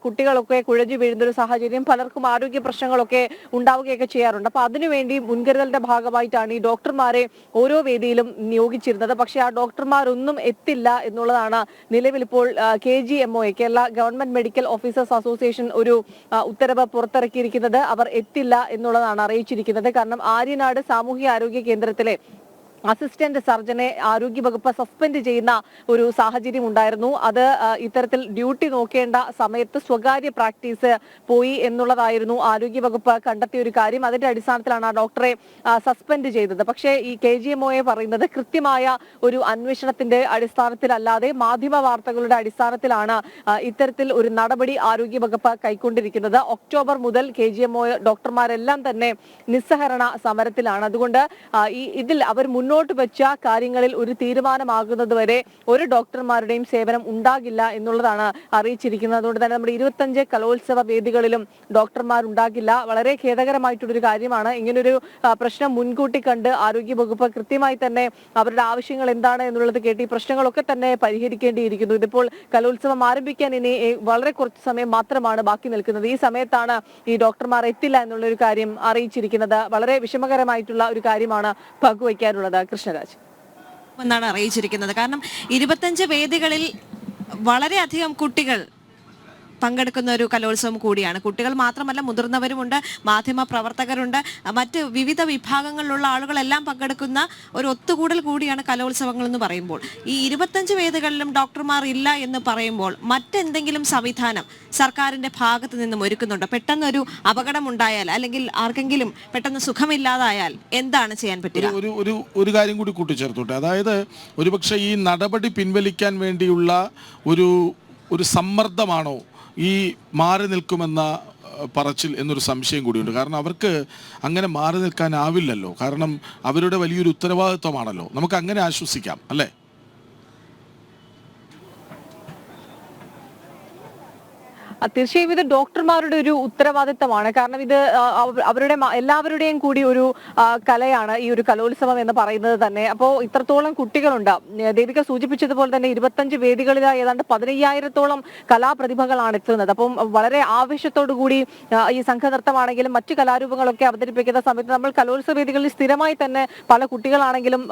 കുട്ടികളൊക്കെ കുഴഞ്ഞു വീഴുന്ന ഒരു സാഹചര്യം, പലർക്കും ആരോഗ്യ പ്രശ്നങ്ങളൊക്കെ ഉണ്ടാവുകയൊക്കെ ചെയ്യാറുണ്ട്. അപ്പൊ അതിനുവേണ്ടി മുൻകരുതലിന്റെ ഭാഗമായിട്ടാണ് ഈ ഡോക്ടർമാരെ ഓരോ വേദിയിലും നിയോഗിച്ചിരുന്നത്. പക്ഷെ ആ ഡോക്ടർമാരൊന്നും എത്തില്ല എന്നുള്ളതാണ് നിലവിൽ ഇപ്പോൾ KGMO, Kerala government medical officers association ഒരു ഉത്തരവ് പുറത്തിറക്കിയിരിക്കുന്നത്. അവർ എത്തില്ല എന്നുള്ളതാണ് അറിയിച്ചിരിക്കുന്നത്. കാരണം ആര്യനാട് സാമൂഹ്യ ആരോഗ്യ കേന്ദ്രത്തിലെ അസിസ്റ്റന്റ് സർജനെ ആരോഗ്യവകുപ്പ് സസ്പെൻഡ് ചെയ്യുന്ന ഒരു സാഹചര്യം ഉണ്ടായിരുന്നു. അത് ഇത്തരത്തിൽ ഡ്യൂട്ടി നോക്കേണ്ട സമയത്ത് സ്വകാര്യ പ്രാക്ടീസ് പോയി എന്നുള്ളതായിരുന്നു ആരോഗ്യവകുപ്പ് കണ്ടെത്തിയ ഒരു കാര്യം. അതിന്റെ അടിസ്ഥാനത്തിലാണ് ആ ഡോക്ടറെ സസ്പെൻഡ് ചെയ്തത്. പക്ഷേ ഈ KGMO പറയുന്നത് കൃത്യമായ ഒരു അന്വേഷണത്തിന്റെ അടിസ്ഥാനത്തിലല്ലാതെ മാധ്യമ വാർത്തകളുടെ അടിസ്ഥാനത്തിലാണ് ഇത്തരത്തിൽ ഒരു നടപടി ആരോഗ്യവകുപ്പ് കൈക്കൊണ്ടിരിക്കുന്നത്. ഒക്ടോബർ മുതൽ KGMO ഡോക്ടർമാരെല്ലാം തന്നെ നിസ്സഹരണ സമരത്തിലാണ്. അതുകൊണ്ട് ഇതിൽ അവർ മുന്നോട്ട് വെച്ച കാര്യങ്ങളിൽ ഒരു തീരുമാനമാകുന്നതുവരെ ഒരു ഡോക്ടർമാരുടെയും സേവനം ഉണ്ടാകില്ല എന്നുള്ളതാണ് അറിയിച്ചിരിക്കുന്നത്. അതുകൊണ്ട് തന്നെ നമ്മുടെ 25 കലോത്സവ വേദികളിലും ഡോക്ടർമാർ ഉണ്ടാകില്ല. വളരെ ഖേദകരമായിട്ടുള്ളൊരു കാര്യമാണ്. ഇങ്ങനൊരു പ്രശ്നം മുൻകൂട്ടി കണ്ട് ആരോഗ്യവകുപ്പ് കൃത്യമായി തന്നെ അവരുടെ ആവശ്യങ്ങൾ എന്താണ് എന്നുള്ളത് കേട്ട് ഈ പ്രശ്നങ്ങളൊക്കെ തന്നെ പരിഹരിക്കേണ്ടിയിരിക്കുന്നു. ഇതിപ്പോൾ കലോത്സവം ആരംഭിക്കാൻ ഇനി വളരെ കുറച്ച് സമയം മാത്രമാണ് ബാക്കി നിൽക്കുന്നത്. ഈ സമയത്താണ് ഈ ഡോക്ടർമാർ എത്തില്ല എന്നുള്ളൊരു കാര്യം അറിയിച്ചിരിക്കുന്നത്. വളരെ വിഷമകരമായിട്ടുള്ള ഒരു കാര്യമാണ് പങ്കുവയ്ക്കാനുള്ളത്. കൃഷ്ണരാജ് എന്നാണ് അറിയിച്ചിരിക്കുന്നത്. കാരണം 25 വേദികളിൽ വളരെയധികം കുട്ടികൾ പങ്കെടുക്കുന്ന ഒരു കലോത്സവം കൂടിയാണ്. കുട്ടികൾ മാത്രമല്ല, മുതിർന്നവരുമുണ്ട്, മാധ്യമ പ്രവർത്തകരുണ്ട്, മറ്റ് വിവിധ വിഭാഗങ്ങളിലുള്ള ആളുകളെല്ലാം പങ്കെടുക്കുന്ന ഒരു ഒത്തുകൂടൽ കൂടിയാണ് കലോത്സവങ്ങൾ എന്ന് പറയുമ്പോൾ, ഈ 25 വേദികളിലും ഡോക്ടർമാർ ഇല്ല എന്ന് പറയുമ്പോൾ മറ്റെന്തെങ്കിലും സംവിധാനം സർക്കാരിന്റെ ഭാഗത്ത് നിന്നും ഒരുക്കുന്നുണ്ടോ? പെട്ടെന്നൊരു അപകടമുണ്ടായാൽ അല്ലെങ്കിൽ ആർക്കെങ്കിലും പെട്ടെന്ന് സുഖമില്ലാതായാൽ എന്താണ് ചെയ്യാൻ പറ്റുക? ഒരു കാര്യം കൂടി കൂട്ടിച്ചേർത്തോട്ടെ. അതായത് ഒരുപക്ഷെ ഈ നടപടി പിൻവലിക്കാൻ വേണ്ടിയുള്ള ഒരു സമ്മർദ്ദമാണോ ഈ മാറി നിൽക്കുമെന്ന പറച്ചിൽ എന്നൊരു സംശയം കൂടിയുണ്ട്. കാരണം അവർക്ക് അങ്ങനെ മാറി നിൽക്കാനാവില്ലല്ലോ. കാരണം അവരുടെ വലിയൊരു ഉത്തരവാദിത്വമാണല്ലോ. നമുക്ക് അങ്ങനെ ആശ്വസിക്കാം, അല്ലേ? തീർച്ചയായും ഇത് ഡോക്ടർമാരുടെ ഒരു ഉത്തരവാദിത്തമാണ്. കാരണം ഇത് അവരുടെ എല്ലാവരുടെയും കൂടി ഒരു കലയാണ് ഈ ഒരു കലോത്സവം എന്ന് പറയുന്നത് തന്നെ. അപ്പോൾ ഇത്രത്തോളം കുട്ടികളുണ്ട്. ദേവിക സൂചിപ്പിച്ചതുപോലെ തന്നെ 25 വേദികളിലായി ഏതാണ്ട് 15,000-ഓളം കലാപ്രതിഭകളാണ് എത്തുന്നത്. അപ്പം വളരെ ആവേശത്തോടു കൂടി ഈ സംഘനൃത്തമാണെങ്കിലും മറ്റു കലാരൂപങ്ങളൊക്കെ അവതരിപ്പിക്കുന്ന സമയത്ത് നമ്മൾ കലോത്സവ വേദികളിൽ സ്ഥിരമായി തന്നെ പല കുട്ടികളാണെങ്കിലും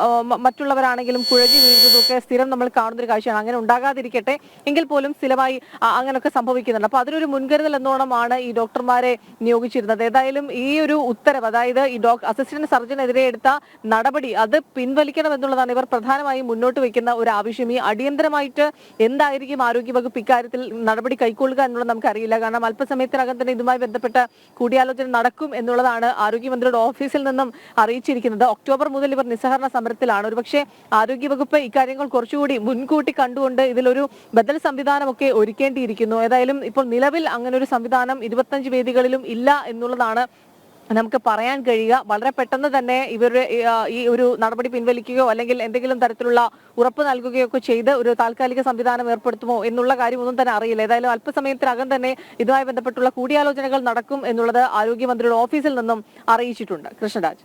മറ്റുള്ളവരാണെങ്കിലും കുഴഞ്ഞു വീഴുന്നതൊക്കെ സ്ഥിരം നമ്മൾ കാണുന്നൊരു കാഴ്ചയാണ്. അങ്ങനെ ഉണ്ടാകാതിരിക്കട്ടെ എങ്കിൽ പോലും സ്ഥിരമായി അങ്ങനെയൊക്കെ സംഭവിക്കുന്നുണ്ട്. അപ്പൊ അതിനൊരു മുൻകരുതൽ എന്നോണമാണ് ഈ ഡോക്ടർമാരെ നിയോഗിച്ചിരുന്നത്. ഏതായാലും ഈ ഒരു ഉത്തരവ്, അതായത് ഈ അസിസ്റ്റന്റ് സർജനെതിരെ എടുത്ത നടപടി അത് പിൻവലിക്കണം എന്നുള്ളതാണ് ഇവർ പ്രധാനമായും മുന്നോട്ട് വെക്കുന്ന ഒരു ആവശ്യം. ഈ അടിയന്തരമായിട്ട് എന്തായിരിക്കും ആരോഗ്യവകുപ്പ് ഇക്കാര്യത്തിൽ നടപടി കൈക്കൊള്ളുക എന്നുള്ളത് നമുക്കറിയില്ല. കാരണം അല്പസമയത്തിനകം തന്നെ ഇതുമായി ബന്ധപ്പെട്ട കൂടിയാലോചന നടക്കും എന്നുള്ളതാണ് ആരോഗ്യമന്ത്രിയുടെ ഓഫീസിൽ നിന്നും അറിയിച്ചിരിക്കുന്നത്. ഒക്ടോബർ മുതൽ ഇവർ നിസ്സഹരണ സമരത്തിലാണ്. ഒരുപക്ഷെ ആരോഗ്യവകുപ്പ് ഇക്കാര്യങ്ങൾ കുറച്ചുകൂടി മുൻകൂട്ടി കണ്ടുകൊണ്ട് ഇതിലൊരു ബദൽ സംവിധാനമൊക്കെ ഒരുക്കേണ്ടിയിരിക്കുന്നു. ഏതായാലും ഇപ്പോൾ നിലവിൽ അങ്ങനെ ഒരു സംവിധാനം 25 വേദികളിലും ഇല്ല എന്നുള്ളതാണ് നമുക്ക് പറയാൻ കഴിയുക. വളരെ പെട്ടെന്ന് തന്നെ ഇവരുടെ ഈ ഒരു നടപടി പിൻവലിക്കുകയോ അല്ലെങ്കിൽ എന്തെങ്കിലും തരത്തിലുള്ള ഉറപ്പ് നൽകുകയോ ഒക്കെ ചെയ്ത് ഒരു താൽക്കാലിക സംവിധാനം ഏർപ്പെടുത്തുമോ എന്നുള്ള കാര്യമൊന്നും തന്നെ അറിയില്ല. ഏതായാലും അല്പസമയത്തിനകം തന്നെ ഇതുമായി ബന്ധപ്പെട്ടുള്ള കൂടിയാലോചനകൾ നടക്കും എന്നുള്ളത് ആരോഗ്യമന്ത്രിയുടെ ഓഫീസിൽ നിന്നും അറിയിച്ചിട്ടുണ്ട്. കൃഷ്ണരാജ്.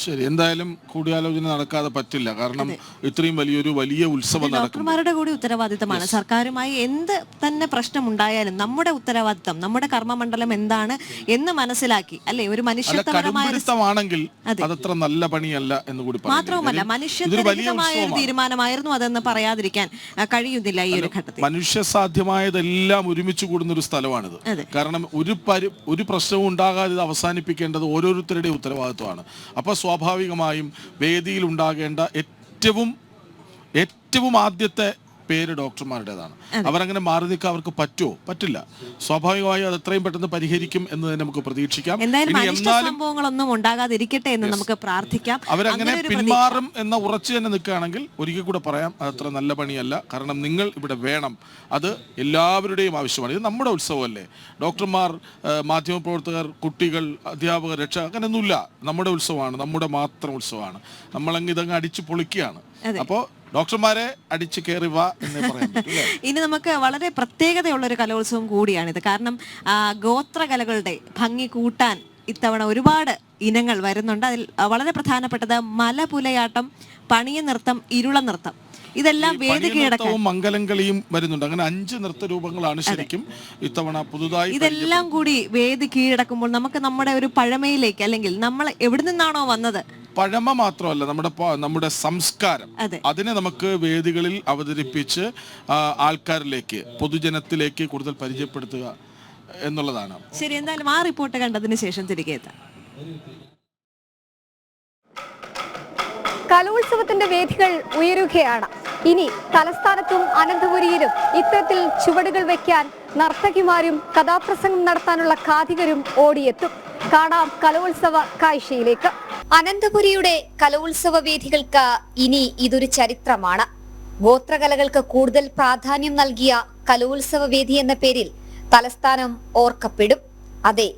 ശരി, എന്തായാലും കൂടിയാലോചന നടക്കാതെ പറ്റില്ല. കാരണം ഇത്രയും വലിയ ഉത്സവം നടക്കും. ഡോക്ടർമാരുടെ കൂടി ഉത്തരവാദിത്തമാണ്. സർക്കാരുമായി എന്ത് തന്നെ പ്രശ്നമുണ്ടായാലും നമ്മുടെ ഉത്തരവാദിത്തം, നമ്മുടെ കർമ്മമണ്ഡലം എന്താണ് എന്ന് മനസ്സിലാക്കി, അല്ലെ, ഒരു മനുഷ്യത്വമാണെങ്കിൽ അതത്ര നല്ല പണിയല്ല എന്ന് കൂടി മാത്രവുമല്ല മനുഷ്യത്വമായ ഒരു തീരുമാനമായിരുന്നു അതെന്ന് പറയാതിരിക്കാൻ കഴിയുന്നില്ല. ഈ ഒരു ഘട്ടത്തിൽ മനുഷ്യസാധ്യമായതെല്ലാം ഒരുമിച്ച് കൂടുന്ന ഒരു സ്ഥലമാണിത്. കാരണം ഒരു പ്രശ്നവും ഉണ്ടാകാതെ ഇത് അവസാനിപ്പിക്കേണ്ടത് ഓരോരുത്തരുടെയും ഉത്തരവാദിത്വമാണ്. അപ്പോൾ സ്വാഭാവികമായും വേദിയിൽ ഉണ്ടാകേണ്ട ഏറ്റവും ആദ്യത്തെ പേര് ഡോക്ടർമാരുടേതാണ്. അവരങ്ങനെ മാറി നിൽക്കാൻ അവർക്ക് പറ്റില്ല. സ്വാഭാവികമായും അത് എത്രയും പെട്ടെന്ന് പരിഹരിക്കും എന്ന് തന്നെ നമുക്ക് പ്രതീക്ഷിക്കാം. സംഭവങ്ങളൊന്നും ഉണ്ടാകാതിരിക്കട്ടെ എന്ന് നമുക്ക് പ്രാർത്ഥിക്കാം. അവരങ്ങനെ പിന്മാറും എന്ന ഉറച്ചു തന്നെ നിൽക്കുകയാണെങ്കിൽ ഒരിക്കൽ കൂടെ പറയാം, അതത്ര നല്ല പണിയല്ല. കാരണം നിങ്ങൾ ഇവിടെ വേണം, അത് എല്ലാവരുടെയും ആവശ്യമാണ്. ഇത് നമ്മുടെ ഉത്സവമല്ലേ. ഡോക്ടർമാർ, മാധ്യമപ്രവർത്തകർ, കുട്ടികൾ, അധ്യാപകർ, രക്ഷ അങ്ങനെയൊന്നുമില്ല. നമ്മുടെ ഉത്സവമാണ്, നമ്മുടെ മാത്രം ഉത്സവമാണ്. നമ്മളങ്ങ് ഇതങ്ങ് അടിച്ചു പൊളിക്കുകയാണ്. അപ്പോൾ ഡോക്ടർമാരെ അടിച്ചു കയറി വാ എന്ന് പറയാൻ പറ്റും. ഇനി നമുക്ക് വളരെ പ്രത്യേകതയുള്ള ഒരു കലോത്സവം കൂടിയാണിത്. കാരണം ഗോത്രകലകളുടെ ഭംഗി കൂട്ടാൻ ഇത്തവണ ഒരുപാട് ഇനങ്ങൾ വരുന്നുണ്ട്. അതിൽ വളരെ പ്രധാനപ്പെട്ടത് മലപുലയാട്ടം, പണിയ നൃത്തം, ഇരുള നൃത്തം. ഇതെല്ലാം വേദി കീഴടക്കവും മംഗലംകളിയും വരുന്നുണ്ട്. അങ്ങനെ 5 നൃത്തരൂപങ്ങളാണ് ശരിക്കും ഇത്തവണ പുതുതായി. ഇതെല്ലാം കൂടി വേദി കീഴടക്കുമ്പോൾ നമുക്ക് നമ്മുടെ ഒരു പഴമയിലേക്ക്, അല്ലെങ്കിൽ നമ്മൾ എവിടെ നിന്നാണോ വന്നത്, പഴമ മാത്രമല്ല നമ്മുടെ സംസ്കാരം, അതിനെ നമുക്ക് വേദികളിൽ അവതരിപ്പിച്ച് ആൾക്കാരിലേക്ക്, പൊതുജനത്തിലേക്ക് കൂടുതൽ പരിചയപ്പെടുത്തുക എന്നുള്ളതാണ്. ശരി, എന്തായാലും ആ റിപ്പോർട്ട് കണ്ടതിന് ശേഷം തിരികെ എത്താം. കലോത്സവത്തിന്റെ വേദികൾ ഉയരുകയാണ്. ഇനി തലസ്ഥാനത്തും അനന്തപുരിയിലും ഇത്തരത്തിൽ ചുവടുകൾ വെക്കാൻ നർത്തകിമാരും കഥാപ്രസംഗം നടത്താനുള്ള കാഥികരും ഓടിയെത്തും. കാണാം കലോത്സവ കാഴ്ചയിലേക്ക്. അനന്തപുരിയുടെ കലോത്സവ വേദികൾക്ക് ഇനി ഇതൊരു ചരിത്രമാണ്. ഗോത്രകലകൾക്ക് കൂടുതൽ പ്രാധാന്യം നൽകിയ കലോത്സവ വേദി എന്ന പേരിൽ തലസ്ഥാനം ഓർക്കപ്പെടും. അതെ,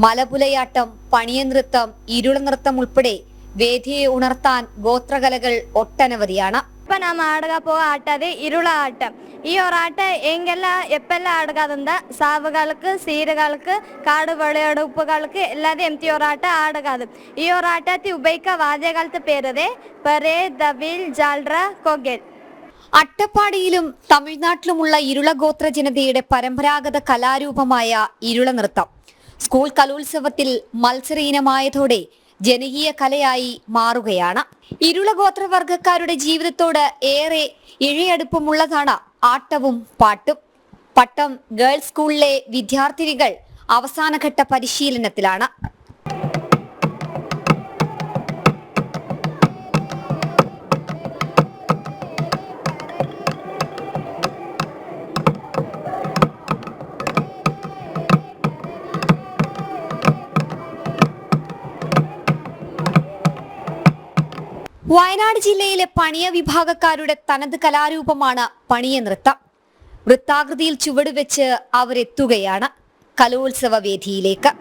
മലപുലയാട്ടം, പണിയനൃത്തം, ഇരുള നൃത്തം ഉൾപ്പെടെ വേദിയെ ഉണർത്താൻ ഗോത്രകലകൾ ഒട്ടനവധിയാണ്. ഇപ്പൊ நம்ம ஆடுக போக ஆட்டது இருள ஆட்டம். ഈ ഒരാട്ടം എങ്കെല്ലാം എപ്പെല്ലാം ആടുകാതുണ്ട്. സാവുകൾക്ക്, സീരുകൾക്ക്, കാട് വെളിയെടുപ്പുകൾക്ക് എല്ലാതും എംതി ഒരാട്ടം ആടുകാതും. ഈ ഒരാട്ടത്തിൽ ഉപയോഗിക്ക വാദ്യകാലത്ത് പേരതേ പെരേ, ദവിൽ, ജാൽറ, കൊഗൽ. അട്ടപ്പാടിയിലും തമിഴ്നാട്ടിലുമുള്ള ഇരുള ഗോത്ര ജനതയുടെ പരമ്പരാഗത കലാരൂപമായ ഇരുള നൃത്തം സ്കൂൾ കലോത്സവത്തിൽ മത്സര ഇനമായതോടെ ജനകീയ കലയായി മാറുകയാണ്. ഇരുളഗോത്രവർഗക്കാരുടെ ജീവിതത്തോട് ഏറെ ഇഴയടുപ്പമുള്ളതാണ് ആട്ടവും പാട്ടും. പട്ടം ഗേൾസ് സ്കൂളിലെ വിദ്യാർത്ഥിനികൾ അവസാനഘട്ട പരിശീലനത്തിലാണ്. വയനാട് ജില്ലയിലെ പണിയ വിഭാഗക്കാരുടെ തനത് കലാരൂപമാണ് പണിയ നൃത്തം. വൃത്താകൃതിയിൽ ചുവടുവെച്ച് അവരെത്തുകയാണ് കലോത്സവ വേദിയിലേക്ക്.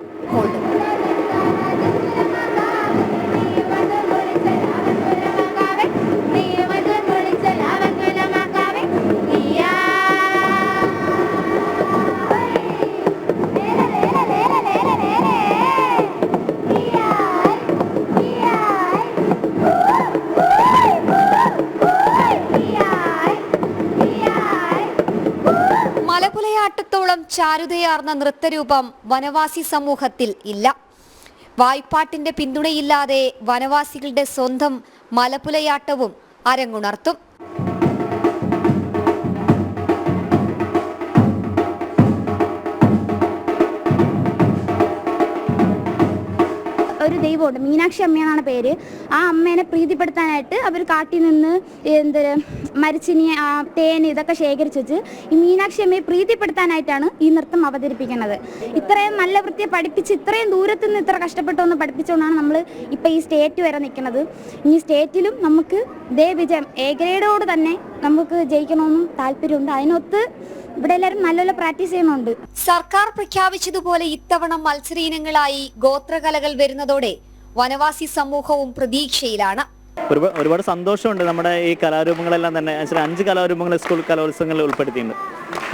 മലപുലയാട്ടത്തോളം ചാരുതയാർന്ന നൃത്തരൂപം വനവാസി സമൂഹത്തിൽ ഇല്ല. വായ്പാട്ടിന്റെ പിന്തുണയില്ലാതെ വനവാസികളുടെ സ്വന്തം മലപുലയാട്ടവും അരങ്ങുണർത്തും. ഒരു ദൈവമുണ്ട്, മീനാക്ഷി അമ്മയെന്നാണ് പേര്. ആ അമ്മേനെ പ്രീതിപ്പെടുത്താനായിട്ട് അവർ കാട്ടിൽ നിന്ന് മരിച്ചിനി തേൻ ഇതൊക്കെ ശേഖരിച്ച് വെച്ച് ഈ മീനാക്ഷി അമ്മയെ പ്രീതിപ്പെടുത്താനായിട്ടാണ് ഈ നൃത്തം അവതരിപ്പിക്കുന്നത്. ഇത്രയും നല്ല വൃത്തിയെ പഠിപ്പിച്ച് ഇത്രയും ദൂരത്തു നിന്ന് ഇത്ര കഷ്ടപ്പെട്ടൊന്ന് പഠിപ്പിച്ചുകൊണ്ടാണ് നമ്മൾ ഇപ്പോൾ ഈ സ്റ്റേറ്റ് വരെ നിൽക്കുന്നത്. ഇനി സ്റ്റേറ്റിലും നമുക്ക് ഇതേ വിജയം എ ഗ്രേഡോട് തന്നെ നമുക്ക് ജയിക്കണമെന്നും താല്പര്യമുണ്ട്. അതിനൊത്ത് ഇവിടെ എല്ലാവരും നല്ലപോലെ പ്രാക്ടീസ് ചെയ്യുന്നുണ്ട്. സർക്കാർ പ്രഖ്യാപിച്ചതുപോലെ ഇത്തവണ മത്സര ഇനങ്ങളായി ഗോത്രകലകൾ വരുന്നതോടെ വനവാസി സമൂഹവും പ്രതീക്ഷയിലാണ്. ഒരുപാട് സന്തോഷമുണ്ട്. നമ്മുടെ ഈ കലാരൂപങ്ങളെല്ലാം തന്നെ 5 കലാരൂപങ്ങൾ സ്കൂൾ കലോത്സവങ്ങളിൽ ഉൾപ്പെടുത്തിയിട്ടുണ്ട്.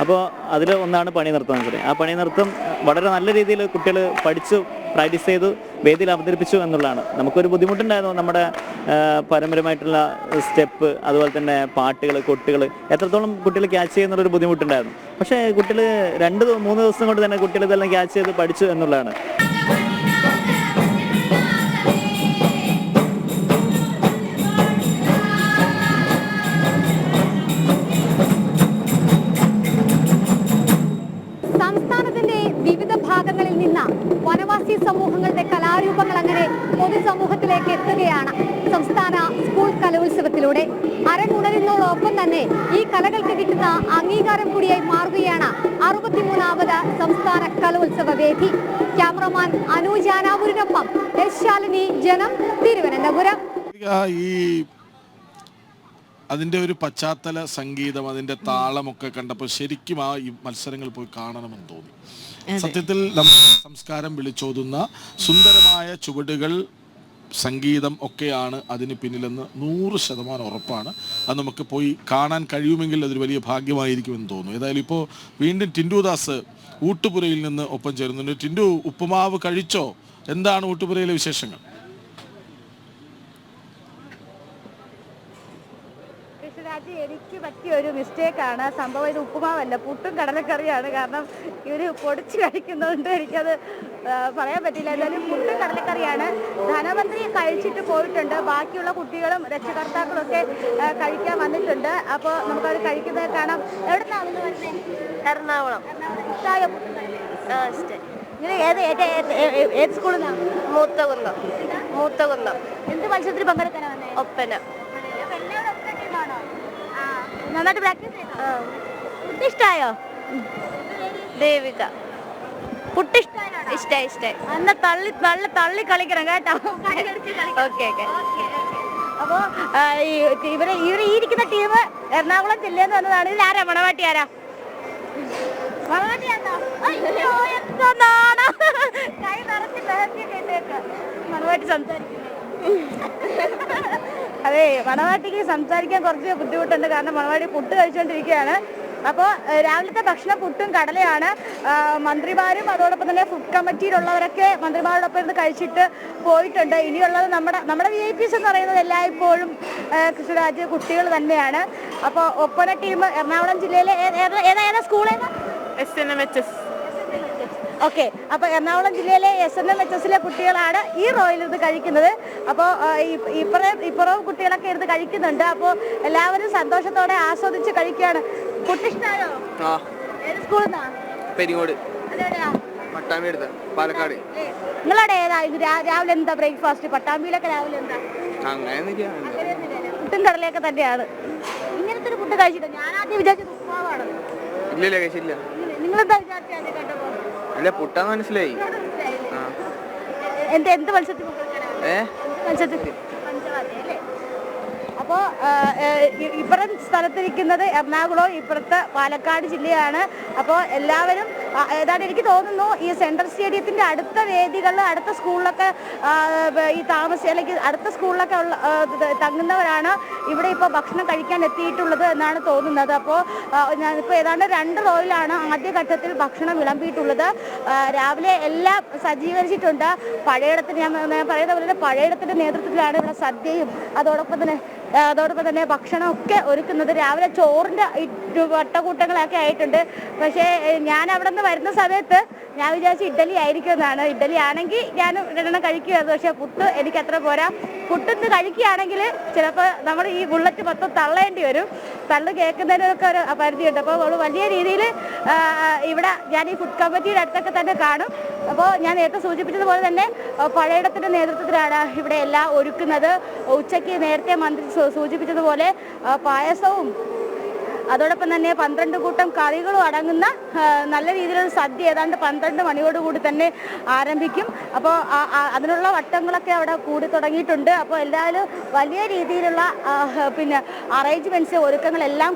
അപ്പോൾ അതിൽ ഒന്നാണ് പണി നൃത്തം. ആ പണി നൃത്തം വളരെ നല്ല രീതിയിൽ കുട്ടികൾ പഠിച്ചു പ്രാക്ടീസ് ചെയ്തു വേദിയിൽ അവതരിപ്പിച്ചു എന്നുള്ളതാണ്. നമുക്കൊരു ബുദ്ധിമുട്ടുണ്ടായിരുന്നു. നമ്മുടെ പരമ്പരമായിട്ടുള്ള സ്റ്റെപ്പ്, അതുപോലെ തന്നെ പാട്ടുകൾ, കൊട്ടുകൾ എത്രത്തോളം കുട്ടികൾ ക്യാച്ച് ചെയ്യുന്നുള്ളൊരു ബുദ്ധിമുട്ടുണ്ടായിരുന്നു. പക്ഷേ കുട്ടികൾ 2-3 ദിവസം കൊണ്ട് തന്നെ കുട്ടികൾ ഇതെല്ലാം ക്യാച്ച് ചെയ്ത് പഠിച്ചു എന്നുള്ളതാണ്. സംസ്ഥാനത്തിന്റെ വിവിധ ഭാഗങ്ങളിൽ നിന്ന് വനവാസി സമൂഹങ്ങളുടെ കലാരൂപങ്ങൾ അങ്ങനെ പൊതുസമൂഹത്തിലേക്ക് എത്തുകയാണ് സംസ്ഥാന സ്കൂൾ കലോത്സവത്തിലൂടെ. അരങ്ങുണരുന്നതോടൊപ്പം തന്നെ ഈ കലകൾക്ക് കിട്ടുന്ന അംഗീകാരം കൂടിയായി മാറുകയാണ് 63ാമത് സംസ്ഥാന കലോത്സവ വേദി. ക്യാമറമാൻ അനുജാനാപുരിനൊപ്പം ശാലിനി, ജനം, തിരുവനന്തപുരം. ഈ അതിൻ്റെ ഒരു പശ്ചാത്തല സംഗീതം, അതിൻ്റെ താളമൊക്കെ കണ്ടപ്പോൾ ശരിക്കും ആ ഈ മത്സരങ്ങൾ പോയി കാണണമെന്ന് തോന്നി. സത്യത്തിൽ നമ്മുടെ സംസ്കാരം വിളിച്ചോതുന്ന സുന്ദരമായ ചുവടുകൾ, സംഗീതം ഒക്കെയാണ് അതിന് പിന്നിലെന്ന് 100% ഉറപ്പാണ്. അത് നമുക്ക് പോയി കാണാൻ കഴിയുമെങ്കിൽ അതൊരു വലിയ ഭാഗ്യമായിരിക്കുമെന്ന് തോന്നുന്നു. ഏതായാലും ഇപ്പോൾ വീണ്ടും ടിൻഡുദാസ് ഊട്ടുപുരയിൽ നിന്ന് ഒപ്പം ചേരുന്നുണ്ട്. ടിൻഡു, ഉപ്പുമാവ് കഴിച്ചോ? എന്താണ് ഊട്ടുപുരയിലെ വിശേഷങ്ങൾ? എനിക്ക് പറ്റിയ ഒരു മിസ്റ്റേക്കാണ് സംഭവം. ഇത് ഉപ്പുമാവല്ല, പുട്ടും കടലക്കറിയാണ്. കാരണം ഇവർ പൊടിച്ച് കഴിക്കുന്നതുകൊണ്ട് എനിക്കത് പറയാൻ പറ്റില്ല. എന്തായാലും പുട്ടും കടലക്കറിയാണ്. ധനമന്ത്രി കഴിച്ചിട്ട് പോയിട്ടുണ്ട്. ബാക്കിയുള്ള കുട്ടികളും രക്ഷകർത്താക്കളും ഒക്കെ കഴിക്കാൻ വന്നിട്ടുണ്ട്. അപ്പോൾ നമുക്കത് കഴിക്കുന്നത് കാണാം. എവിടെ നിന്നാണ് വരുന്നത്? എറണാകുളം. ഏത് സ്കൂളിൽ നിന്നാണ്? മൂത്തകുന്നം. എന്ത് മത്സരത്തിൽ പങ്കെടുക്കാനാണ് വന്നത്? ഒപ്പന. നന്നായിട്ട് പ്രാക്ടീസ് ചെയ്തോ? ഫുഡ് ഇഷ്ടമായോ? ദേവിക. പുട്ട് ഇഷ്ടമായി. അന്ന് നല്ല തള്ളി കളിക്കണം കേട്ടോ. ഓക്കെ. അപ്പോൾ ഇവരെ ഇരിക്കുന്ന ടീം എറണാകുളം ജില്ലയിൽ നിന്ന് വന്നതാണ്. ഇതിൽ ആരാ മണവാട്ടി? ആരാ മണവാട്ടിയാണോ? അയ്യോ എന്താണോ കൈ നിറച്ച് ബഹത്തിയൊക്കെ ഇട്ടേക്ക്. മണവാട്ടി സംസാരിക്കുന്നത്. അതെ, മണവാട്ടിക്ക് സംസാരിക്കാൻ കുറച്ച് ബുദ്ധിമുട്ടുണ്ട്. കാരണം മണവാട്ടി പുട്ട് കഴിച്ചുകൊണ്ടിരിക്കുകയാണ്. അപ്പോൾ രാവിലത്തെ ഭക്ഷണം പുട്ടും കടലയാണ്. മന്ത്രിമാരും അതോടൊപ്പം തന്നെ ഫുഡ് കമ്മിറ്റിയിലുള്ളവരൊക്കെ മന്ത്രിമാരോടൊപ്പം ഇരുന്ന് കഴിച്ചിട്ട് പോയിട്ടുണ്ട്. ഇനിയുള്ളത് നമ്മുടെ VIP എന്ന് പറയുന്നത് എല്ലായ്പ്പോഴും കൃഷ്ണരാജ് കുട്ടികൾ തന്നെയാണ്. അപ്പോൾ ഒപ്പന ടീം എറണാകുളം ജില്ലയിലെ ഏതാ സ്കൂളേതാ? SNMHS. ഓക്കെ, അപ്പോൾ എറണാകുളം ജില്ലയിലെ SNMHS കുട്ടികളാണ് ഈ റോയിൽ ഇരുന്ന് കഴിക്കുന്നത്. അപ്പോൾ ഇപ്പുറവും കുട്ടികളൊക്കെ ഇരുന്ന് കഴിക്കുന്നുണ്ട്. അപ്പോൾ എല്ലാവരും സന്തോഷത്തോടെ ആസ്വദിച്ച് കഴിക്കുകയാണ്. കുട്ടി ഇഷ്ടമായോ? ഏത് സ്കൂളിൽ നിന്നാ? പെരിങ്ങോട്. പട്ടാമ്പി എടുത്ത പാലക്കാട്. നിങ്ങളുടെ ഏതാ രാവിലെ എന്താ ബ്രേക്ക്ഫാസ്റ്റ്? പട്ടാമ്പിയിലൊക്കെ രാവിലെ എന്താ? പുട്ടും കടലയൊക്കെ തന്നെയാണ്. ഇങ്ങനത്തെ ഒരു ഫുഡ് കഴിച്ചിട്ട് ഞാൻ ആദ്യം വിചാരിച്ചത് ഉപ്പുമാവാണ്. ഇല്ല കഴിച്ചില്ല. നിങ്ങളെന്താ വിചാരിച്ചത് കേട്ടപ്പോ? അല്ല പുട്ടാന്ന് മനസ്സിലായി. എന്ത് മത്സ്യത്തിൽ മത്സ്യത്തിൽ പഞ്ചവാദ്യം അല്ലേ? അപ്പോൾ ഇപ്പുറം സ്ഥലത്തിരിക്കുന്നത് എറണാകുളം, ഇപ്പുറത്ത് പാലക്കാട് ജില്ലയാണ്. അപ്പോൾ എല്ലാവരും ഏതാണ്ട് എനിക്ക് തോന്നുന്നു ഈ സെൻട്രൽ സ്റ്റേഡിയത്തിൻ്റെ അടുത്ത വേദികളിൽ അടുത്ത സ്കൂളിലൊക്കെ ഈ അല്ലെങ്കിൽ അടുത്ത സ്കൂളിലൊക്കെ തങ്ങുന്നവരാണ് ഇവിടെ ഇപ്പോൾ ഭക്ഷണം കഴിക്കാൻ എത്തിയിട്ടുള്ളത് എന്നാണ് തോന്നുന്നത്. അപ്പോൾ ഞാനിപ്പോൾ ഏതാണ്ട് 2 റോയിലാണ് ആദ്യഘട്ടത്തിൽ ഭക്ഷണം വിളമ്പിയിട്ടുള്ളത്. രാവിലെ എല്ലാം സജ്ജീകരിച്ചിട്ടുണ്ട്. പഴയിടത്തിന് ഞാൻ പറയുന്ന പോലെ പഴയിടത്തിൻ്റെ നേതൃത്വത്തിലാണ് ഇവിടെ സദ്യയും അതോടൊപ്പം തന്നെ ഭക്ഷണമൊക്കെ ഒരുക്കുന്നത്. രാവിലെ ചോറിൻ്റെ വട്ടക്കൂട്ടങ്ങളൊക്കെ ആയിട്ടുണ്ട്. പക്ഷേ ഞാൻ അവിടെ നിന്ന് വരുന്ന സമയത്ത് ഞാൻ വിചാരിച്ചു ഇഡ്ഡലി ആയിരിക്കും എന്നാണ്. ഇഡ്ഡലി ആണെങ്കിൽ ഞാൻ 2 കഴിക്കുമായിരുന്നു. പക്ഷേ പുട്ട് എനിക്ക് അത്ര പോരാ. പുട്ടിന്ന് കഴിക്കുകയാണെങ്കിൽ ചിലപ്പോൾ നമ്മൾ ഈ ബുള്ളറ്റ് മൊത്തം തള്ളേണ്ടി വരും. തള്ളു കേൾക്കുന്നതിനൊക്കെ ഒരു പരിധിയുണ്ട്. അപ്പോൾ വലിയ രീതിയിൽ ഇവിടെ ഞാൻ ഈ ഫുഡ് കമ്മിറ്റിയുടെ അടുത്തൊക്കെ തന്നെ കാണും. അപ്പോൾ ഞാൻ നേരത്തെ സൂചിപ്പിച്ചതുപോലെ തന്നെ പഴയിടത്തിൻ്റെ നേതൃത്വത്തിലാണ് ഇവിടെ എല്ലാം ഒരുക്കുന്നത്. ഉച്ചയ്ക്ക് നേരത്തെ മന്ത്രി സൂചിപ്പിച്ചതുപോലെ പായസവും അതോടൊപ്പം തന്നെ 12 കൂട്ടം കറികളും അടങ്ങുന്ന നല്ല രീതിയിലുള്ള സദ്യ ഏതാണ്ട് 12 മണിയോടുകൂടി തന്നെ ആരംഭിക്കും. അപ്പോൾ അതിനുള്ള വട്ടങ്ങളൊക്കെ അവിടെ കൂടി തുടങ്ങിയിട്ടുണ്ട്. അപ്പോൾ എല്ലാവരും വലിയ രീതിയിലുള്ള അറേഞ്ച്മെൻറ്റ്സ് ഒരുക്കങ്ങളെല്ലാം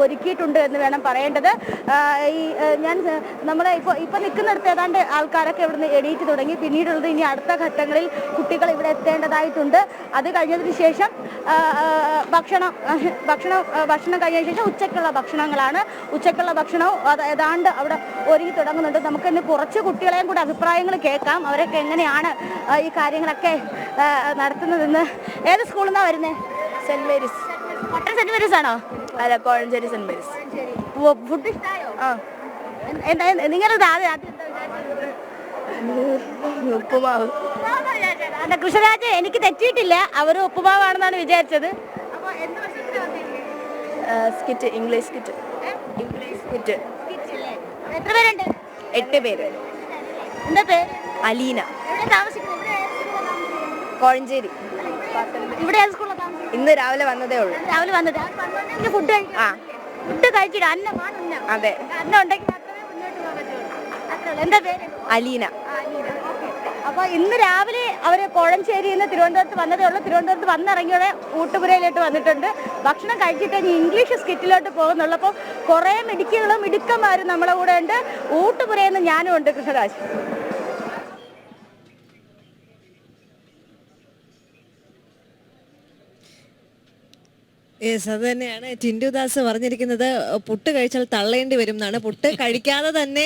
ഒരുക്കിയിട്ടുണ്ട് എന്ന് വേണം പറയേണ്ടത്. ഞാൻ നമ്മളെ ഇപ്പോൾ നിൽക്കുന്നിടത്ത് ഏതാണ്ട് ആൾക്കാരൊക്കെ ഇവിടുന്ന് എണീറ്റ് തുടങ്ങി. പിന്നീടുള്ളത് ഇനി അടുത്ത ഘട്ടങ്ങളിൽ കുട്ടികൾ ഇവിടെ എത്തേണ്ടതായിട്ടുണ്ട്. അത് കഴിഞ്ഞതിന് ശേഷം ഭക്ഷണം കഴിഞ്ഞ ശേഷം ഉച്ചയ്ക്കുള്ള ഭക്ഷണങ്ങളാണ്. ഉച്ചയ്ക്കുള്ള ഭക്ഷണവും ഏതാണ്ട് അവിടെ ഒരുങ്ങി തുടങ്ങുന്നുണ്ട്. നമുക്കിന്ന് കുറച്ച് കുട്ടികളെയും കൂടെ അഭിപ്രായങ്ങൾ കേൾക്കാം. അവരൊക്കെ എങ്ങനെയാണ് ഈ കാര്യങ്ങളൊക്കെ നടത്തുന്നതെന്ന്. ഏത് സ്കൂളിൽ നിന്നാണ് വരുന്നത്? Saint Mary's. Pattom saint Mary's ആണോ? അല്ല, കോഴഞ്ചേരി സെന്റ് മേരീസ്. ഫുഡ് ഇഷ്ടമായോ? നിങ്ങളുടെ ഉപ്പുമാവ്. കൃഷ്ണരാജ് എനിക്ക് തെറ്റിയിട്ടില്ല, അവർ ഉപ്പുമാവാണെന്നാണ് വിചാരിച്ചത്. Skit, English skit. എത്ര പേരുണ്ട്? 8 പേര്. എന്താ പേര്? അലീന. എവിടെ താമസിക്കുന്നത്? കോഴഞ്ചേരി. ഇവിടെ ഏത് സ്കൂളിലാണ് താമസിക്കുന്നത്? ഇന്ന് രാവിലെ വന്നതേ ഉള്ളൂ. രാവിലെ വന്നിട്ട് ഫുഡ് കഴിച്ചിട്ട് അതെ. അന്ന ഉണ്ടെങ്കിൽ മാത്രമേ മുന്നോട്ട് പോകാൻ പറ്റുള്ളൂ. അത്രേ ഉള്ളൂ. എന്താ പേര്? അലീന. അപ്പോൾ ഇന്ന് രാവിലെ അവർ കോഴഞ്ചേരിയിൽ നിന്ന് തിരുവനന്തപുരത്ത് വന്നതേ ഉള്ളൂ. തിരുവനന്തപുരത്ത് വന്നിറങ്ങിയോടെ ഊട്ടുപുരയിലോട്ട് വന്നിട്ടുണ്ട്. ഭക്ഷണം കഴിച്ചിട്ട് ഇനി ഇംഗ്ലീഷ് സ്കിറ്റിലോട്ട് പോകുന്നുള്ളൂ. അപ്പോൾ കുറേ മിടുക്കന്മാരും നമ്മളെ കൂടെ ഉണ്ട്. ഊട്ടുപുരയിൽ നിന്ന് ഞാനും ഉണ്ട്. കൃഷ്ണരാജ്. യെസ്, അത് തന്നെയാണ് ടിൻഡുദാസ് പറഞ്ഞിരിക്കുന്നത്. പുട്ട് കഴിച്ചാൽ തള്ളേണ്ടി വരും എന്നാണ്. പുട്ട് കഴിക്കാതെ തന്നെ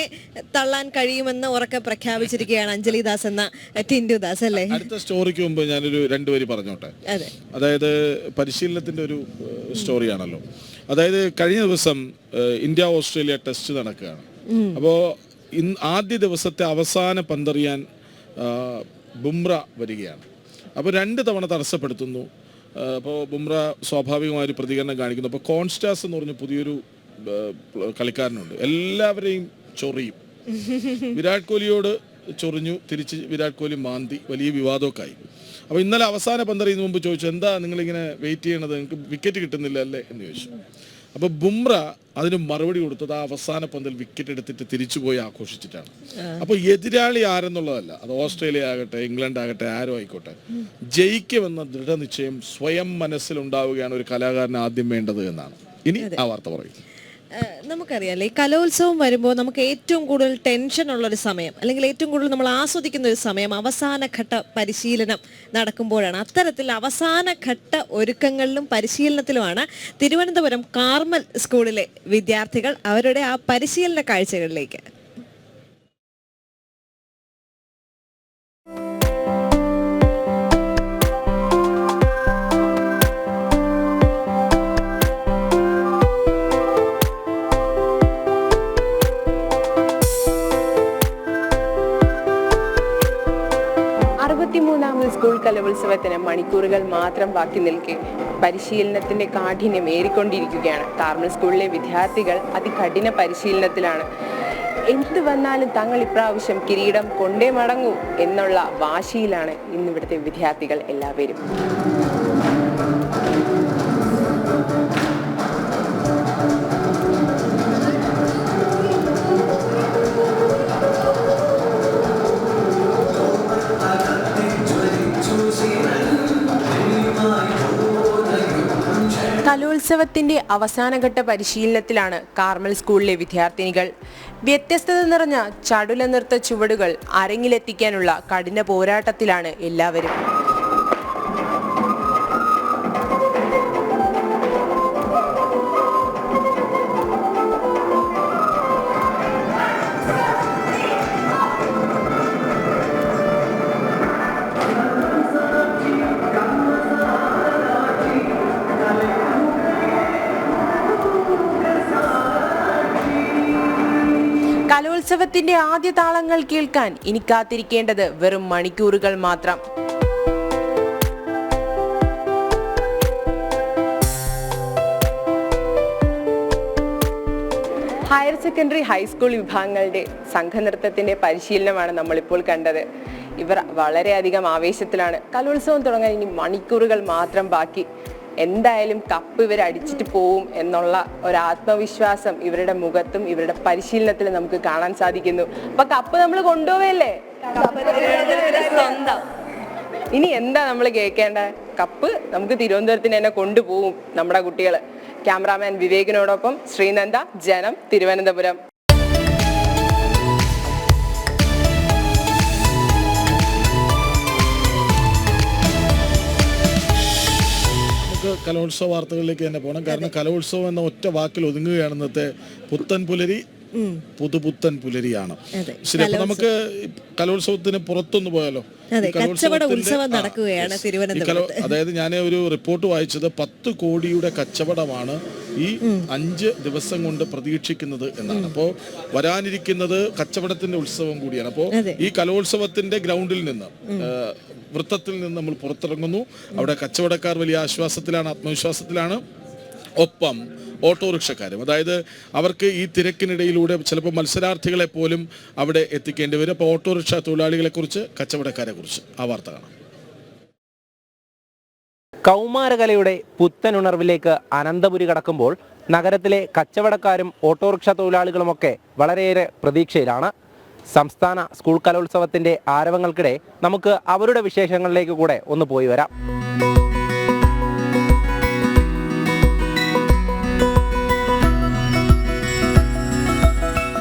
തള്ളാൻ കഴിയുമെന്ന് ഉറക്കെ പ്രഖ്യാപിച്ചിരിക്കുകയാണ് അഞ്ജലിദാസ് എന്ന ടിൻഡുദാസ് അല്ലേ. അടുത്ത സ്റ്റോറിക്ക് മുമ്പ് ഞാനൊരു 2 വരി പറഞ്ഞോട്ടെ. അതെ, അതായത് പരിശീലനത്തിന്റെ ഒരു സ്റ്റോറിയാണല്ലോ. അതായത് കഴിഞ്ഞ ദിവസം ഇന്ത്യ ഓസ്ട്രേലിയ ടെസ്റ്റ് നടക്കുകയാണ്. അപ്പോൾ ആദ്യ ദിവസത്തെ അവസാന പന്തെറിയാൻ ബുംറ വരികയാണ്. അപ്പോൾ 2 തവണ തടസ്സപ്പെടുത്തുന്നു. അപ്പോൾ ബുംറ സ്വാഭാവികമായൊരു പ്രതികരണം കാണിക്കുന്നു. അപ്പോൾ കോൺസ്റ്റാസ് എന്ന് പറഞ്ഞ പുതിയൊരു കളിക്കാരനുണ്ട്. എല്ലാവരെയും ചൊറിയും. വിരാട് കോഹ്ലിയോട് ചൊറിഞ്ഞു, തിരിച്ച് വിരാട് കോഹ്ലി മാന്തി, വലിയ വിവാദമൊക്കെ ആയി. അപ്പോൾ ഇന്നലെ അവസാന പന്തെറിയുന്ന മുമ്പ് ചോദിച്ചു, എന്താ നിങ്ങളിങ്ങനെ വെയിറ്റ് ചെയ്യണത്, നിങ്ങൾക്ക് വിക്കറ്റ് കിട്ടുന്നില്ല അല്ലേ എന്ന് ചോദിച്ചു. അപ്പോൾ ബുംറ അതിന് മറുപടി കൊടുത്തത് ആ അവസാന പന്തിൽ വിക്കറ്റ് എടുത്തിട്ട് തിരിച്ചു പോയി ആഘോഷിച്ചിട്ടാണ്. അപ്പോൾ എതിരാളി ആരെന്നുള്ളതല്ല, അത് ഓസ്ട്രേലിയ ആകട്ടെ ഇംഗ്ലണ്ട് ആകട്ടെ ആരും ആയിക്കോട്ടെ, ജയിക്കുമെന്ന ദൃഢനിശ്ചയം സ്വയം മനസ്സിലുണ്ടാവുകയാണ് ഒരു കലാകാരന് ആദ്യം വേണ്ടത് എന്നാണ് ഇനി ആ വാർത്ത പറയുന്നത്. നമുക്കറിയാലേ, ഈ കലോത്സവം വരുമ്പോൾ നമുക്ക് ഏറ്റവും കൂടുതൽ ടെൻഷൻ ഉള്ളൊരു സമയം, അല്ലെങ്കിൽ ഏറ്റവും കൂടുതൽ നമ്മൾ ആസ്വദിക്കുന്ന ഒരു സമയം അവസാനഘട്ട പരിശീലനം നടക്കുമ്പോഴാണ്. അത്തരത്തിൽ അവസാനഘട്ട ഒരുക്കങ്ങളിലും പരിശീലനത്തിലുമാണ് തിരുവനന്തപുരം കാർമൽ സ്കൂളിലെ വിദ്യാർത്ഥികൾ. അവരുടെ ആ പരിശീലന കാഴ്ചകളിലേക്ക് കാർമൽ സ്കൂൾ കലോത്സവത്തിന് മണിക്കൂറുകൾ മാത്രം ബാക്കി നിൽക്കെ പരിശീലനത്തിന്റെ കാഠിന്യം ഏറിക്കൊണ്ടിരിക്കുകയാണ്. കാർമൽ സ്കൂളിലെ വിദ്യാർത്ഥികൾ അതികഠിന പരിശീലനത്തിലാണ്. എന്ത് വന്നാലും തങ്ങൾ ഇപ്രാവശ്യം കിരീടം കൊണ്ടേ മടങ്ങൂ എന്നുള്ള വാശിയിലാണ് ഇന്നിവിടുത്തെ വിദ്യാർത്ഥികൾ എല്ലാവരും. കലോത്സവത്തിന്റെ അവസാനഘട്ട പരിശീലനത്തിലാണ് കാർമൽ സ്കൂളിലെ വിദ്യാർത്ഥിനികൾ. വ്യത്യസ്തത നിറഞ്ഞ ചടുല നൃത്ത ചുവടുകൾ അരങ്ങിലെത്തിക്കാനുള്ള കഠിന പോരാട്ടത്തിലാണ് എല്ലാവരും. കലോത്സവത്തിന്റെ ആദ്യ താളങ്ങൾ കേൾക്കാൻ ഇനി കാത്തിരിക്കേണ്ടത് വെറും മണിക്കൂറുകൾ മാത്രം. ഹയർ സെക്കൻഡറി ഹൈസ്കൂൾ വിഭാഗങ്ങളുടെ സംഘനൃത്തത്തിന്റെ പരിശീലനമാണ് നമ്മളിപ്പോൾ കണ്ടത്. ഇവർ വളരെയധികം ആവേശത്തിലാണ്. കലോത്സവം തുടങ്ങാൻ ഇനി മണിക്കൂറുകൾ മാത്രം ബാക്കി. എന്തായാലും കപ്പ് ഇവർ അടിച്ചിട്ട് പോവും എന്നുള്ള ഒരു ആത്മവിശ്വാസം ഇവരുടെ മുഖത്തും ഇവരുടെ പരിശീലനത്തിലും നമുക്ക് കാണാൻ സാധിക്കുന്നു. അപ്പൊ കപ്പ് നമ്മൾ കൊണ്ടുപോവല്ലേ? ഇനി എന്താ നമ്മൾ കേൾക്കേണ്ട? കപ്പ് നമുക്ക് തിരുവനന്തപുരത്തിന് തന്നെ കൊണ്ടുപോകും നമ്മുടെ കുട്ടികൾ. ക്യാമറാമാൻ വിവേകിനോടൊപ്പം ശ്രീനന്ദ, ജനം, തിരുവനന്തപുരം. കലോത്സവ വാർത്തകളിലേക്ക് തന്നെ പോകണം. കാരണം കലോത്സവം എന്ന ഒറ്റ വാക്കിൽ ഒതുങ്ങുകയാണ് ഇന്നത്തെ പുത്തൻ പുലരി. പുതുപുത്തൻ പുലരിയാണ്. ശരി, അപ്പൊ നമുക്ക് കലോത്സവത്തിന് പുറത്തൊന്ന് പോയാലോ? അതായത് ഞാൻ ഒരു റിപ്പോർട്ട് വായിച്ചത് 10 കോടിയുടെ കച്ചവടമാണ് ഈ 5 ദിവസം കൊണ്ട് പ്രതീക്ഷിക്കുന്നത് എന്നാണ്. അപ്പോൾ വരാനിരിക്കുന്നത് കച്ചവടത്തിന്റെ ഉത്സവം കൂടിയാണ്. അപ്പോൾ ഈ കലോത്സവത്തിന്റെ ഗ്രൗണ്ടിൽ നിന്ന് വൃത്തത്തിൽ നിന്ന് നമ്മൾ പുറത്തിറങ്ങുന്നു. അവിടെ കച്ചവടക്കാർ വലിയ ആശ്വാസത്തിലാണ്, ആത്മവിശ്വാസത്തിലാണ്. ഒപ്പം ഓട്ടോറിക്ഷക്കാരും, അതായത് അവർക്ക് ഈ തിരക്കിനിടയിലൂടെ ചിലപ്പോൾ മത്സരാർത്ഥികളെ പോലും അവിടെ എത്തിക്കേണ്ടി വരും. അപ്പോൾ ഓട്ടോറിക്ഷ തൊഴിലാളികളെ കുറിച്ച്, കച്ചവടക്കാരെ കുറിച്ച് ആ വാർത്ത കാണാം. കൗമാരകലയുടെ പുത്തനുണർവിലേക്ക് അനന്തപുരി കടക്കുമ്പോൾ നഗരത്തിലെ കച്ചവടക്കാരും ഓട്ടോറിക്ഷ തൊഴിലാളികളുമൊക്കെ വളരെയേറെ പ്രതീക്ഷയിലാണ്. സംസ്ഥാന സ്കൂൾ കലോത്സവത്തിന്റെ ആരവങ്ങൾക്കിടെ നമുക്ക് അവരുടെ വിശേഷങ്ങളിലേക്ക് കൂടെ ഒന്ന് പോയി വരാം.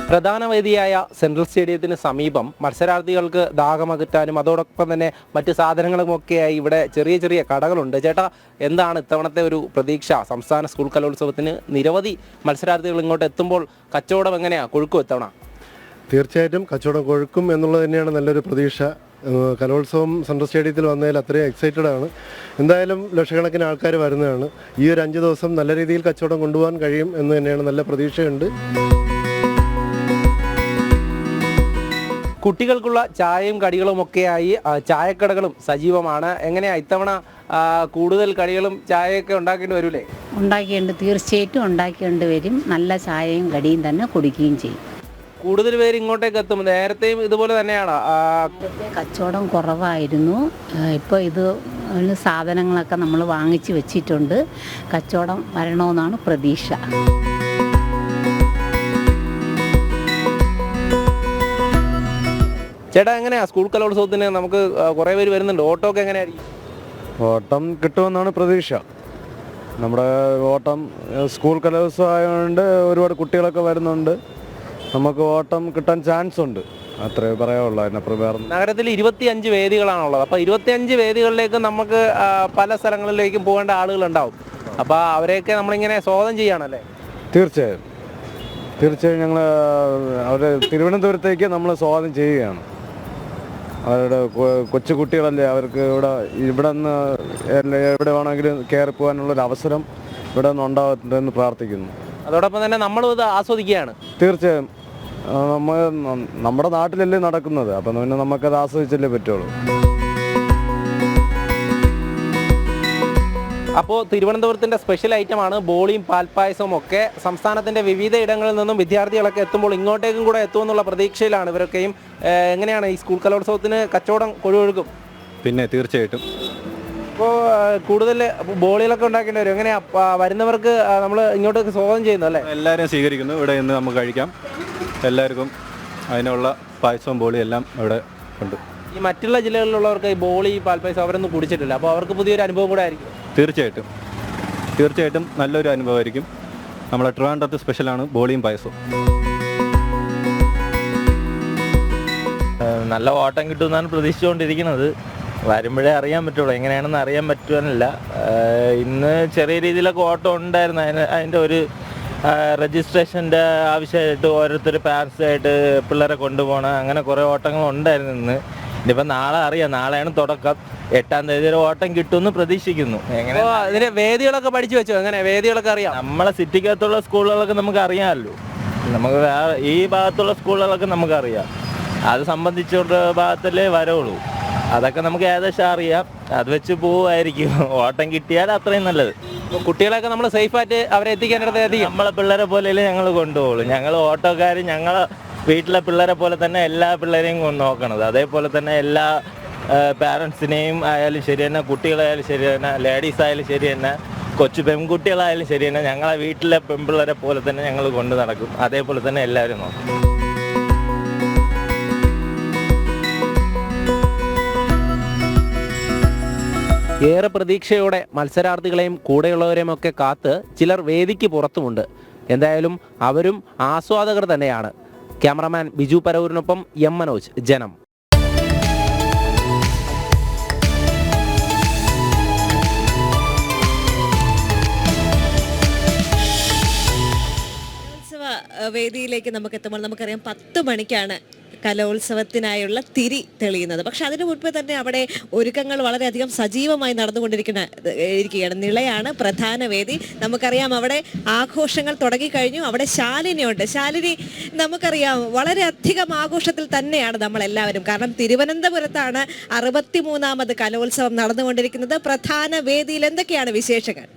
പ്രധാന വേദിയായ സെൻട്രൽ സ്റ്റേഡിയത്തിന് സമീപം മത്സരാർത്ഥികൾക്ക് ദാഹമകറ്റാനും അതോടൊപ്പം തന്നെ മറ്റ് സാധനങ്ങളുമൊക്കെയായി ഇവിടെ ചെറിയ ചെറിയ കടകളുണ്ട്. ചേട്ടാ, എന്താണ് ഇത്തവണത്തെ ഒരു പ്രതീക്ഷ? സംസ്ഥാന സ്കൂൾ കലോത്സവത്തിന് നിരവധി മത്സരാർത്ഥികൾ ഇങ്ങോട്ട് എത്തുമ്പോൾ കച്ചവടം എങ്ങനെയാണ്? കൊഴുക്കും ഇത്തവണ? തീർച്ചയായിട്ടും കച്ചവടം കൊഴുക്കും എന്നുള്ളത് തന്നെയാണ് നല്ലൊരു പ്രതീക്ഷ. കലോത്സവം സെൻട്രൽ സ്റ്റേഡിയത്തിൽ വന്നതിൽ അത്രയും എക്സൈറ്റഡ് ആണ്. എന്തായാലും ലക്ഷക്കണക്കിന് ആൾക്കാർ വരുന്നതാണ്. ഈ ഒരു 5 ദിവസം നല്ല രീതിയിൽ കച്ചവടം കൊണ്ടുപോകാൻ കഴിയും എന്ന് തന്നെയാണ് നല്ല പ്രതീക്ഷയുണ്ട്. കുട്ടികൾക്കുള്ള ചായയും കടികളും ഒക്കെയായി ചായക്കടകളും സജീവമാണ്. എങ്ങനെയാണ് ഇത്തവണ കൂടുതൽ കടികളും ചായയൊക്കെ ഉണ്ടാക്കേണ്ടി വരൂലേ? തീർച്ചയായിട്ടും ഉണ്ടാക്കേണ്ടി വരും. നല്ല ചായയും കടിയും തന്നെ കുടിക്കുകയും ചെയ്യും. കൂടുതൽ പേര് ഇങ്ങോട്ടേക്ക് എത്തും. നേരത്തെയും ഇതുപോലെ തന്നെയാണ്? കച്ചവടം കുറവായിരുന്നു. ഇപ്പോൾ ഇത് സാധനങ്ങളൊക്കെ നമ്മൾ വാങ്ങിച്ച് വെച്ചിട്ടുണ്ട്. കച്ചവടം വരണമെന്നാണ് പ്രതീക്ഷ. ചേട്ടാ, എങ്ങനെയാ സ്കൂൾ കലോത്സവത്തിന് നമുക്ക് കുറേ പേര് വരുന്നുണ്ട്, ഓട്ടോ ഒക്കെ എങ്ങനെയായിരിക്കും? ഓട്ടം കിട്ടുമെന്നാണ് പ്രതീക്ഷ. നമ്മുടെ ഓട്ടം സ്കൂൾ കലോത്സവം ആയതുകൊണ്ട് ഒരുപാട് കുട്ടികളൊക്കെ വരുന്നുണ്ട്. നമുക്ക് ഓട്ടം കിട്ടാൻ ചാൻസ് ഉണ്ട്, അത്രേ പറയാനുള്ളൂ. അതിനപ്പുറം നഗരത്തിൽ 25 വേദികളാണുള്ളത്. അപ്പോൾ 25 വേദികളിലേക്ക് നമുക്ക് പല സ്ഥലങ്ങളിലേക്കും പോകേണ്ട ആളുകളുണ്ടാവും. അപ്പോൾ അവരെയൊക്കെ നമ്മളിങ്ങനെ സ്വാഗതം ചെയ്യുകയാണല്ലേ? തീർച്ചയായും ഞങ്ങൾ അവരെ തിരുവനന്തപുരത്തേക്ക് നമ്മൾ സ്വാഗതം ചെയ്യുകയാണ്. അവരുടെ കൊച്ചു കുട്ടികളല്ലേ, അവർക്ക് ഇവിടെ നിന്ന് എവിടെ വേണമെങ്കിലും കയറി പോകാനുള്ളൊരു അവസരം ഇവിടെ നിന്ന് ഉണ്ടാകട്ടെന്ന് പ്രാർത്ഥിക്കുന്നു. അതോടൊപ്പം തന്നെ നമ്മളും ഇത് ആസ്വദിക്കുകയാണ്. തീർച്ചയായും നമ്മുടെ നാട്ടിലല്ലേ നടക്കുന്നത്, അപ്പം പിന്നെ നമുക്കത് ആസ്വദിച്ചല്ലേ പറ്റുള്ളൂ. അപ്പോൾ തിരുവനന്തപുരത്തിൻ്റെ സ്പെഷ്യൽ ഐറ്റമാണ് ബോളിയും പാൽപ്പായസവും ഒക്കെ. സംസ്ഥാനത്തിൻ്റെ വിവിധ ഇടങ്ങളിൽ നിന്നും വിദ്യാർത്ഥികളൊക്കെ എത്തുമ്പോൾ ഇങ്ങോട്ടേക്കും കൂടെ എത്തുമെന്നുള്ള പ്രതീക്ഷയിലാണ് ഇവരൊക്കെയും. എങ്ങനെയാണ് ഈ സ്കൂൾ കലോത്സവത്തിന് കച്ചവടം കൊഴുകൊഴുക്കും? പിന്നെ തീർച്ചയായിട്ടും. ഇപ്പോൾ കൂടുതൽ ബോളികളൊക്കെ ഉണ്ടാക്കേണ്ടി വരും. എങ്ങനെയാ വരുന്നവർക്ക് നമ്മൾ ഇങ്ങോട്ടേക്ക് സ്വാഗതം ചെയ്യുന്നു അല്ലേ? എല്ലാവരെയും സ്വീകരിക്കുന്നു. ഇവിടെ നിന്ന് നമുക്ക് കഴിക്കാം. എല്ലാവർക്കും അതിനുള്ള പായസവും ബോളിയും എല്ലാം ഇവിടെ ഉണ്ട്. ഈ മറ്റുള്ള ജില്ലകളിലുള്ളവർക്ക് ഈ ബോളി പാൽപ്പായസം അവരൊന്നും കുടിച്ചിട്ടില്ല, അപ്പോൾ അവർക്ക് പുതിയൊരു അനുഭവം കൂടെ ആയിരിക്കും. തീർച്ചയായിട്ടും നല്ലൊരു അനുഭവമായിരിക്കും. നമ്മളെ ട്രിവാൻഡ്രത്ത് സ്പെഷ്യലാണ് ബോളിയും പായസവും. നല്ല ഓട്ടം കിട്ടുമെന്നാണ് പ്രതീക്ഷിച്ചുകൊണ്ടിരിക്കുന്നത്. വരുമ്പോഴേ അറിയാൻ പറ്റുള്ളൂ, എങ്ങനെയാണെന്ന് അറിയാൻ പറ്റുവാനില്ല. ഇന്ന് ചെറിയ രീതിയിലൊക്കെ ഓട്ടം ഉണ്ടായിരുന്നു. അതിൻ്റെ ഒരു രജിസ്ട്രേഷൻ്റെ ആവശ്യമായിട്ട് ഓരോരുത്തർ പാരൻസായിട്ട് പിള്ളേരെ കൊണ്ടുപോകണം, അങ്ങനെ കുറേ ഓട്ടങ്ങൾ ഉണ്ടായിരുന്നു ഇന്ന്. ഇനിയിപ്പോൾ നാളെ അറിയാം, നാളെയാണ് തുടക്കം. 8-ാം തീയതി ഒരു ഓട്ടം കിട്ടുമെന്ന് പ്രതീക്ഷിക്കുന്നു. എങ്ങനെ ഇതിന്റെ വേദികളൊക്കെ പഠിച്ചു വെച്ചോ? എങ്ങനെ വേദികളൊക്കെ അറിയാം? നമ്മളെ സിറ്റിക്കകത്തുള്ള സ്കൂളുകളൊക്കെ നമുക്ക് അറിയാമല്ലോ. നമുക്ക് വേറെ ഈ ഭാഗത്തുള്ള സ്കൂളുകളൊക്കെ നമുക്കറിയാം. അത് സംബന്ധിച്ചുള്ള ഭാഗത്തല്ലേ വരുള്ളൂ. അതൊക്കെ നമുക്ക് ഏകദേശം അറിയാം. അത് വെച്ച് പോവുമായിരിക്കും. ഓട്ടം കിട്ടിയാൽ അത്രയും നല്ലത്. കുട്ടികളെയൊക്കെ നമ്മൾ സേഫായിട്ട് അവരെ എത്തിക്കാനിടത്ത് എത്തിക്കും. നമ്മളെ പിള്ളേരെ പോലെയല്ലേ ഞങ്ങൾ കൊണ്ടുപോകുള്ളൂ. ഞങ്ങൾ ഓട്ടോക്കാർ ഞങ്ങളെ വീട്ടിലെ പിള്ളേരെ പോലെ തന്നെ എല്ലാ പിള്ളേരെയും നോക്കണത്. അതേപോലെ തന്നെ എല്ലാ പാരൻസിനെയും ആയാലും ശരി തന്നെ, കുട്ടികളായാലും ശരി തന്നെ, ലേഡീസ് ആയാലും ശരി തന്നെ, കൊച്ചു പെൺകുട്ടികളായാലും ശരി തന്നെ, ഞങ്ങളെ വീട്ടിലെ പെൺപിള്ളേരെ പോലെ തന്നെ ഞങ്ങൾ കൊണ്ടു നടക്കും. അതേപോലെ തന്നെ എല്ലാവരും നോക്കും. ഏറെ പ്രതീക്ഷയോടെ മത്സരാർത്ഥികളെയും കൂടെയുള്ളവരെയും ഒക്കെ കാത്ത് ചിലർ വേദിക്ക് പുറത്തുമുണ്ട്. എന്തായാലും അവരും ആസ്വാദകർ തന്നെയാണ്. ക്യാമറാമാൻ ബിജു പരവൂരിനൊപ്പം എം മനോജ്, ജനം. വേദിയിലേക്ക് നമുക്ക് എത്തുമ്പോൾ നമുക്കറിയാം 10 മണിക്കാണ് കലോത്സവത്തിനായുള്ള തിരി തെളിയുന്നത്. പക്ഷെ അതിനു മുൻപേ തന്നെ അവിടെ ഒരുക്കങ്ങൾ വളരെയധികം സജീവമായി നടന്നുകൊണ്ടിരിക്കുകയാണ്. നിളയാണ് പ്രധാന വേദി. നമുക്കറിയാം അവിടെ ആഘോഷങ്ങൾ തുടങ്ങിക്കഴിഞ്ഞു. അവിടെ ശാലിനിയുണ്ട്. ശാലിനി, നമുക്കറിയാം വളരെയധികം ആഘോഷത്തിൽ തന്നെയാണ് നമ്മളെല്ലാവരും. കാരണം തിരുവനന്തപുരത്താണ് 63ാമത് കലോത്സവം നടന്നുകൊണ്ടിരിക്കുന്നത്. പ്രധാന വേദിയിൽ എന്തൊക്കെയാണ് വിശേഷങ്ങൾ?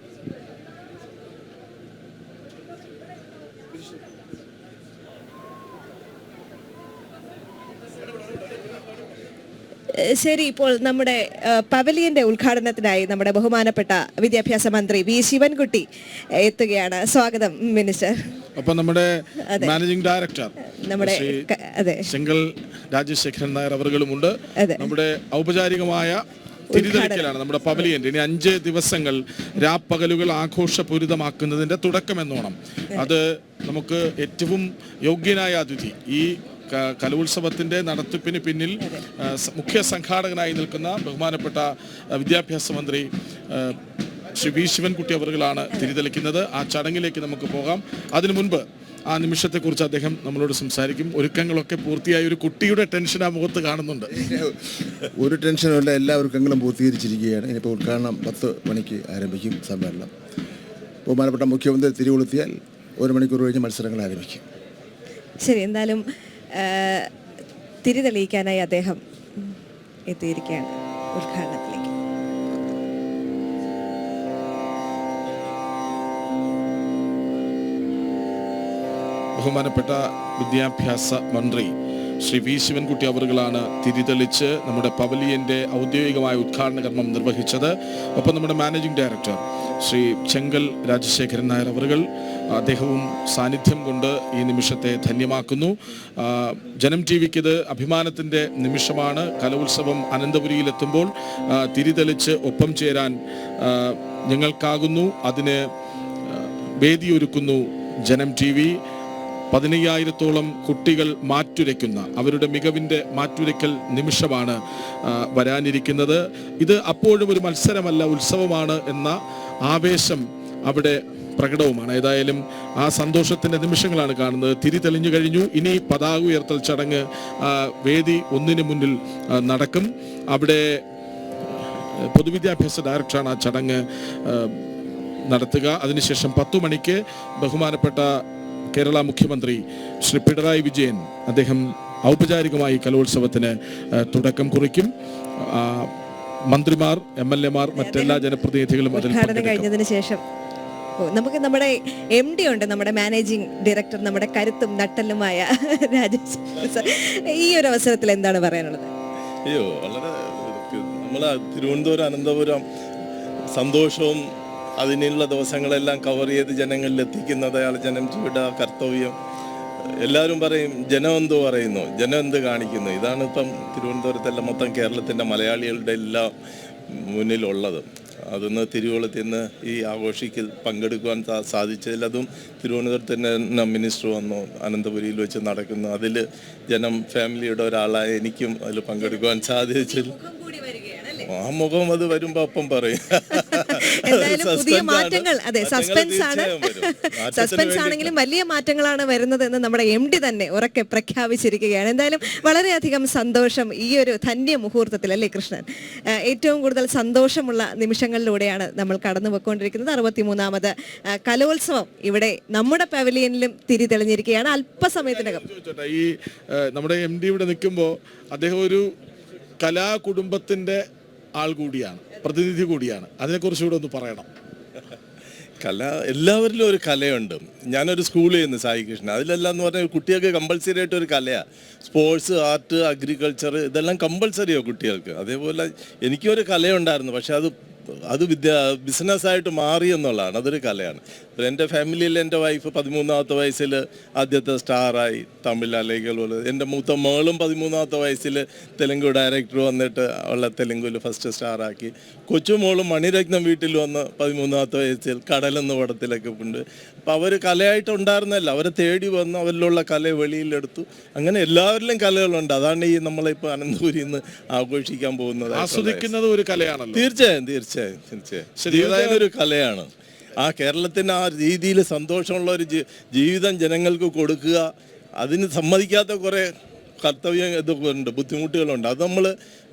ശരി, ഇപ്പോൾ നമ്മുടെ പവലിയന്റെ ഉദ്ഘാടനത്തിനായി നമ്മുടെ ബഹുമാനപ്പെട്ട വിദ്യാഭ്യാസ മന്ത്രി വി ശിവൻകുട്ടി എത്തുകയാണ്. സ്വാഗതം മിനിസ്റ്റർ. ഒപ്പം നമ്മുടെ മാനേജിംഗ് ഡയറക്ടർ നമ്മുടെ ചെങ്കൽ രാജശേഖരൻ നായർ അവர்களுമുണ്ട്. നമ്മുടെ ഔപചാരികമായ തിരിതെളിക്കലാണ് നമ്മുടെ പവലിയന്റെ. ഇനി 5 ദിവസങ്ങൾ രാപ്പകലുകൾ ആഘോഷപൂരിതമാക്കുന്നതിന്റെ തുടക്കമെന്നോണം അത് നമുക്ക് ഏറ്റവും യോഗ്യനായ അതിഥി, ഈ കലോത്സവത്തിന്റെ നടത്തിപ്പിന് പിന്നിൽ മുഖ്യ സംഘാടകനായി നിൽക്കുന്ന ബഹുമാനപ്പെട്ട വിദ്യാഭ്യാസ മന്ത്രി ശ്രീ വി ശിവൻകുട്ടി അവர்களാണ് തിരിതെളിക്കുന്നത്. ആ ചടങ്ങിലേക്ക് നമുക്ക് പോകാം. അതിനു മുൻപ് ആ നിമിഷത്തെക്കുറിച്ച് അദ്ദേഹം നമ്മളോട് സംസാരിക്കും. ഒരുക്കങ്ങളൊക്കെ പൂർത്തിയായ ഒരു കുട്ടിയുടെ ടെൻഷൻ ആ മുഖത്ത് കാണുന്നുണ്ട്. ഒരു ടെൻഷനുമില്ല, എല്ലാ ഒരുക്കങ്ങളും പൂർത്തീകരിച്ചിരിക്കുകയാണ്. ഇനിയിപ്പോൾ ഉദ്ഘാടനം 10 മണിക്ക് ആരംഭിക്കും സമ്മേളനം. ബഹുമാനപ്പെട്ട മുഖ്യമന്ത്രി തിരികൊളുത്തിയാൽ 1 മണിക്കൂർ കഴിഞ്ഞ് മത്സരങ്ങൾ ആരംഭിക്കും. ശരി, എന്തായാലും തിരി തെളിയിക്കാനായി അദ്ദേഹം എത്തിയിരിക്കുകയാണ് ഉദ്ഘാടനത്തിലേക്ക്. ബഹുമാനപ്പെട്ട വിദ്യാഭ്യാസ മന്ത്രി ശ്രീ വി ശിവൻകുട്ടി അവറുകളാണ് തിരിതെളിച്ച് നമ്മുടെ പവലിയന്റെ ഔദ്യോഗികമായ ഉദ്ഘാടന കർമ്മം നിർവഹിച്ചത്. ഒപ്പം നമ്മുടെ മാനേജിംഗ് ഡയറക്ടർ ശ്രീ ചെങ്കൽ രാജശേഖരൻ നായർ അവറുകൾ, അദ്ദേഹവും സാന്നിധ്യം കൊണ്ട് ഈ നിമിഷത്തെ ധന്യമാക്കുന്നു. ജനം ടി വിക്ക് ഇത് അഭിമാനത്തിൻ്റെ നിമിഷമാണ്. കലോത്സവം അനന്തപുരിയിലെത്തുമ്പോൾ തിരിതെളിച്ച് ഒപ്പം ചേരാൻ ഞങ്ങൾക്കാകുന്നു. അതിന് വേദിയൊരുക്കുന്നു ജനം ടി വി. 15,000-ഓളം കുട്ടികൾ മാറ്റുരയ്ക്കുന്ന, അവരുടെ മികവിൻ്റെ മാറ്റുരയ്ക്കൽ നിമിഷമാണ് വരാനിരിക്കുന്നത്. ഇത് അപ്പോഴും ഒരു മത്സരമല്ല, ഉത്സവമാണ് എന്ന ആവേശം അവിടെ പ്രകടവുമാണ്. ഏതായാലും ആ സന്തോഷത്തിൻ്റെ നിമിഷങ്ങളാണ് കാണുന്നത്. തിരി തെളിഞ്ഞു കഴിഞ്ഞു. ഇനി പതാക ഉയർത്തൽ ചടങ്ങ് വേദി 1-ന് മുന്നിൽ നടക്കും. അവിടെ പൊതുവിദ്യാഭ്യാസ ഡയറക്ടറാണ് ആ ചടങ്ങ് നടത്തുക. അതിനുശേഷം 10 മണിക്ക് ബഹുമാനപ്പെട്ട കേരള മുഖ്യമന്ത്രി ശ്രീ പിണറായി വിജയൻ അദ്ദേഹം ഔപചാരികമായി കലോത്സവത്തിന് തുടക്കം കുറിക്കും. മന്ത്രിമാർ, MLA മാർ, മറ്റെല്ലാ ജനപ്രതിനിധികളും അതിൽ ഉദ്ഘാടനം കഴിഞ്ഞതിന് ശേഷം നമുക്ക് നമ്മുടെ MD ഉണ്ട്, നമ്മുടെ മാനേജിംഗ് ഡയറക്ടർ, നമ്മുടെ കരുത്തും നട്ടലുമായ രാജേഷ് സർ. ഈ ഒരു അവസരത്തിൽ എന്താണ് പറയാനുള്ളത്? അയ്യോ, വളരെ നമ്മളെ തിരുവനന്തപുരം അനന്തപുരം സന്തോഷവും അതിനുള്ള ദിവസങ്ങളെല്ലാം കവർ ചെയ്ത് ജനങ്ങളിൽ എത്തിക്കുന്നത് അയാൾ ജനം ചെയ്യേണ്ട കർത്തവ്യം. എല്ലാവരും പറയും ജനം എന്ത് പറയുന്നു, ജനം എന്ത് കാണിക്കുന്നു. ഇതാണ് ഇപ്പം തിരുവനന്തപുരത്തെല്ലാം മൊത്തം കേരളത്തിൻ്റെ മലയാളികളുടെ എല്ലാം മുന്നിലുള്ളത്. അതൊന്ന് തിരുവോളത്തിൽ നിന്ന് ഈ ആഘോഷിക്കൽ പങ്കെടുക്കുവാൻ സാധിച്ചതിൽ അതും തിരുവനന്തപുരത്ത് തന്നെ മിനിസ്റ്റർ വന്നു, അനന്തപുരിയിൽ വെച്ച് നടക്കുന്നു. അതിൽ ജനം ഫാമിലിയുടെ ഒരാളായ എനിക്കും അതിൽ പങ്കെടുക്കുവാൻ സാധിച്ചില്ല. ആ മുഖം അത് വരുമ്പോ അപ്പം പറയും. പുതിയ മാറ്റങ്ങൾ, അതെ, സസ്പെൻസ് ആണ്. സസ്പെൻസ് ആണെങ്കിലും വലിയ മാറ്റങ്ങളാണ് വരുന്നത് എന്ന് നമ്മുടെ MD തന്നെ ഉറക്കെ പ്രഖ്യാപിച്ചിരിക്കുകയാണ്. എന്തായാലും വളരെയധികം സന്തോഷം ഈ ഒരു ധന്യ മുഹൂർത്തത്തിൽ, അല്ലേ കൃഷ്ണൻ? ഏറ്റവും കൂടുതൽ സന്തോഷമുള്ള നിമിഷങ്ങളിലൂടെയാണ് നമ്മൾ കടന്നു പോയിക്കൊണ്ടിരിക്കുന്നത്. 63ാമത് കലോത്സവം ഇവിടെ നമ്മുടെ പവലിയനിലും തിരി തെളിഞ്ഞിരിക്കുകയാണ് അല്പസമയത്തിനകം. ഈ നമ്മുടെ MD ഇവിടെ നിൽക്കുമ്പോൾ അദ്ദേഹം ഒരു കലാകുടുംബത്തിന്റെ ആൾ കൂടിയാണ്, പ്രതിനിധി കൂടിയാണ്. അതിനെക്കുറിച്ച് കൂടെ ഒന്ന് പറയണം. കല, എല്ലാവരിലും ഒരു കലയുണ്ട്. ഞാനൊരു സ്കൂളിൽ ചെയ്യുന്നു, സായി കൃഷ്ണൻ. അതിലെല്ലാം എന്ന് പറഞ്ഞാൽ കുട്ടികൾക്ക് കമ്പൾസറി ആയിട്ട് ഒരു കലയാണ്. സ്പോർട്സ്, ആർട്ട്, അഗ്രികൾച്ചർ, ഇതെല്ലാം കമ്പൾസറിയോ കുട്ടികൾക്ക്. അതേപോലെ എനിക്കൊരു കലയുണ്ടായിരുന്നു, പക്ഷെ അത് ബിസിനസ്സായിട്ട് മാറി എന്നുള്ളതാണ്. അതൊരു കലയാണ്. എൻ്റെ ഫാമിലിയിൽ എൻ്റെ വൈഫ് 13ാമത്തെ വയസ്സിൽ ആദ്യത്തെ സ്റ്റാറായി തമിഴ് അലൈകൾ പോലെ. എൻ്റെ മൂത്ത മകളും 13ാമത്തെ വയസ്സിൽ തെലുങ്ക് ഡയറക്ടർ വന്നിട്ട് അവളെ തെലുങ്കിൽ ഫസ്റ്റ് സ്റ്റാറാക്കി. കൊച്ചുമോളും മണിരത്നം വീട്ടിൽ വന്ന് 13ാമത്തെ വയസ്സിൽ കടലെന്ന പടത്തിലൊക്കെ ഉണ്ട്. അപ്പോൾ അവർ കലയായിട്ടുണ്ടായിരുന്നല്ല, അവരെ തേടി വന്ന് അവരിലുള്ള കല വെളിയിലെടുത്തു. അങ്ങനെ എല്ലാവരിലും കലകളുണ്ട്. അതാണ് ഈ നമ്മളിപ്പോൾ അനന്തപുരിയിൽ നിന്ന് ആഘോഷിക്കാൻ പോകുന്നത്. ആസ്വദിക്കുന്നത് ഒരു കലയാണല്ലോ. തീർച്ചയായും ജീവിതം ഒരു കലയാണ്. ആ കേരളത്തിന് ആ രീതിയിൽ സന്തോഷമുള്ള ഒരു ജീവിതം ജനങ്ങൾക്ക് കൊടുക്കുക. അതിന് സമ്മതിക്കാത്ത കുറേ കർത്തവ്യം ഇതൊക്കെ ഉണ്ട്, ബുദ്ധിമുട്ടുകളുണ്ട്. അത് നമ്മൾ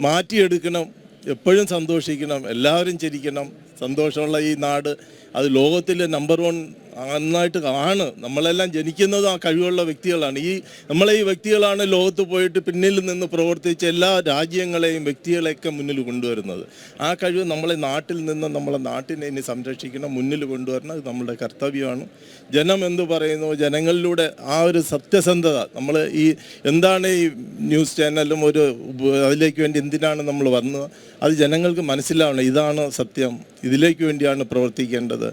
മാറ്റിയെടുക്കണം. എപ്പോഴും സന്തോഷിക്കണം, എല്ലാവരും ചിരിക്കണം. സന്തോഷമുള്ള ഈ നാട് അത് ലോകത്തിൽ നമ്പർ 1 നന്നായിട്ട് ആണ്. നമ്മളെല്ലാം ജനിക്കുന്നത് ആ കഴിവുള്ള വ്യക്തികളാണ്. നമ്മളെ ഈ വ്യക്തികളാണ് ലോകത്ത് പോയിട്ട് പിന്നിൽ നിന്ന് പ്രവർത്തിച്ച് എല്ലാ രാജ്യങ്ങളെയും വ്യക്തികളെയൊക്കെ മുന്നിൽ കൊണ്ടുവരുന്നത്. ആ കഴിവ് നമ്മളെ നാട്ടിൽ നിന്ന് നമ്മളെ നാട്ടിനെ ഇനി സംരക്ഷിക്കണം, മുന്നിൽ കൊണ്ടുവരണം. അത് നമ്മളുടെ കർത്തവ്യമാണ്. ജനം എന്ത് പറയുന്നു, ജനങ്ങളിലൂടെ ആ ഒരു സത്യസന്ധത, നമ്മൾ ഈ എന്താണ് ഈ ന്യൂസ് ചാനലും അതിലേക്ക് വേണ്ടി എന്തിനാണ് നമ്മൾ വന്നത്, അത് ജനങ്ങൾക്ക് മനസ്സിലാവണം. ഇതാണ് സത്യം, ഇതിലേക്ക് വേണ്ടിയാണ് പ്രവർത്തിക്കേണ്ടത്.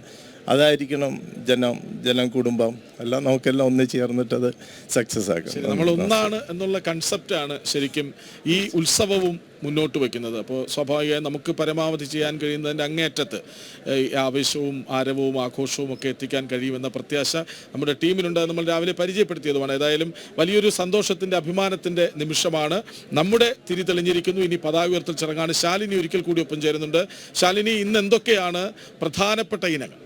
അതായിരിക്കണം ജനം കുടുംബം എല്ലാം നമുക്കെല്ലാം ഒന്നിച്ച് ചേർന്നിട്ടത് സക്സസ് ആക്കണം. നമ്മൾ ഒന്നാണ് എന്നുള്ള കൺസെപ്റ്റാണ് ശരിക്കും ഈ ഉത്സവവും മുന്നോട്ട് വയ്ക്കുന്നത്. അപ്പോൾ സ്വാഭാവികമായി നമുക്ക് പരമാവധി ചെയ്യാൻ കഴിയുന്നതിൻ്റെ അങ്ങേയറ്റത്ത് ആവേശവും ആരവവും ആഘോഷവും ഒക്കെ എത്തിക്കാൻ കഴിയുമെന്ന പ്രത്യാശ നമ്മുടെ ടീമിനുണ്ട്. നമ്മൾ രാവിലെ പരിചയപ്പെടുത്തിയതുമാണ്. ഏതായാലും വലിയൊരു സന്തോഷത്തിൻ്റെ, അഭിമാനത്തിൻ്റെ നിമിഷമാണ്. നമ്മുടെ തിരി തെളിഞ്ഞിരിക്കുന്നു. ഇനി പതാക ഉയർത്തൽ ചടങ്ങാണ്. ശാലിനി ഒരിക്കൽ കൂടി ഒപ്പം ചേരുന്നുണ്ട്. ശാലിനി, ഇന്ന് എന്തൊക്കെയാണ് പ്രധാനപ്പെട്ട ഇനങ്ങൾ?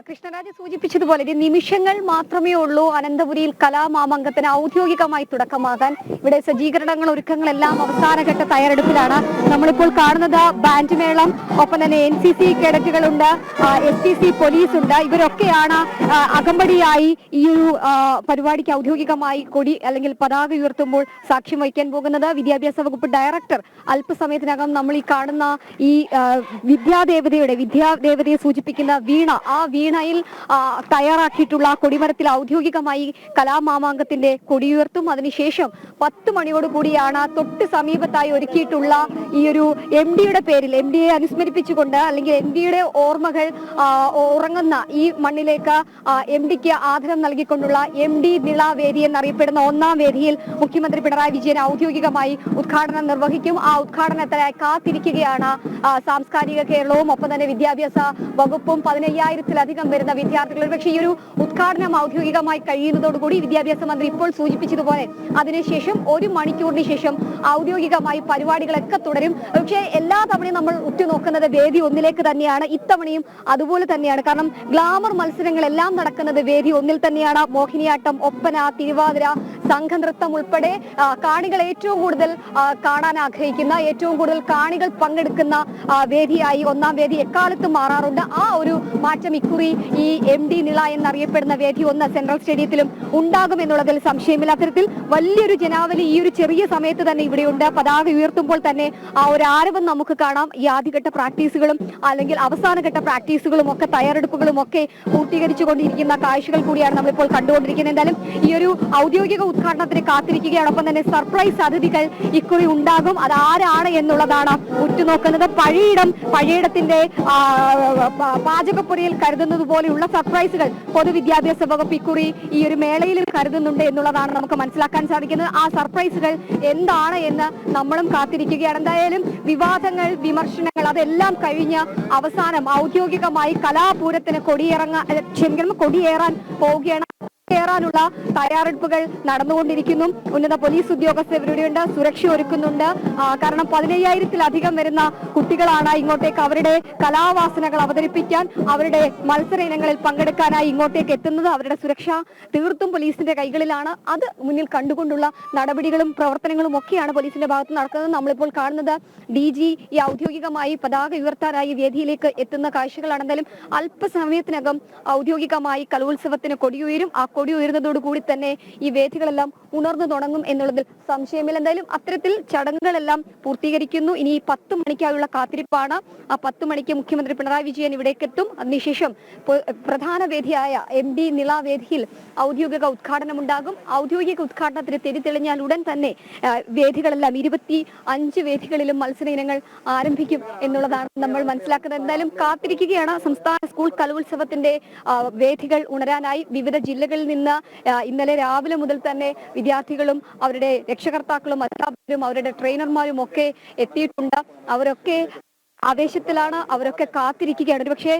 കൃഷ്ണരാജ് സൂചിപ്പിച്ചതുപോലെ നിമിഷങ്ങൾ മാത്രമേ ഉള്ളൂ അനന്തപുരിയിൽ കലാമാമംഗത്തിന് ഔദ്യോഗികമായി തുടക്കമാകാൻ. ഇവിടെ സജ്ജീകരണങ്ങൾ, ഒരുക്കങ്ങളെല്ലാം അവസാനഘട്ട തയ്യാറെടുപ്പിലാണ്. നമ്മളിപ്പോൾ കാണുന്നത് ബാൻഡ് മേളം, ഒപ്പം തന്നെ NCC കേഡറ്റുകളുണ്ട്, SPC പോലീസ് ഉണ്ട്. ഇവരൊക്കെയാണ് അകമ്പടിയായി ഈ ഒരു പരിപാടിക്ക് ഔദ്യോഗികമായി കൊടി അല്ലെങ്കിൽ പതാക ഉയർത്തുമ്പോൾ സാക്ഷ്യം വഹിക്കാൻ പോകുന്നത്. വിദ്യാഭ്യാസ വകുപ്പ് ഡയറക്ടർ അല്പസമയത്തിനകം നമ്മൾ ഈ കാണുന്ന ഈ വിദ്യാദേവതയെ സൂചിപ്പിക്കുന്ന വീണ, ആ വീണയിൽ തയ്യാറാക്കിയിട്ടുള്ള കൊടിമരത്തിൽ ഔദ്യോഗികമായി കലാമാമാങ്കത്തിന്റെ കൊടിയുയർത്തും. അതിനുശേഷം 10 മണിയോടുകൂടിയാണ് തൊട്ട് സമീപത്തായി ഒരുക്കിയിട്ടുള്ള ഈ ഒരു MDയുടെ പേരിൽ, MDയെ അനുസ്മരിപ്പിച്ചുകൊണ്ട് അല്ലെങ്കിൽ MDയുടെ ഓർമ്മകൾ ഉറങ്ങുന്ന ഈ മണ്ണിലേക്ക് MDക്ക് ആദരം നൽകിക്കൊണ്ടുള്ള MD നിളാവേദി എന്നറിയപ്പെടുന്ന 1ാം വേദിയിൽ മുഖ്യമന്ത്രി പിണറായി വിജയൻ ഔദ്യോഗികമായി ഉദ്ഘാടനം നിർവഹിക്കും. ആ ഉദ്ഘാടനത്തിനായി കാത്തിരിക്കുകയാണ് സാംസ്കാരിക കേരളവും ഒപ്പം തന്നെ വിദ്യാഭ്യാസ വകുപ്പും. 15,000-ലധികം വരുന്ന വിദ്യാർത്ഥികൾ. പക്ഷേ ഈ ഒരു ഉദ്ഘാടനം ഔദ്യോഗികമായി കഴിയുന്നതോടുകൂടി വിദ്യാഭ്യാസ മന്ത്രി ഇപ്പോൾ സൂചിപ്പിച്ചതുപോലെ അതിനുശേഷം 1 മണിക്കൂറിന് ശേഷം ഔദ്യോഗികമായി പരിപാടികളൊക്കെ തുടരും. പക്ഷേ എല്ലാ തവണയും നമ്മൾ ഉറ്റുനോക്കുന്നത് വേദി 1ലേക്ക് തന്നെയാണ്. ഇത്തവണയും അതുപോലെ തന്നെയാണ്. കാരണം ഗ്ലാമർ മത്സരങ്ങളെല്ലാം നടക്കുന്നത് വേദി 1ൽ തന്നെയാണ്. മോഹിനിയാട്ടം, ഒപ്പന, തിരുവാതിര, സംഘനൃത്തം ഉൾപ്പെടെ കാണികൾ ഏറ്റവും കൂടുതൽ കാണാൻ ആഗ്രഹിക്കുന്ന, ഏറ്റവും കൂടുതൽ കാണികൾ പങ്കെടുക്കുന്ന വേദിയായി ഒന്നാം വേദി എക്കാലത്തും മാറാറുണ്ട്. ആ ഒരു മാറ്റം ഇക്കുറി ഈ MD നിള എന്നറിയപ്പെടുന്ന വേദി 1 സെൻട്രൽ സ്റ്റേഡിയത്തിലും ഉണ്ടാകുമെന്നുള്ളതിൽ സംശയമില്ല. അത്തരത്തിൽ വലിയൊരു ജനാവലി ഈ ഒരു ചെറിയ സമയത്ത് തന്നെ ഇവിടെയുണ്ട്. പതാക ഉയർത്തുമ്പോൾ തന്നെ ആ ഒരു ആരവം നമുക്ക് കാണാം. ഈ ആദ്യഘട്ട പ്രാക്ടീസുകളും അല്ലെങ്കിൽ അവസാനഘട്ട പ്രാക്ടീസുകളും ഒക്കെ തയ്യാറെടുപ്പുകളും ഒക്കെ പൂർത്തീകരിച്ചുകൊണ്ടിരിക്കുന്ന കാഴ്ചകൾ കൂടിയാണ് നമ്മളിപ്പോൾ കണ്ടുകൊണ്ടിരിക്കുന്നത്. എന്തായാലും ഈ ഒരു ഔദ്യോഗിക ഉദ്ഘാടനത്തിന് കാത്തിരിക്കുകയാണ്. ഒപ്പം തന്നെ സർപ്രൈസ് അതിഥികൾ ഇക്കുറി ഉണ്ടാകും. അത് ആരാണ് എന്നുള്ളതാണ് ഉറ്റുനോക്കുന്നത്. പഴയിടത്തിന്റെ പാചകപ്പൊടിയിൽ കരുതുന്നത് പോലെയുള്ള സർപ്രൈസുകൾ പൊതുവിദ്യാഭ്യാസ വകുപ്പ് ഇക്കുറി ഈ ഒരു മേളയിലും കരുതുന്നുണ്ട് എന്നുള്ളതാണ് നമുക്ക് മനസ്സിലാക്കാൻ സാധിക്കുന്നത്. ആ സർപ്രൈസുകൾ എന്താണ് എന്ന് നമ്മളും കാത്തിരിക്കുകയാണ്. എന്തായാലും വിവാദങ്ങൾ, വിമർശനങ്ങൾ അതെല്ലാം കഴിഞ്ഞ് അവസാനം ഔദ്യോഗികമായി കലാപൂരത്തിന് കൊടിയേറാൻ പോവുകയാണ്. ാനുള്ള തയ്യാറെടുപ്പുകൾ നടന്നുകൊണ്ടിരിക്കുന്നു. ഉന്നത പോലീസ് ഉദ്യോഗസ്ഥരുടെയുണ്ട്, സുരക്ഷ ഒരുക്കുന്നുണ്ട്. കാരണം 15,000-ലധികം വരുന്ന കുട്ടികളാണ് ഇങ്ങോട്ടേക്ക് അവരുടെ കലാവാസനകൾ അവതരിപ്പിക്കാൻ, അവരുടെ മത്സര ഇനങ്ങളിൽ പങ്കെടുക്കാനായി ഇങ്ങോട്ടേക്ക് എത്തുന്നത്. അവരുടെ സുരക്ഷ തീർത്തും പോലീസിന്റെ കൈകളിലാണ്. അത് മുന്നിൽ കണ്ടുകൊണ്ടുള്ള നടപടികളും പ്രവർത്തനങ്ങളും ഒക്കെയാണ് പോലീസിന്റെ ഭാഗത്ത് നടക്കുന്നത്. നമ്മളിപ്പോൾ കാണുന്നത് DG ഈ ഔദ്യോഗികമായി പതാക ഉയർത്താനായി വേദിയിലേക്ക് എത്തുന്ന കാഴ്ചകളാണ്. എന്തായാലും അല്പസമയത്തിനകം ഔദ്യോഗികമായി കലോത്സവത്തിന് കൊടിയുയരും. ആ കൊടി ഉയരുന്നതോടുകൂടി തന്നെ ഈ വേദികളെല്ലാം ഉണർന്നു തുടങ്ങും എന്നുള്ളതിൽ സംശയമില്ല. എന്തായാലും അത്തരത്തിൽ ചടങ്ങുകളെല്ലാം പൂർത്തീകരിക്കുന്നു. ഇനി 10 മണിക്കായുള്ള കാത്തിരിപ്പാണ്. ആ 10 മണിക്ക് മുഖ്യമന്ത്രി പിണറായി വിജയൻ ഇവിടേക്ക് എത്തും. അതിനുശേഷം പ്രധാന വേദിയായ MD നിള വേദിയിൽ ഔദ്യോഗിക ഉദ്ഘാടനം ഉണ്ടാകും. ഔദ്യോഗിക ഉദ്ഘാടനത്തിന് തെളിഞ്ഞാൽ ഉടൻ തന്നെ വേദികളെല്ലാം 25 വേദികളിലും മത്സര ഇനങ്ങൾ ആരംഭിക്കും എന്നുള്ളതാണ് നമ്മൾ മനസ്സിലാക്കുന്നത്. എന്തായാലും കാത്തിരിക്കുകയാണ്. സംസ്ഥാന സ്കൂൾ കലോത്സവത്തിന്റെ വേദികൾ ഉണരാനായി വിവിധ ജില്ലകളിൽ നിന്ന് ഇന്നലെ രാവിലെ മുതൽ തന്നെ വിദ്യാർത്ഥികളും അവരുടെ രക്ഷകർത്താക്കളും അധ്യാപകരും അവരുടെ ട്രെയിനർമാരും ഒക്കെ എത്തിയിട്ടുണ്ട്. അവരൊക്കെ ആവേശത്തിലാണ്, അവരൊക്കെ കാത്തിരിക്കുകയാണ്. ഒരുപക്ഷെ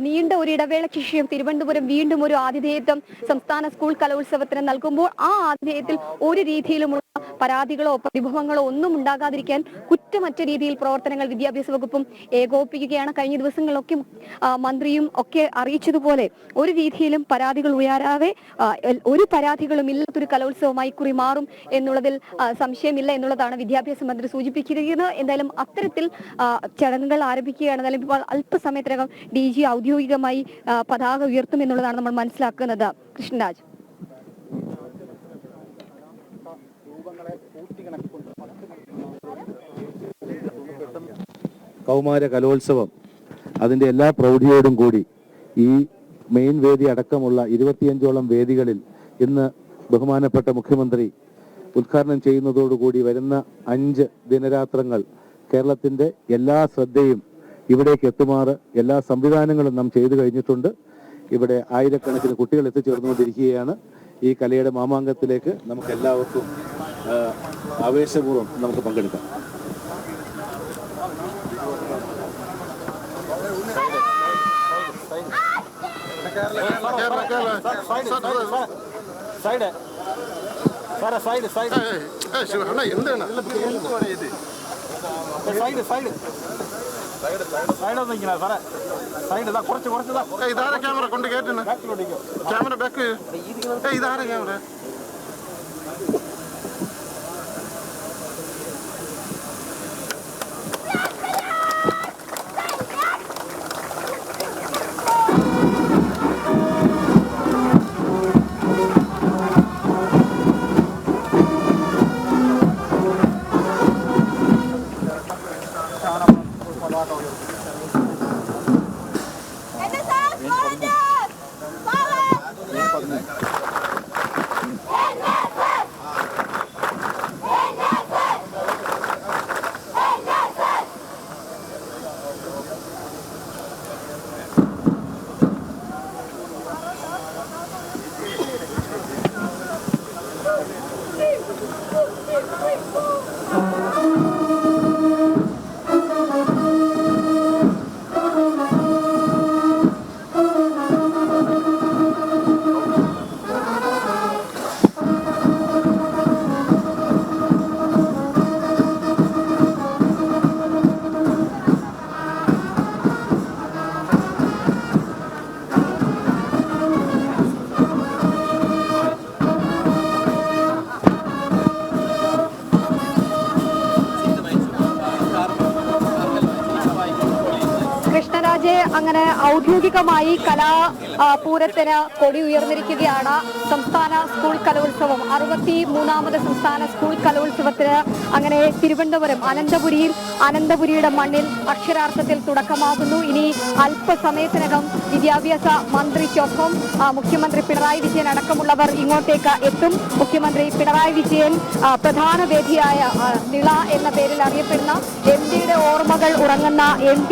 നീണ്ട ഒരു ഇടവേളയ്ക്ക് ശേഷം തിരുവനന്തപുരം വീണ്ടും ഒരു ആതിഥേയത്വം സംസ്ഥാന സ്കൂൾ കലോത്സവത്തിന് നൽകുമ്പോൾ ആ ആതിഥേയത്തിൽ ഒരു രീതിയിലുമുള്ള പരാതികളോ പരിഭവങ്ങളോ ഒന്നും ഉണ്ടാകാതിരിക്കാൻ കുറ്റമറ്റ രീതിയിൽ പ്രവർത്തനങ്ങൾ വിദ്യാഭ്യാസ വകുപ്പും ഏകോപിപ്പിക്കുകയാണ്. കഴിഞ്ഞ ദിവസങ്ങളിലൊക്കെ മന്ത്രിയും ഒക്കെ അറിയിച്ചതുപോലെ ഒരു രീതിയിലും പരാതികൾ ഉയരാതെ ഒരു പരാതികളും ഇല്ലാത്തൊരു കലോത്സവമായി കുറി മാറും എന്നുള്ളതിൽ സംശയമില്ല എന്നുള്ളതാണ് വിദ്യാഭ്യാസ മന്ത്രി സൂചിപ്പിച്ചിരിക്കുന്നത്. എന്തായാലും അത്തരത്തിൽ ചടങ്ങുകൾ ആരംഭിക്കുകയാണ്. എന്തായാലും ഇപ്പോൾ അല്പസമയത്തിനകം DG ഔദ്യോഗികമായി പതാക ഉയർത്തും എന്നുള്ളതാണ് നമ്മൾ മനസ്സിലാക്കുന്നത്. കൃഷ്ണരാജ്. കൗമാര കലോത്സവം അതിൻ്റെ എല്ലാ പ്രൗഢിയോടും കൂടി ഈ മെയിൻ വേദി അടക്കമുള്ള 25ഓളം വേദികളിൽ ഇന്ന് ബഹുമാനപ്പെട്ട മുഖ്യമന്ത്രി ഉദ്ഘാടനം ചെയ്യുന്നതോടുകൂടി വരുന്ന 5 ദിനരാത്രങ്ങൾ കേരളത്തിൻ്റെ എല്ലാ ശ്രദ്ധയും ഇവിടേക്ക് എത്തുമാറ് എല്ലാ സംവിധാനങ്ങളും നാം ചെയ്തു കഴിഞ്ഞിട്ടുണ്ട്. ഇവിടെ ആയിരക്കണക്കിന് കുട്ടികൾ എത്തിച്ചേർന്നുകൊണ്ടിരിക്കുകയാണ്. ഈ കലയുടെ മാമാങ്കത്തിലേക്ക് നമുക്ക് എല്ലാവർക്കും ആവേശപൂർവ്വം നമുക്ക് പങ്കെടുക്കാം. ഇതാരെ ക്യാമറ കൊണ്ട് കേട്ടിന് ക്യാമറ ബാക്ക് ഇതാരെ ക്യാമറ അങ്ങനെ ഔദ്യോഗികമായി കലാപൂരത്തിന് കൊടി ഉയർന്നിരിക്കുകയാണ്. സംസ്ഥാന സ്കൂൾ കലോത്സവം 63ാമത് സംസ്ഥാന സ്കൂൾ കലോത്സവത്തിന് അങ്ങനെ തിരുവനന്തപുരം അനന്തപുരിയുടെ മണ്ണിൽ അക്ഷരാർത്ഥത്തിൽ തുടക്കമാകുന്നു. ഇനി അല്പസമയത്തിനകം വിദ്യാഭ്യാസ മന്ത്രിക്കൊപ്പം മുഖ്യമന്ത്രി പിണറായി വിജയൻ അടക്കമുള്ളവർ ഇങ്ങോട്ടേക്ക് എത്തും. മുഖ്യമന്ത്രി പിണറായി വിജയൻ പ്രധാന വേദിയായ നിള എന്ന പേരിൽ അറിയപ്പെടുന്ന എംപിയുടെ ഓർമ്മകൾ ഉറങ്ങുന്ന MP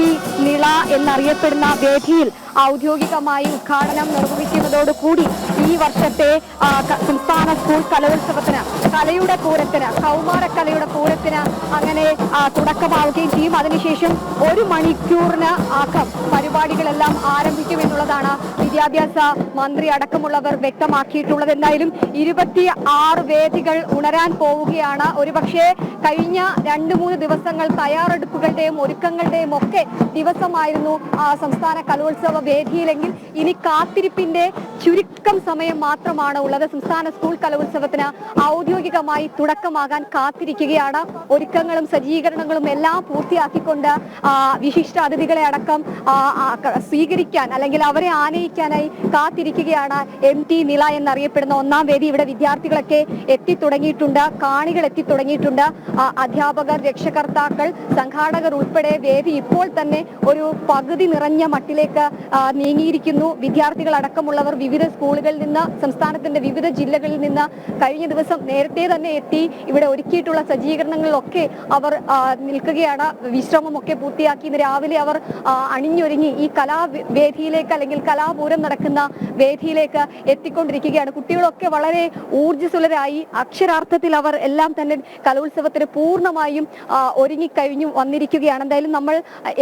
നിള എന്നറിയപ്പെടുന്ന വേദിയിൽ ഔദ്യോഗികമായി ഉദ്ഘാടനം നിർവഹിക്കുന്നതോടുകൂടി ഈ വർഷത്തെ സംസ്ഥാന സ്കൂൾ കലോത്സവത്തിന് കൗമാരക്കലയുടെ പൂരത്തിന് അങ്ങനെ തുടക്കമാവുകയും ചെയ്യും. അതിനുശേഷം 1 മണിക്കൂറിന് പരിപാടികളെല്ലാം ആരംഭിക്കുമെന്നുള്ളതാണ് വിദ്യാഭ്യാസ മന്ത്രി അടക്കമുള്ളവർ വ്യക്തമാക്കിയിട്ടുള്ളത്. എന്തായാലും 26 വേദികൾ ഉണരാൻ പോവുകയാണ്. ഒരുപക്ഷെ കഴിഞ്ഞ 2-3 ദിവസങ്ങൾ തയ്യാറെടുപ്പുകളുടെയും ഒരുക്കങ്ങളുടെയും ഒക്കെ ദിവസമായിരുന്നു സംസ്ഥാന കലോത്സവ വേദിയിലെങ്കിൽ ഇനി കാത്തിരിപ്പിന്റെ ചുരുക്കം സമയം മാത്രമാണ് ഉള്ളത്. സംസ്ഥാന സ്കൂൾ കലോത്സവത്തിന് ഔദ്യോഗികമായി തുടക്കമാകാൻ കാത്തിരിക്കുകയാണ്. ഒരുക്കങ്ങളും സജ്ജീകരണങ്ങളും എല്ലാം പൂർത്തിയാക്കിക്കൊണ്ട് വിശിഷ്ട അതിഥികളെ അടക്കം സ്വീകരിക്കാൻ അല്ലെങ്കിൽ അവരെ ആനയിക്കാനായി കാത്തിരിക്കുകയാണ് MT നിള എന്നറിയപ്പെടുന്ന 1ാം വേദി. ഇവിടെ വിദ്യാർത്ഥികളൊക്കെ എത്തിത്തുടങ്ങിയിട്ടുണ്ട്, കാണികൾ എത്തിത്തുടങ്ങിയിട്ടുണ്ട്, അധ്യാപകർ, രക്ഷകർത്താക്കൾ, സംഘാടകർ ഉൾപ്പെടെ വേദി ഇപ്പോൾ തന്നെ ഒരു പകുതി നിറഞ്ഞ മട്ടിലേക്ക് നീങ്ങിയിരിക്കുന്നു. വിദ്യാർത്ഥികൾ അടക്കമുള്ളവർ വിവിധ സ്കൂളുകളിൽ നിന്ന്, സംസ്ഥാനത്തിന്റെ വിവിധ ജില്ലകളിൽ നിന്ന് കഴിഞ്ഞ ദിവസം നേരത്തെ തന്നെ എത്തി ഇവിടെ ഒരുക്കിയിട്ടുള്ള സജ്ജീകരണങ്ങളിലൊക്കെ അവർ നിൽക്കുകയാണ്. വിശ്രമമൊക്കെ പൂർത്തിയാക്കി ഇന്ന് രാവിലെ അവർ അണിഞ്ഞൊരുങ്ങി ഈ കലാവേദിയിലേക്ക് അല്ലെങ്കിൽ കലാപൂരം നടക്കുന്ന വേദിയിലേക്ക് എത്തിക്കൊണ്ടിരിക്കുകയാണ്. കുട്ടികളൊക്കെ വളരെ ഊർജ്ജസ്വലരായി അക്ഷരാർത്ഥത്തിൽ അവർ എല്ലാം തന്നെ കലോത്സവത്തിന് പൂർണ്ണമായും ഒരുങ്ങിക്കഴിഞ്ഞു വന്നിരിക്കുകയാണ്. എന്തായാലും നമ്മൾ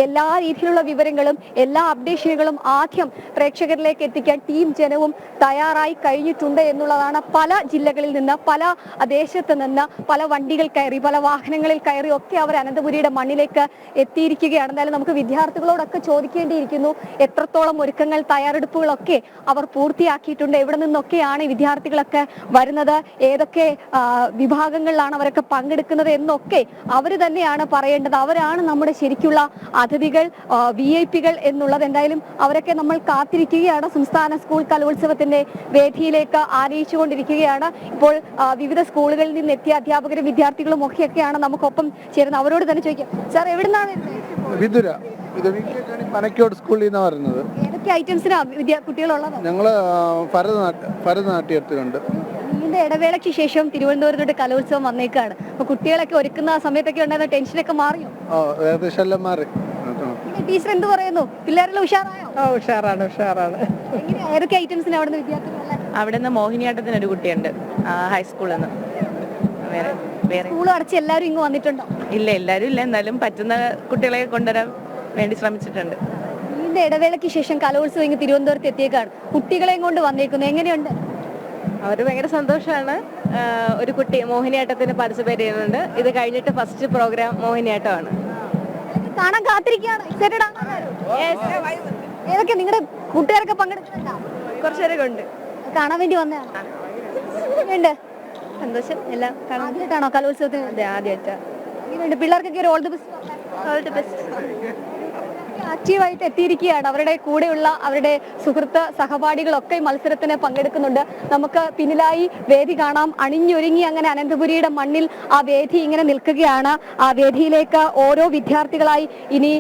എല്ലാ രീതിയിലുള്ള വിവരങ്ങളും എല്ലാ അപ്ഡേഷനുകളും ആദ്യം പ്രേക്ഷകരിലേക്ക് എത്തിക്കാൻ ടീം ജനവും തയ്യാറായി കഴിഞ്ഞിട്ടുണ്ട് എന്നുള്ളതാണ്. പല ജില്ലകളിൽ നിന്ന്, പല ദേശത്ത് നിന്ന്, പല വണ്ടികൾ കയറി, പല വാഹനങ്ങളിൽ കയറി ഒക്കെ അവർ അനന്തപുരിയുടെ മണ്ണിലേക്ക് എത്തിയിരിക്കുകയാണ്. എന്തായാലും നമുക്ക് വിദ്യാർത്ഥികളോടൊക്കെ ചോദിക്കേണ്ടിയിരിക്കുന്നു, എത്രത്തോളം ഒരുക്കങ്ങൾ, തയ്യാറെടുപ്പുകളൊക്കെ അവർ പൂർത്തിയാക്കിയിട്ടുണ്ട്, എവിടെ നിന്നൊക്കെയാണ് വിദ്യാർത്ഥികളൊക്കെ വരുന്നത്, ഏതൊക്കെ വിഭാഗങ്ങളിലാണ് അവരൊക്കെ പങ്കെടുക്കുന്നത് എന്നൊക്കെ അവർ തന്നെയാണ് പറയേണ്ടത്. അവരാണ് നമ്മുടെ ശരിക്കുള്ള അതിഥികൾ, VIP-കൾ എന്നുള്ളത്. എന്തായാലും അവരൊക്കെ നമ്മൾ കാത്തിരിക്കുകയാണ്. സംസ്ഥാന സ്കൂൾ കലോത്സവത്തിന്റെ വേദിയിലേക്ക് ആനയിച്ചുകൊണ്ടിരിക്കുകയാണ്. ഇപ്പോൾ വിവിധ സ്കൂളുകളിൽ നിന്ന് എത്തിയ അധ്യാപകരും വിദ്യാർത്ഥികളും ഒക്കെയാണ് നമുക്കൊപ്പം ചേരുന്നത്. അവരോട് തന്നെ ചോദിക്കാം, സാർ എവിടുന്നാണ് വിദുര പനക്കോട് സ്കൂളിൽ നിന്നാണ് വരുന്നത്. ഏതൊക്കെ ഐറ്റംസിനാണ് കുട്ടികളുള്ളത്? ഞങ്ങള് ഭരതനാട്യത്തിലുണ്ട്. നീണ്ട ഇടവേളയ്ക്ക് ശേഷം തിരുവനന്തപുരത്തോട്ട് കലോത്സവം വന്നേക്കാണ്. അപ്പൊ കുട്ടികളൊക്കെ ഒരുക്കുന്ന സമയത്തൊക്കെ ഉണ്ടായിരുന്ന ടെൻഷനൊക്കെ മാറിയോ? ഏകദേശം എല്ലാം മാറി. ടീച്ചർ എന്ത് പറയുന്നു, പിള്ളേരെല്ലാം ഉഷാറായോ? ഉഷാറാണ്. ഏതൊക്കെ ഐറ്റംസിന് അവിടെ നിന്ന് വിദ്യാർത്ഥികളല്ലേ? അവിടെ നിന്ന് മോഹിനിയാട്ടത്തിന് ഒരു കുട്ടിയുണ്ട്, ഹൈസ്കൂളിൽ നിന്ന്. സ്കൂൾ അടച്ച് എല്ലാവരും ഇങ്ങ് വന്നിട്ടുണ്ടോ? ഇല്ല, എല്ലാവരും ഇല്ല. എന്നാലും പറ്റുന്ന കുട്ടികളെ കൊണ്ടുവരാൻ വേണ്ടി ശ്രമിച്ചിട്ടുണ്ട്. ഇതിന്റെ ഇടവേളയ്ക്ക് ശേഷം കലോത്സവം ഇങ്ങ് തിരുവനന്തപുരത്ത് എത്തിയേക്കാണ്. കുട്ടികളെയും കൊണ്ട് വന്നേക്കുന്നു, എങ്ങനെയുണ്ട്? അവർ ഭയങ്കര സന്തോഷമാണ്. ഒരു കുട്ടി മോഹിനിയാട്ടത്തിന് പാർട്ടിസിപ്പേറ്റ് ചെയ്യുന്നുണ്ട്. ഇത് കഴിഞ്ഞിട്ട് ഫസ്റ്റ് പ്രോഗ്രാം മോഹിനിയാട്ടമാണ്. കാണാൻ കാത്തിരിക്കുകയാണ്. ഏതൊക്കെ നിങ്ങളുടെ കൂട്ടുകാരൊക്കെ പങ്കെടുക്കുന്നുണ്ടോ? കുറച്ചുപേരൊക്കെ ഉണ്ട്. കാണാൻ വേണ്ടി വന്നതാണ്. സന്തോഷം. എല്ലാം ആദ്യമായിട്ടാണോ കലോത്സവത്തിന്? അതെ, ആദ്യമായിട്ടാ. പിള്ളേർക്കൊക്കെ ഒരു ഓൾ ദി ബെസ്റ്റ്. ആക്റ്റീവായിട്ട് എത്തിയിരിക്കുകയാണ്. അവരുടെ കൂടെയുള്ള അവരുടെ സുഹൃത്ത് സഹപാഠികളൊക്കെ മത്സരത്തിന് പങ്കെടുക്കുന്നുണ്ട്. നമുക്ക് പിന്നിലായി വേദി കാണാം. അണിഞ്ഞൊരുങ്ങി അങ്ങനെ അനന്തപുരിയുടെ മണ്ണിൽ ആ വേദി ഇങ്ങനെ നിൽക്കുകയാണ്. ആ വേദിയിലേക്ക് ഓരോ വിദ്യാർത്ഥികളായി ഇനി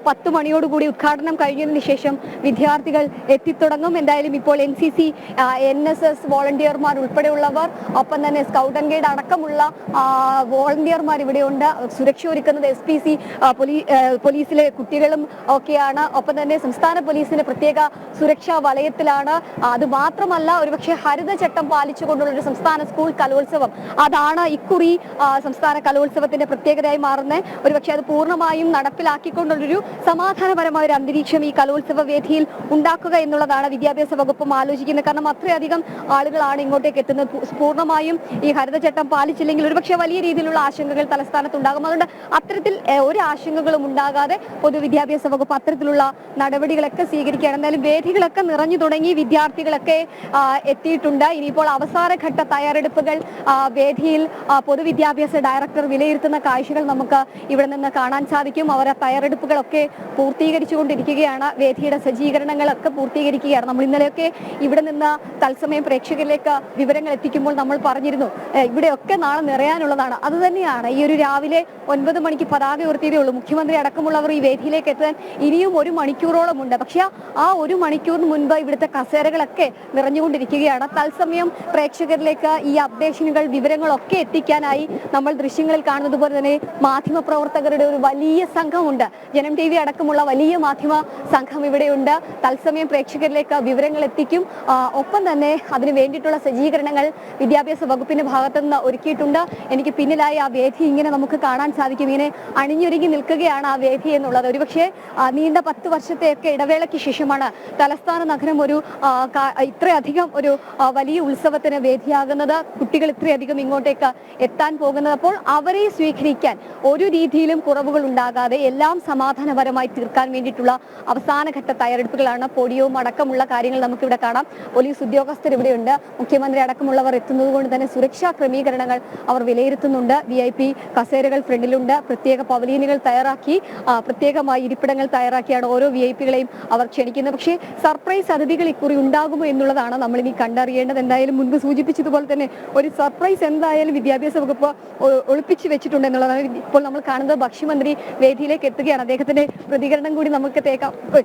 10 മണിയോടുകൂടി ഉദ്ഘാടനം കഴിഞ്ഞതിന് ശേഷം വിദ്യാർത്ഥികൾ എത്തിത്തുടങ്ങും. എന്തായാലും ഇപ്പോൾ NCC, NSS വോളണ്ടിയർമാർ ഉൾപ്പെടെയുള്ളവർ, ഒപ്പം തന്നെ സ്കൗട്ട് ആൻഡ് ഗൈഡ് അടക്കമുള്ള വോളണ്ടിയർമാർ ഇവിടെയുണ്ട്. സുരക്ഷ ഒരുക്കുന്നത് SPC പോലീസിലെ കുട്ടികളും ഒക്കെയാണ്. ഒപ്പം തന്നെ സംസ്ഥാന പോലീസിന്റെ പ്രത്യേക സുരക്ഷാ വലയത്തിലാണ്. അത് മാത്രമല്ല, ഒരുപക്ഷെ ഹരിതചട്ടം പാലിച്ചുകൊണ്ടുള്ള ഒരു സംസ്ഥാന സ്കൂൾ കലോത്സവം, അതാണ് ഇക്കുറി സംസ്ഥാന കലോത്സവത്തിന്റെ പ്രത്യേകതയായി മാറുന്നത്. ഒരുപക്ഷെ അത് പൂർണ്ണമായും നടപ്പിലാക്കിക്കൊണ്ടുള്ളൊരു സമാധാനപരമായ ഒരു അന്തരീക്ഷം ഈ കലോത്സവ വേദിയിൽ ഉണ്ടാക്കുക എന്നുള്ളതാണ് വിദ്യാഭ്യാസ വകുപ്പും ആലോചിക്കുന്നത്. കാരണം അത്രയധികം ആളുകളാണ് ഇങ്ങോട്ടേക്ക് എത്തുന്നത്. പൂർണ്ണമായും ഈ ഹരിതചട്ടം പാലിച്ചില്ലെങ്കിൽ ഒരുപക്ഷെ വലിയ രീതിയിലുള്ള ആശങ്കകൾ തലസ്ഥാനത്ത് ഉണ്ടാകും. അതുകൊണ്ട് അത്തരത്തിൽ ഒരു ആശങ്കകളും ഉണ്ടാകാതെ പൊതുവിദ്യാഭ്യാസ വകുപ്പ് അത്തരത്തിലുള്ള നടപടികളൊക്കെ സ്വീകരിക്കുകയാണ്. എന്തായാലും വേദികളൊക്കെ നിറഞ്ഞു തുടങ്ങി, വിദ്യാർത്ഥികളൊക്കെ എത്തിയിട്ടുണ്ട്. ഇനിയിപ്പോൾ അവസാനഘട്ട തയ്യാറെടുപ്പുകൾ വേദിയിൽ പൊതുവിദ്യാഭ്യാസ ഡയറക്ടർ വിലയിരുത്തുന്ന കാഴ്ചകൾ നമുക്ക് ഇവിടെ നിന്ന് കാണാൻ സാധിക്കും. അവർ തയ്യാറെടുപ്പുകളൊക്കെ പൂർത്തീകരിച്ചുകൊണ്ടിരിക്കുകയാണ്. വേദിയുടെ സജ്ജീകരണങ്ങളൊക്കെ പൂർത്തീകരിക്കുകയാണ്. നമ്മൾ ഇന്നലെയൊക്കെ ഇവിടെ നിന്ന് തത്സമയം പ്രേക്ഷകരിലേക്ക് വിവരങ്ങൾ എത്തിക്കുമ്പോൾ നമ്മൾ പറഞ്ഞിരുന്നു ഇവിടെയൊക്കെ നാളെ നിറയാനുള്ളതാണ്. അതുതന്നെയാണ് ഈ ഒരു രാവിലെ 9 മണിക്ക് പതാക ഉയർത്തിയതേ ഉള്ളൂ. മുഖ്യമന്ത്രി അടക്കമുള്ളവർ ഈ വേദിയിലേക്ക് എത്താൻ ഇനിയും 1 മണിക്കൂറോളം ഉണ്ട്. പക്ഷേ ആ 1 മണിക്കൂറിന് മുൻപ് ഇവിടുത്തെ കസേരകളൊക്കെ നിറഞ്ഞുകൊണ്ടിരിക്കുകയാണ്. തത്സമയം പ്രേക്ഷകരിലേക്ക് ഈ അപ്ഡേഷനുകൾ വിവരങ്ങളൊക്കെ എത്തിക്കാനായി നമ്മൾ ദൃശ്യങ്ങളിൽ കാണുന്നത് പോലെ തന്നെ മാധ്യമപ്രവർത്തകരുടെ ഒരു വലിയ സംഘമുണ്ട്. ജനം TV അടക്കമുള്ള വലിയ മാധ്യമ സംഘം ഇവിടെയുണ്ട്. തത്സമയം പ്രേക്ഷകരിലേക്ക് വിവരങ്ങൾ എത്തിക്കും. ഒപ്പം തന്നെ അതിന് വേണ്ടിയിട്ടുള്ള സജ്ജീകരണങ്ങൾ വിദ്യാഭ്യാസ വകുപ്പിന്റെ ഭാഗത്തു നിന്ന് ഒരുക്കിയിട്ടുണ്ട്. എനിക്ക് പിന്നിലായി ആ വേദി ഇങ്ങനെ നമുക്ക് കാണാൻ സാധിക്കും. ഇങ്ങനെ അണിഞ്ഞൊരുങ്ങി നിൽക്കുകയാണ് ആ വേദി എന്നുള്ളത്. ഒരുപക്ഷെ നീണ്ട 10 വർഷത്തെയൊക്കെ ഇടവേളയ്ക്ക് ശേഷമാണ് തലസ്ഥാന നഗരം ഒരു ഇത്രയധികം ഒരു വലിയ ഉത്സവത്തിന് വേദിയാകുന്നത്. കുട്ടികൾ ഇത്രയധികം ഇങ്ങോട്ടേക്ക് എത്താൻ പോകുന്നത്. അപ്പോൾ അവരെ സ്വീകരിക്കാൻ ഒരു രീതിയിലും കുറവുകൾ ഉണ്ടാകാതെ എല്ലാം സമാധാനപരമായി തീർക്കാൻ വേണ്ടിയിട്ടുള്ള അവസാനഘട്ട തയ്യാറെടുപ്പുകളാണ്. പോഡിയവും അടക്കമുള്ള കാര്യങ്ങൾ നമുക്കിവിടെ കാണാം. പോലീസ് ഉദ്യോഗസ്ഥർ ഇവിടെയുണ്ട്. മുഖ്യമന്ത്രി അടക്കമുള്ളവർ എത്തുന്നത് കൊണ്ട് തന്നെ സുരക്ഷാ ക്രമീകരണങ്ങൾ അവർ വിലയിരുത്തുന്നുണ്ട്. VIP കസേരകൾ ഫ്രണ്ടിലുണ്ട്. പ്രത്യേക പവലിയനുകൾ തയ്യാറാക്കി, പ്രത്യേകമായി ഇരിപ്പിടങ്ങൾ തയ്യാറാക്കിയാണ് ഓരോ VIP-കളെയും അവർ ക്ഷണിക്കുന്നത്. പക്ഷേ സർപ്രൈസ് അതിഥികൾ ഇക്കുറി ഉണ്ടാകുമോ എന്നുള്ളതാണ് നമ്മൾ ഇനി കണ്ടറിയേണ്ടത്. എന്തായാലും മുൻപ് സൂചിപ്പിച്ചതുപോലെ തന്നെ ഒരു സർപ്രൈസ് എന്തായാലും വിദ്യാഭ്യാസ വകുപ്പ് ഒളിപ്പിച്ചു വെച്ചിട്ടുണ്ട് എന്നുള്ളതാണ്. ഇപ്പോൾ നമ്മൾ കാണുന്നത് ഭക്ഷ്യമന്ത്രി വേദിയിലേക്ക് എത്തുകയാണ്. അദ്ദേഹത്തിന്റെ പ്രതികരണം കൂടി നമുക്ക്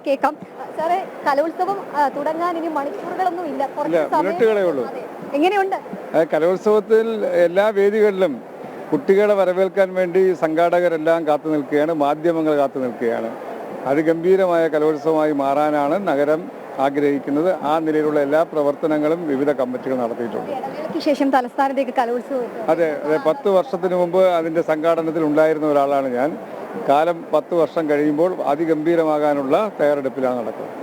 കേൾക്കാം. സാറേ, കലോത്സവം തുടങ്ങാൻ ഇനി മണിക്കൂറുകളൊന്നും ഇല്ല, മിനിറ്റുകളേ ഉള്ളൂ. എങ്ങനെയുണ്ട് കലോത്സവത്തിൽ? എല്ലാ വേദികളിലും കുട്ടികളെ വരവേൽക്കാൻ വേണ്ടി സംഘാടകരെല്ലാം കാത്തു നിൽക്കുകയാണ്, മാധ്യമങ്ങൾ കാത്തു നിൽക്കുകയാണ്. അതിഗംഭീരമായ കലോത്സവമായി മാറാനാണ് നഗരം ആഗ്രഹിക്കുന്നത്. ആ നിലയിലുള്ള എല്ലാ പ്രവർത്തനങ്ങളും വിവിധ കമ്മിറ്റികൾ നടത്തിയിട്ടുണ്ട്. ശേഷം തലസ്ഥാനത്തേക്ക് കലോത്സവം. അതെ, 10 വർഷത്തിന് മുമ്പ് അതിന്റെ സംഘാടനത്തിൽ ഉണ്ടായിരുന്ന ഒരാളാണ് ഞാൻ. കാലം 10 വർഷം കഴിയുമ്പോൾ അതിഗംഭീരമാകാനുള്ള തയ്യാറെടുപ്പിലാണ് നടക്കുന്നത്.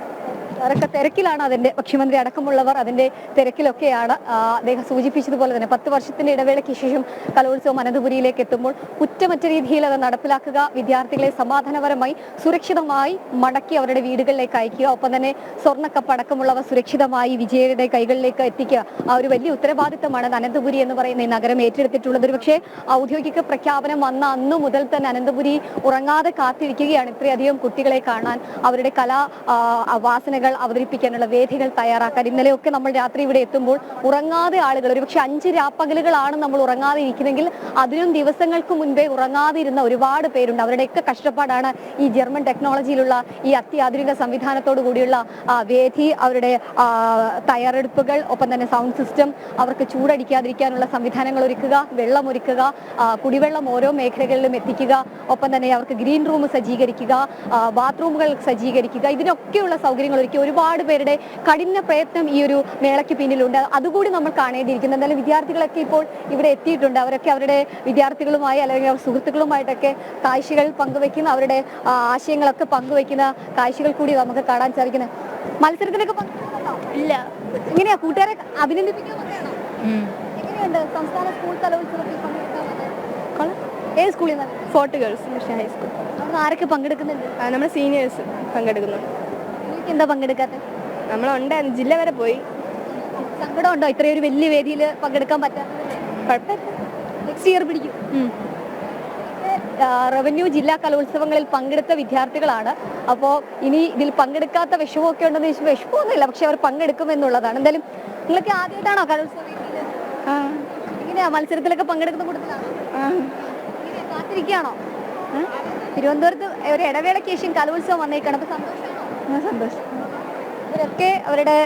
അവരൊക്കെ തിരക്കിലാണ്. അതിന്റെ മുഖ്യമന്ത്രി അടക്കമുള്ളവർ അതിന്റെ തിരക്കിലൊക്കെയാണ്. അദ്ദേഹം സൂചിപ്പിച്ചതുപോലെ തന്നെ 10 വർഷത്തിന്റെ ഇടവേളയ്ക്ക് ശേഷം കലോത്സവം അനന്തപുരിയിലേക്ക് എത്തുമ്പോൾ കുറ്റമറ്റ രീതിയിൽ അത് നടപ്പിലാക്കുക, വിദ്യാർത്ഥികളെ സമാധാനപരമായി സുരക്ഷിതമായി മടക്കി അവരുടെ വീടുകളിലേക്ക് അയക്കുക, ഒപ്പം തന്നെ സ്വർണ്ണക്കപ്പ് അടക്കമുള്ളവ സുരക്ഷിതമായി വിജയയുടെ കൈകളിലേക്ക് എത്തിക്കുക. ആ ഒരു വലിയ ഉത്തരവാദിത്തമാണ് അനന്തപുരി എന്ന് പറയുന്ന ഈ നഗരം ഏറ്റെടുത്തിട്ടുള്ളത്. പക്ഷേ ഔദ്യോഗിക പ്രഖ്യാപനം വന്ന അന്നു മുതൽ തന്നെ അനന്തപുരി ഉറങ്ങാതെ കാത്തിരിക്കുകയാണ് ഇത്രയധികം കുട്ടികളെ കാണാൻ, അവരുടെ കലാ വാസനകൾ അവതരിപ്പിക്കാനുള്ള വേദികൾ തയ്യാറാക്കാൻ. ഇന്നലെയൊക്കെ നമ്മൾ രാത്രി ഇവിടെ എത്തുമ്പോൾ ഉറങ്ങാതെ ആളുകൾ, ഒരുപക്ഷെ 5 രാപ്പകലുകളാണ് നമ്മൾ ഉറങ്ങാതെ ഇരിക്കുന്നെങ്കിൽ അതിനും ദിവസങ്ങൾക്ക് മുൻപേ ഉറങ്ങാതെ ഇരുന്ന ഒരുപാട് പേരുണ്ട്. അവരുടെയൊക്കെ കഷ്ടപ്പാടാണ് ഈ ജർമ്മൻ ടെക്നോളജിയിലുള്ള ഈ അത്യാധുനിക സംവിധാനത്തോടു കൂടിയുള്ള വേദി, അവരുടെ തയ്യാറെടുപ്പുകൾ, ഒപ്പം തന്നെ സൗണ്ട് സിസ്റ്റം, അവർക്ക് ചൂടടിക്കാതിരിക്കാനുള്ള സംവിധാനങ്ങൾ ഒരുക്കുക, വെള്ളം ഒരുക്കുക, കുടിവെള്ളം ഓരോ മേഖലകളിലും എത്തിക്കുക, ഒപ്പം തന്നെ അവർക്ക് ഗ്രീൻ റൂം സജ്ജീകരിക്കുക, ബാത്റൂമുകൾ സജ്ജീകരിക്കുക, ഇതിനൊക്കെയുള്ള സൗകര്യങ്ങൾ ഒരുക്കി. ഒരുപാട് പേരുടെ കഠിന പ്രയത്നം ഈ ഒരു മേളയ്ക്ക് പിന്നിലുണ്ട്. അതുകൂടി നമ്മൾ കാണേണ്ടിയിരിക്കുന്നു. എന്തായാലും വിദ്യാർത്ഥികളൊക്കെ ഇപ്പോൾ ഇവിടെ എത്തിയിട്ടുണ്ട്. അവരൊക്കെ അവരുടെ വിദ്യാർത്ഥികളുമായി അല്ലെങ്കിൽ സുഹൃത്തുക്കളുമായിട്ടൊക്കെ കാഴ്ചകൾ പങ്കുവെക്കുന്ന, അവരുടെ ആശയങ്ങളൊക്കെ പങ്കുവെക്കുന്ന കാഴ്ചകൾ കൂടി നമുക്ക് കാണാൻ സാധിക്കുന്നത്. മത്സരത്തിനൊക്കെ ഇല്ല. എങ്ങനെയാ കൂട്ടുകാരെ അഭിനന്ദിപ്പിക്കാൻ വന്നതാണോ? എങ്ങനെയുണ്ട് സംസ്ഥാന സ്കൂൾ കലോത്സവത്തിൽ പങ്കെടുക്കാൻ? ഏത് സ്കൂളിൽ നിന്നാണ്? Fort girls high school. ആരൊക്കെ പങ്കെടുക്കുന്നുണ്ട്? നമ്മുടെ സീനിയേഴ്സ് പങ്കെടുക്കുന്നുണ്ട്. എന്താ പങ്കെടുക്കാത്തത്? നമ്മളുണ്ട്, ജില്ല വരെ പോയി. സങ്കടം ഉണ്ടോ ഇത്രയൊരു വലിയ വേദിയിൽ പങ്കെടുക്കാൻ പറ്റാത്തത്? കുഴപ്പമില്ല, നെക്സ്റ്റ് ഇയർ പിടിക്കും. റവന്യൂ ജില്ലാ കലോത്സവങ്ങളിൽ പങ്കെടുത്ത വിദ്യാർത്ഥികളാണ്. അപ്പോൾ ഇനി ഇതിൽ പങ്കെടുക്കാത്ത വിഷമമൊക്കെ ഉണ്ടെന്ന് ചോദിച്ചാൽ വിഷമമൊന്നുമില്ല, പക്ഷെ അവർ പങ്കെടുക്കും എന്നുള്ളതാണ്. എന്തായാലും നിങ്ങളൊക്കെ ആദ്യമായിട്ടാണോ കലോത്സവ വേദിയിൽ? എങ്ങനെയാ മത്സരത്തിലൊക്കെ പങ്കെടുക്കുന്ന കൂട്ടത്തിലാണോ? കാത്തിരിക്കുകയാണോ? തിരുവനന്തപുരത്ത് ഒരു ഇടവേളയ്ക്ക് ശേഷം കലോത്സവം വന്നേക്കാണ്. അപ്പൊ സന്തോഷമാണോ? സന്തോഷം. ഇവരൊക്കെ അവരുടെ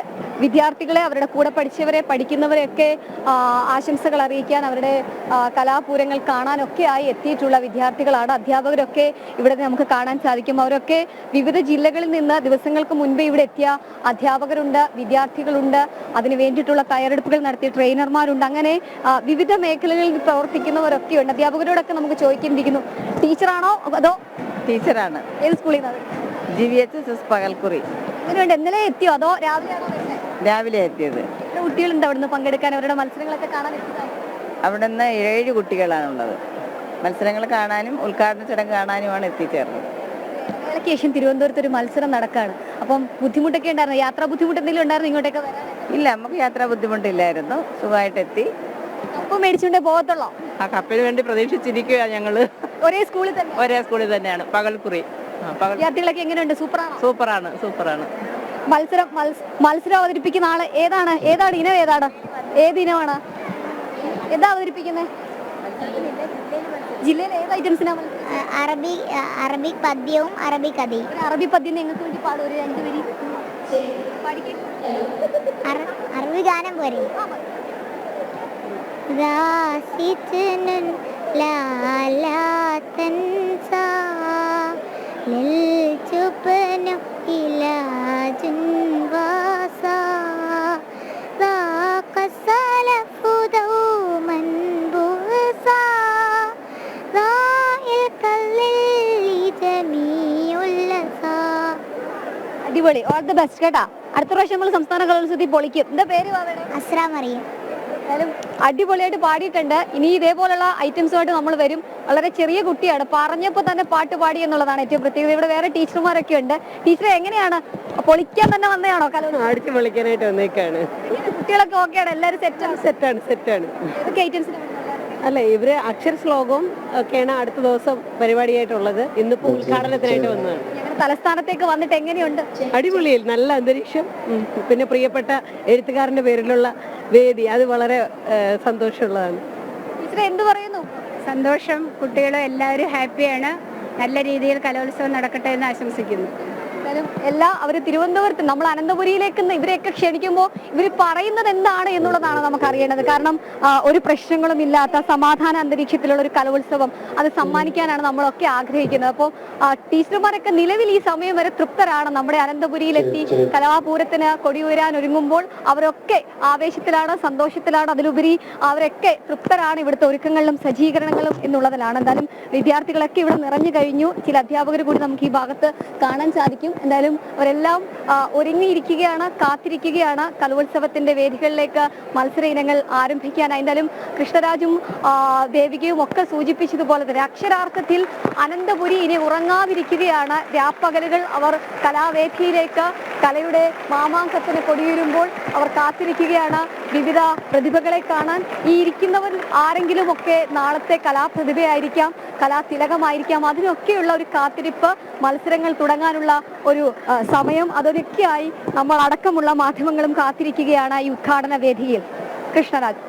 വിദ്യാർത്ഥികളെ, അവരുടെ കൂടെ പഠിച്ചവരെ, പഠിക്കുന്നവരെയൊക്കെ ആശംസകൾ അറിയിക്കാൻ, അവരുടെ കലാപൂരങ്ങൾ കാണാനൊക്കെ ആയി എത്തിയിട്ടുള്ള വിദ്യാർത്ഥികളാണ്. അധ്യാപകരൊക്കെ ഇവിടെ നമുക്ക് കാണാൻ സാധിക്കും. അവരൊക്കെ വിവിധ ജില്ലകളിൽ നിന്ന് ദിവസങ്ങൾക്ക് മുൻപേ ഇവിടെ എത്തിയ അധ്യാപകരുണ്ട്, വിദ്യാർത്ഥികളുണ്ട്, അതിന് വേണ്ടിയിട്ടുള്ള തയ്യാറെടുപ്പുകൾ നടത്തിയ ട്രെയിനർമാരുണ്ട്. അങ്ങനെ വിവിധ മേഖലകളിൽ പ്രവർത്തിക്കുന്നവരൊക്കെ ഉണ്ട്. അധ്യാപകരോടൊക്കെ നമുക്ക് ചോദിക്കേണ്ടിയിരിക്കുന്നു, ടീച്ചറാണോ അതോ? ടീച്ചറാണ്. ഏത് സ്കൂളിൽ നിന്നാണ്? GVHS പകൽക്കുറി. എങ്ങനെയുണ്ട്? ഇന്നലെ എത്തിയോ അതോ രാവിലെയാണോ? രാവിലെ എത്തിയത്. എത്ര കുട്ടികളുണ്ട് അവിടുന്ന് പങ്കെടുക്കാൻ, അവരുടെ മത്സരങ്ങളൊക്കെ കാണാൻ എത്തിയതാണോ? അവിടെ നിന്ന് 7 കുട്ടികളാണുള്ളത്. മത്സരങ്ങൾ കാണാനും ഉദ്ഘാടന ചടങ്ങ് കാണാനുമാണ് എത്തിച്ചേർന്നത്. മഴയ്ക്ക് ശേഷം തിരുവനന്തപുരത്ത് ഒരു മത്സരം നടക്കുകയാണ്. അപ്പം ബുദ്ധിമുട്ടൊക്കെ ഉണ്ടായിരുന്നു, യാത്രാ ബുദ്ധിമുട്ട് എന്തെങ്കിലും ഉണ്ടായിരുന്നു ഇങ്ങോട്ടേക്ക് വരാൻ? ഇല്ല, നമുക്ക് യാത്രാ ബുദ്ധിമുട്ടില്ലായിരുന്നു, സുഖമായിട്ടെത്തി. കപ്പ് മേടിച്ചുകൊണ്ടേ പോകത്തുള്ളൂ? ആ കപ്പിന് വേണ്ടി പ്രതീക്ഷിച്ചിരിക്കുക ഞങ്ങള്. ഒരേ സ്കൂളിൽ തന്നെ? ഒരേ സ്കൂളിൽ തന്നെയാണ്, പകൽക്കുറി. വിദ്യാർത്ഥികളൊക്കെ എങ്ങനെയുണ്ട്? സൂപ്പറാണ്. സൂപ്പറാണ്. മത്സരം അവതരിപ്പിക്കുന്ന ആള് ഏതാണ് ഇനം? ഏത് ഇനമാണ്? എന്താ അവതരിപ്പിക്കുന്നത്? ജില്ലയിൽ ഏത് ഐറ്റംസിനാണ്? അറബിക് പദ്യവും അറബിക് കഥയും. അറബി പദ്യം ഞങ്ങൾക്ക് വേണ്ടി പാടും, ഒരു 2 വരി അറബി ഗാനം പോരെ? അടിപൊളി, ഓൾ ദി ബെസ്റ്റ് കേട്ടാ. അടുത്ത പ്രാവശ്യം നമ്മൾ സംസ്ഥാന കലോത്സവത്തിൽ പൊളിക്കും. എന്താ പേര്? അസ്രാ മറിയം. അടിപൊളിയായിട്ട് പാടിയിട്ടുണ്ട്. ഇനി ഇതേപോലുള്ള ഐറ്റംസുമായിട്ട് നമ്മൾ വരും. വളരെ ചെറിയ കുട്ടിയാണ്, പറഞ്ഞപ്പോൾ തന്നെ പാട്ട് പാടി എന്നുള്ളതാണ് ഏറ്റവും പ്രത്യേകത. ഇവിടെ വേറെ ടീച്ചർമാരൊക്കെ ഉണ്ട്. ടീച്ചർ എങ്ങനെയാണ്, പൊളിക്കാൻ തന്നെ വന്നതാണോ? അടിച്ചു പൊളിക്കാനായിട്ട് വന്നേക്കാണ്. കുട്ടികളൊക്കെ ഓക്കെയാണ്? എല്ലാവരും സെറ്റാണ്. ഏതൊക്കെ ഐറ്റംസ്? അല്ല, ഇവര് അക്ഷര ശ്ലോകവും ഒക്കെയാണ് അടുത്ത ദിവസം പരിപാടിയായിട്ടുള്ളത്. ഇന്നിപ്പോ ഉദ്ഘാടനത്തിനായിട്ട് വന്നതാണ്. ഞങ്ങളുടെ തലസ്ഥാനത്തേക്ക് വന്നിട്ട് എങ്ങനെയുണ്ട്? അടിപൊളിയിൽ, നല്ല അന്തരീക്ഷം, പിന്നെ പ്രിയപ്പെട്ട എഴുത്തുകാരന്റെ പേരിലുള്ള വേദി, അത് വളരെ സന്തോഷമുള്ളതാണ്. ടീച്ചർ എന്ത് പറയുന്നു? സന്തോഷം, കുട്ടികളും എല്ലാവരും ഹാപ്പിയാണ്. നല്ല രീതിയിൽ കലോത്സവം നടക്കട്ടെ എന്ന് ആശംസിക്കുന്നു. അവർ തിരുവനന്തപുരത്ത്, നമ്മൾ അനന്തപുരിയിലേക്ക് ഇവരെയൊക്കെ ക്ഷണിക്കുമ്പോൾ ഇവർ പറയുന്നത് എന്താണ് എന്നുള്ളതാണ് നമുക്ക് അറിയേണ്ടത്. കാരണം ഒരു പ്രശ്നങ്ങളും ഇല്ലാത്ത സമാധാന അന്തരീക്ഷത്തിലുള്ള ഒരു കലോത്സവം അത് സമ്മാനിക്കാനാണ് നമ്മളൊക്കെ ആഗ്രഹിക്കുന്നത്. അപ്പോൾ ടീച്ചർമാരൊക്കെ നിലവിൽ ഈ സമയം വരെ തൃപ്തരാണ്. നമ്മുടെ അനന്തപുരിയിലെത്തി കലാപൂരത്തിന് കൊടിയുയരാൻ ഒരുങ്ങുമ്പോൾ അവരൊക്കെ ആവേശത്തിലാണ്, സന്തോഷത്തിലാണ്. അതിലുപരി അവരൊക്കെ തൃപ്തരാണ് ഇവിടുത്തെ ഒരുക്കങ്ങളിലും സജ്ജീകരണങ്ങളും എന്നുള്ളതിലാണ്. എന്തായാലും വിദ്യാർത്ഥികളൊക്കെ ഇവിടെ നിറഞ്ഞു കഴിഞ്ഞു. ചില അധ്യാപകർ കൂടി നമുക്ക് ഈ ഭാഗത്ത് കാണാൻ സാധിക്കും. എന്തായാലും അവരെല്ലാം ഒരുങ്ങിയിരിക്കുകയാണ്, കാത്തിരിക്കുകയാണ് കലോത്സവത്തിന്റെ വേദികളിലേക്ക് മത്സര ഇനങ്ങൾ ആരംഭിക്കാനായി. എന്തായാലും കൃഷ്ണരാജും ദേവികയും ഒക്കെ സൂചിപ്പിച്ചതുപോലെ തന്നെ അക്ഷരാർത്ഥത്തിൽ അനന്തപുരി ഇനി ഉറങ്ങാതിരിക്കുകയാണ്. രാപ്പകലുകൾ അവർ കലാവേദിയിലേക്ക്, കലയുടെ മാമാങ്കത്തിന് കൊടിയുയരുമ്പോൾ അവർ കാത്തിരിക്കുകയാണ് വിവിധ പ്രതിഭകളെ കാണാൻ. ഈ ഇരിക്കുന്നവർ ആരെങ്കിലും ഒക്കെ നാളത്തെ കലാപ്രതിഭയായിരിക്കാം, കലാതിലകമായിരിക്കാം. അതിനൊക്കെയുള്ള ഒരു കാത്തിരിപ്പ്, മത്സരങ്ങൾ തുടങ്ങാനുള്ള ഒരു സമയം, അതൊക്കെയായി നമ്മൾ അടക്കമുള്ള മാധ്യമങ്ങളും കാത്തിരിക്കുകയാണ് ഈ ഉദ്ഘാടന വേദിയിൽ. കൃഷ്ണരാജ്.